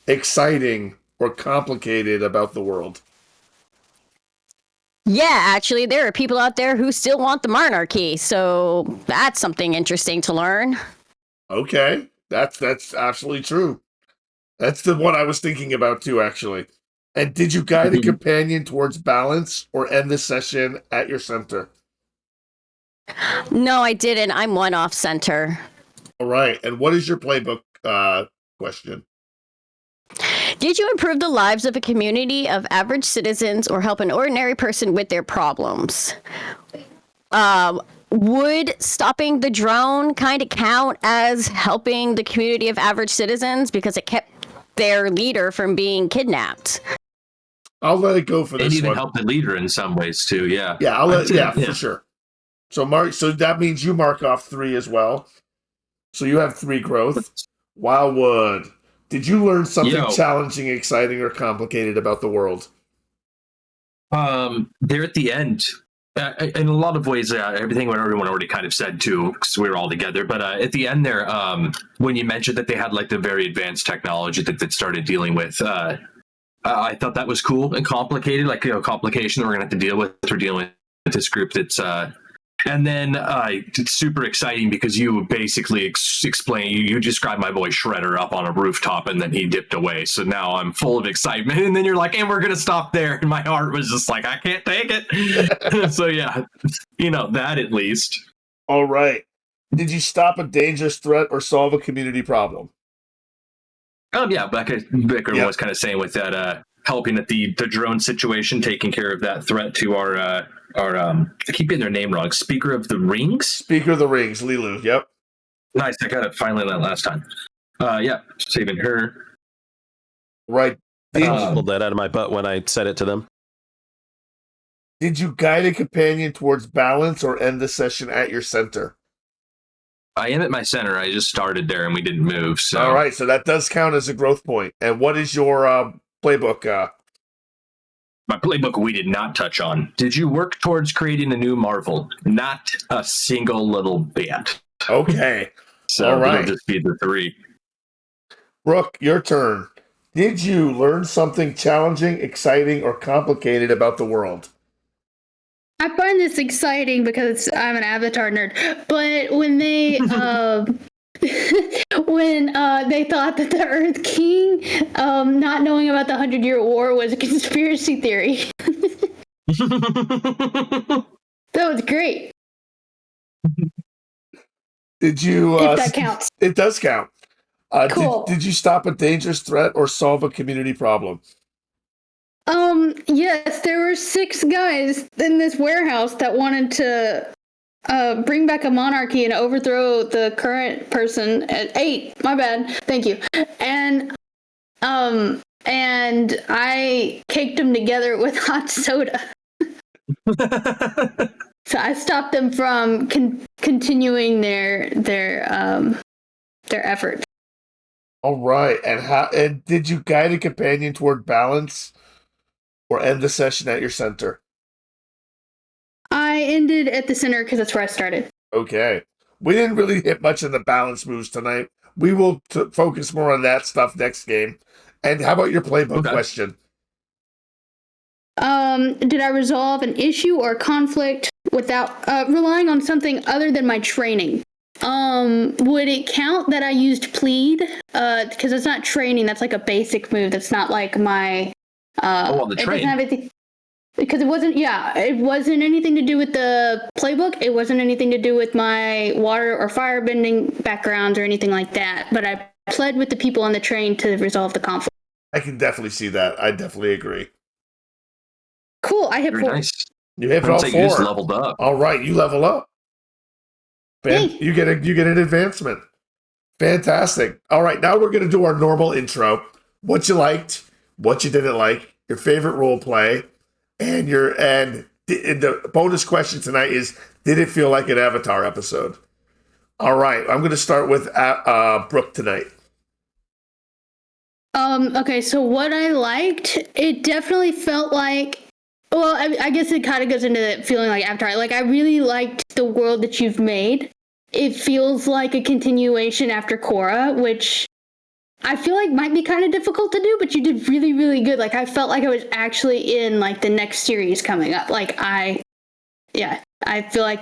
exciting, or complicated about the world? Yeah, actually, there are people out there who still want the monarchy, so that's something interesting to learn. Okay, that's absolutely true. That's the one I was thinking about too, actually. And did you guide a companion towards balance or end the session at your center? No, I didn't. I'm one off center. All right. And what is your playbook question? Did you improve the lives of a community of average citizens or help an ordinary person with their problems? Would stopping the drone kind of count as helping the community of average citizens because it kept their leader from being kidnapped? I'll let it go for It this even one. helped the leader in some ways too. Yeah. Yeah, for sure. So that means you mark off 3 as well. So you have 3 growth. Wildwood, did you learn something challenging, exciting, or complicated about the world? There at the end, in a lot of ways, everything what everyone already kind of said too, because we were all together. But at the end there, when you mentioned that they had like the very advanced technology that started dealing with, I thought that was cool and complicated, like complication that we're gonna have to deal with. We're dealing with this group that's. And then it's super exciting because you basically explain, you described my boy Shredder up on a rooftop and then he dipped away. So now I'm full of excitement. And then you're like, and we're going to stop there. And my heart was just like, I can't take it. So yeah, that at least. All right. Did you stop a dangerous threat or solve a community problem? Yeah, Becca was kind of saying with that, helping at the drone situation, taking care of that threat to our I keep getting their name wrong. Speaker of the Rings? Speaker of the Rings, Lilu, yep. Nice, I got it finally that last time. Yeah, saving her. Right. I pulled that out of my butt when I said it to them. Did you guide a companion towards balance or end the session at your center? I am at my center. I just started there and we didn't move. So. All right, so that does count as a growth point. And what is your playbook? my playbook we did not touch on. Did you work towards creating a new Marvel? Not a single little bit. Okay. So All right. it'll just be the 3. Brooke, your turn. Did you learn something challenging, exciting, or complicated about the world? I find this exciting because I'm an Avatar nerd. But when they they thought that the Earth King, not knowing about the 100-Year War, was a conspiracy theory. That was great. Did you? If that counts. It does count. Cool. Did you stop a dangerous threat or solve a community problem? Yes, there were 6 guys in this warehouse that wanted to bring back a monarchy and overthrow the current person. 8, my bad. Thank you. And I caked them together with hot soda. So I stopped them from continuing their effort. All right. And did you guide a companion toward balance or end the session at your center? I ended at the center because that's where I started. Okay. We didn't really hit much of the balance moves tonight. We will focus more on that stuff next game. And how about your playbook question? Did I resolve an issue or conflict without relying on something other than my training? Would it count that I used plead? Because it's not training. That's like a basic move. That's not like my. The it train. doesn't have anything. Because it wasn't anything to do with the playbook. It wasn't anything to do with my water or firebending backgrounds or anything like that. But I pled with the people on the train to resolve the conflict. I can definitely see that. I definitely agree. Cool. I hit Very 4. nice. You hit all Sounds like you just 4. leveled up. All right, you level up. Hey. You get an advancement. Fantastic. All right, now we're going to do our normal intro. What you liked, what you didn't like, your favorite role play, and the bonus question tonight is, did it feel like an Avatar episode? All right, I'm going to start with Brooke tonight. Okay, so what I liked, it definitely felt like, well, I guess it kind of goes into feeling like Avatar. Like, I really liked the world that you've made. It feels like a continuation after Korra, which I feel like might be kind of difficult to do, but you did really, really good. Like, I felt like I was actually in, like, the next series coming up. Like, I feel like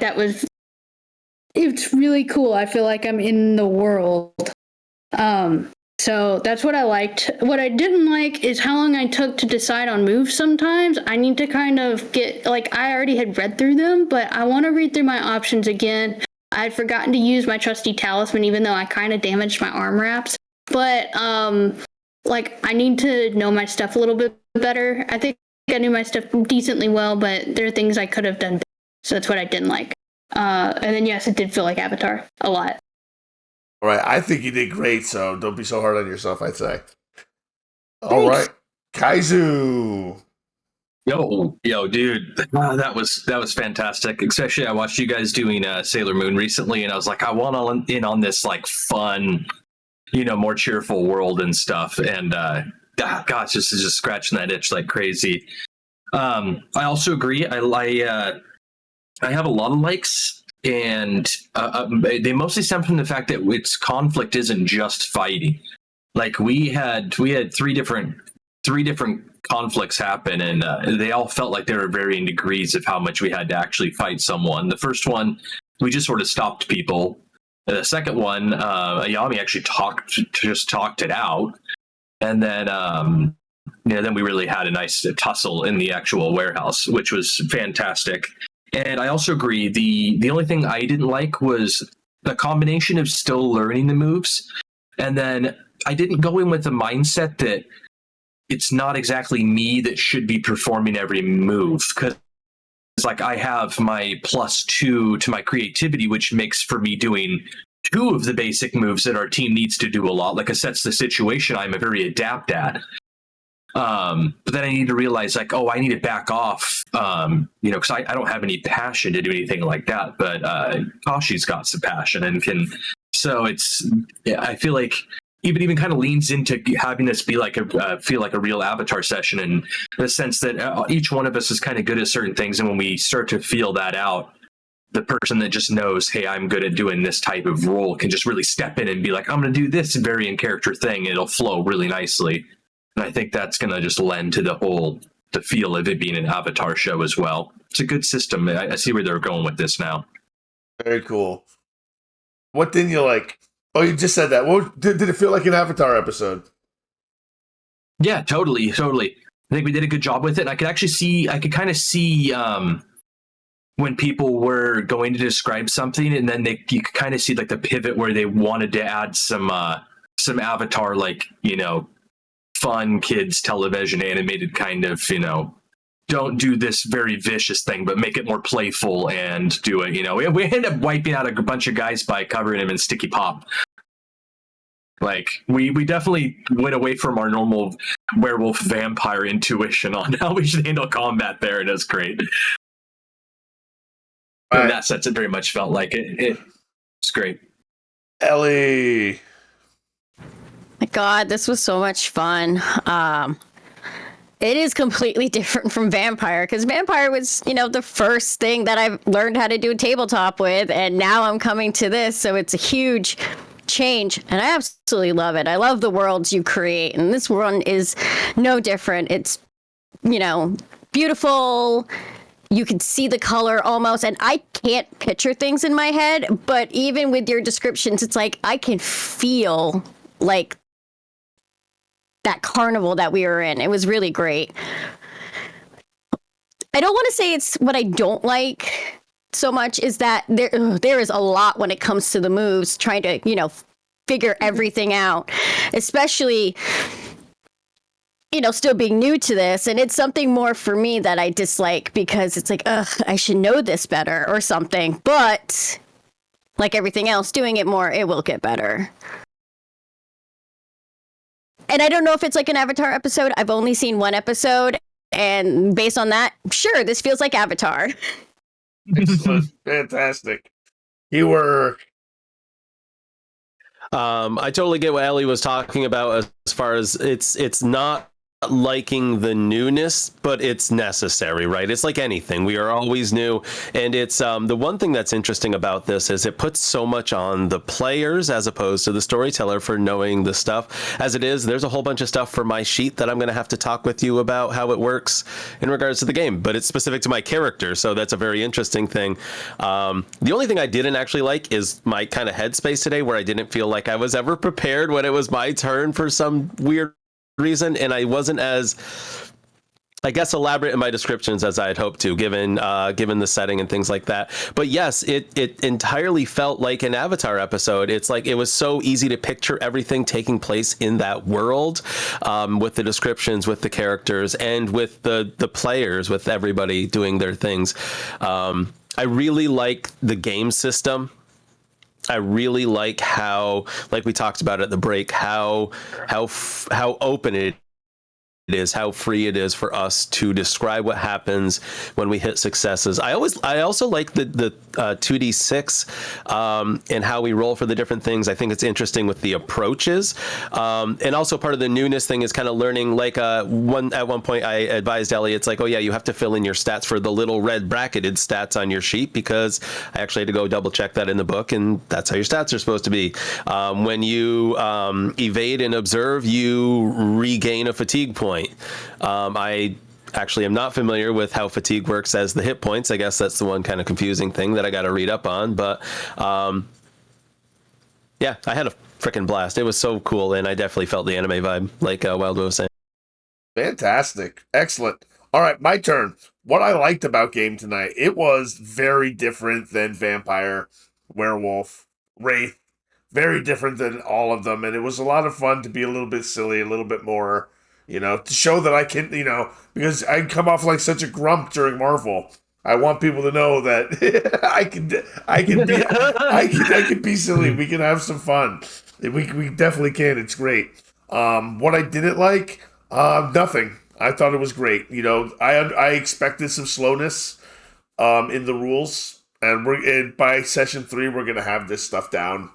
it's really cool. I feel like I'm in the world. So that's what I liked. What I didn't like is how long I took to decide on moves sometimes. I need to kind of I already had read through them, but I want to read through my options again. I'd forgotten to use my trusty talisman, even though I kind of damaged my arm wraps. But, I need to know my stuff a little bit better. I think I knew my stuff decently well, but there are things I could have done better. So that's what I didn't like. And then, yes, it did feel like Avatar a lot. All right, I think you did great, so don't be so hard on yourself, I'd say. All right, Kaizu. Yo, dude, that was fantastic. Especially, I watched you guys doing Sailor Moon recently, and I was like, I want in on this like fun, more cheerful world and stuff. And gosh, this is just scratching that itch like crazy. I also agree. I have a lot of likes, and they mostly stem from the fact that its conflict isn't just fighting. Like we had 3 different conflicts happen, and they all felt like they were varying degrees of how much we had to actually fight someone. The first one, we just sort of stopped people. The second one, Ayami actually talked it out, and then then we really had a nice tussle in the actual warehouse, which was fantastic. And I also agree. The only thing I didn't like was the combination of still learning the moves, and then I didn't go in with the mindset that it's not exactly me that should be performing every move, because it's like I have my +2 to my creativity, which makes for me doing 2 of the basic moves that our team needs to do a lot. Like, it sets the situation I'm a very adept at. But then I need to realize, like, I need to back off, because I don't have any passion to do anything like that. But Kashi's got some passion and can. So I feel like even kind of leans into having this be like feel like a real Avatar session, in the sense that each one of us is kind of good at certain things, and when we start to feel that out, the person that just knows, hey, I'm good at doing this type of role, can just really step in and be like, I'm going to do this very in character thing. And it'll flow really nicely. And I think that's going to just lend to the feel of it being an Avatar show as well. It's a good system. I see where they're going with this now. Very cool. What didn't you like? Oh, you just said that. What did it feel like an Avatar episode? Yeah, totally. I think we did a good job with it. And I could kind of see when people were going to describe something, and then you could kind of see like the pivot where they wanted to add some Avatar, like, fun kids television animated kind of, don't do this very vicious thing, but make it more playful and do it. We ended up wiping out a bunch of guys by covering them in sticky pop. Like, we definitely went away from our normal werewolf vampire intuition on how we should handle combat there, and it's great. In that sense, it very much felt like it's great. Ellie. My God, this was so much fun. It is completely different from Vampire, because Vampire was, the first thing that I've learned how to do a tabletop with, and now I'm coming to this, so it's a huge change, and I absolutely love it. I love the worlds you create, and this one is no different. It's, beautiful. You can see the color almost, and I can't picture things in my head, but even with your descriptions, it's like I can feel like that carnival that we were in. It was really great. I don't want to say it's what I don't like so much, is that there is a lot when it comes to the moves, trying to, figure everything out, especially, still being new to this. And it's something more for me that I dislike, because it's like, I should know this better or something. But like everything else, doing it more, it will get better. And I don't know if it's like an Avatar episode. I've only seen one episode. And based on that, sure, this feels like Avatar. Excellent. Fantastic. You were... I totally get what Ellie was talking about, as far as it's not liking the newness, but it's necessary, right? It's like anything. We are always new. And it's the one thing that's interesting about this is it puts so much on the players as opposed to the storyteller for knowing the stuff. As it is, there's a whole bunch of stuff for my sheet that I'm going to have to talk with you about how it works in regards to the game, but it's specific to my character. So that's a very interesting thing. The only thing I didn't actually like is my kind of headspace today, where I didn't feel like I was ever prepared when it was my turn for some weird reason, and I wasn't as, I guess, elaborate in my descriptions as I had hoped to, given the setting and things like that. But yes, it entirely felt like an Avatar episode. It's like it was so easy to picture everything taking place in that world, with the descriptions, with the characters, and with the players, with everybody doing their things. I really like the game system. I really like how, like we talked about at the break, how open it is, how free it is for us to describe what happens when we hit successes. I also like the 2d6 and how we roll for the different things. I think it's interesting with the approaches, and also part of the newness thing is kind of learning. Like at one point I advised Ellie, it's like, oh yeah, you have to fill in your stats for the little red bracketed stats on your sheet, because I actually had to go double check that in the book, and that's how your stats are supposed to be. When you evade and observe, you regain a fatigue point. I actually am not familiar with how fatigue works as the hit points. I guess that's the one kind of confusing thing that I got to read up on. But yeah, I had a freaking blast. It was so cool, and I definitely felt the anime vibe, like Wildwood was saying. Fantastic. Excellent. All right, my turn. What I liked about game tonight, it was very different than Vampire, Werewolf, Wraith. Very different than all of them, and it was a lot of fun to be a little bit silly, a little bit more... to show that I can, because I come off like such a grump during Marvel. I want people to know that I can be silly. We can have some fun. We definitely can. It's great. What I didn't like, nothing. I thought it was great. I expected some slowness, in the rules, and by session 3, we're gonna have this stuff down.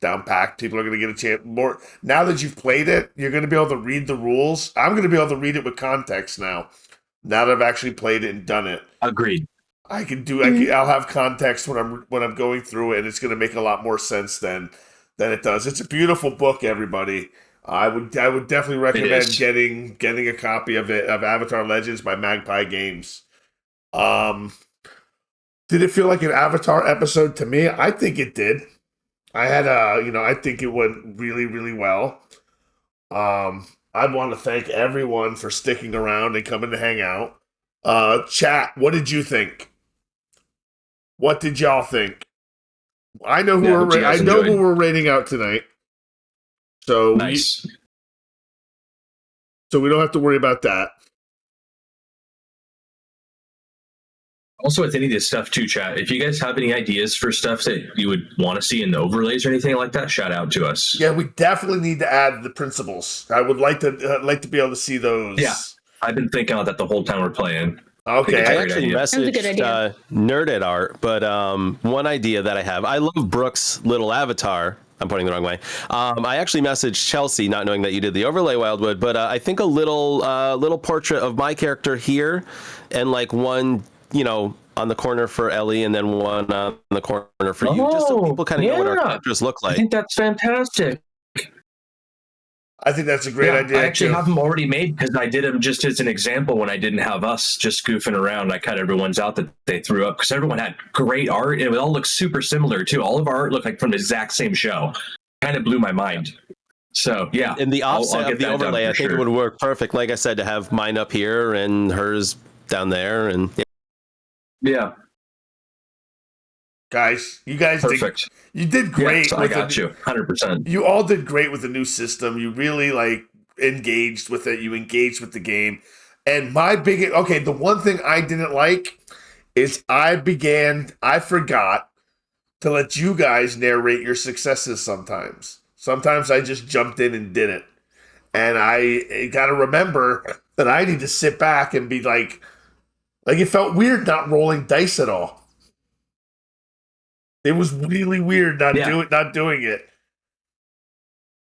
down packed. People are going to get a chance more now that you've played it. You're going to be able to read the rules. I'm going to be able to read it with context now. Now that I've actually played it and done it, Agreed. I'll have context when I'm going through it, and it's going to make a lot more sense than it does. It's a beautiful book, everybody. I would definitely recommend getting a copy of it, of Avatar Legends by Magpie Games. Did it feel like an Avatar episode to me? I think it did. I had I think it went really, really well. I want to thank everyone for sticking around and coming to hang out. Chat, what did you think? What did y'all think? I know who who we're rating out tonight. So nice. So we don't have to worry about that. Also, with any of this stuff too, chat, if you guys have any ideas for stuff that you would want to see in the overlays or anything like that, shout out to us. Yeah, we definitely need to add the principles. I would like to be able to see those. Yeah, I've been thinking about that the whole time we're playing. Okay, I actually messaged Nerd at Art, but one idea that I have, I love Brooke's little avatar. I'm pointing the wrong way. I actually messaged Chelsea, not knowing that you did the overlay Wildwood, but I think a little portrait of my character here, and like one, on the corner for Ellie, and then one on the corner for you, just so people kind of know what our characters look like. I think that's fantastic. I think that's a great idea. I actually have them already made because I did them just as an example when I didn't have us just goofing around. I cut everyone's out that they threw up because everyone had great art. And it all looks super similar too. All of our art looked like from the exact same show. Kind of blew my mind. So yeah. In the offset of the overlay, I think it would work perfect. Like I said, to have mine up here and hers down there, and yeah. Guys, you guys perfect. You did great. I got you 100%. You all did great with the new system. You really engaged with it. You engaged with the game. And the one thing I didn't like is I forgot to let you guys narrate your successes sometimes. Sometimes I just jumped in and did it. And I got to remember that I need to sit back and be like it felt weird not rolling dice at all. It was really weird not doing it.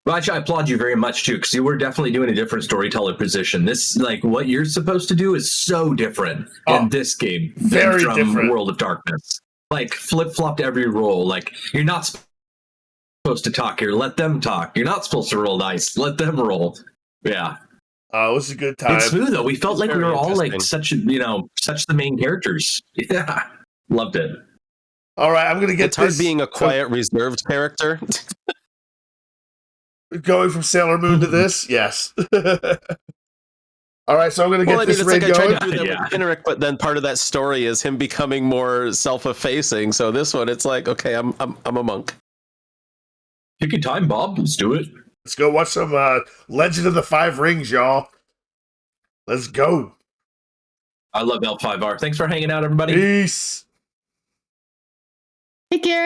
Well, actually, I applaud you very much too, because you were definitely doing a different storyteller position. This, what you're supposed to do, is so different in this game than from different. World of Darkness. Flip flopped every roll. You're not supposed to talk here. Let them talk. You're not supposed to roll dice. Let them roll. Yeah. Oh, it was a good time. It's smooth though. We felt like we were all such the main characters. Yeah, loved it. All right, I'm going to get it's hard being a quiet, reserved character. Going from Sailor Moon to this? Yes. All right, so I'm going to get this raid going. I tried to do that with Kenrick, but then part of that story is him becoming more self-effacing. So this one, it's like, okay, I'm a monk. Take your time, Bob. Let's do it. Let's go watch some Legend of the Five Rings, y'all. Let's go. I love L5R. Thanks for hanging out, everybody. Peace. Take care.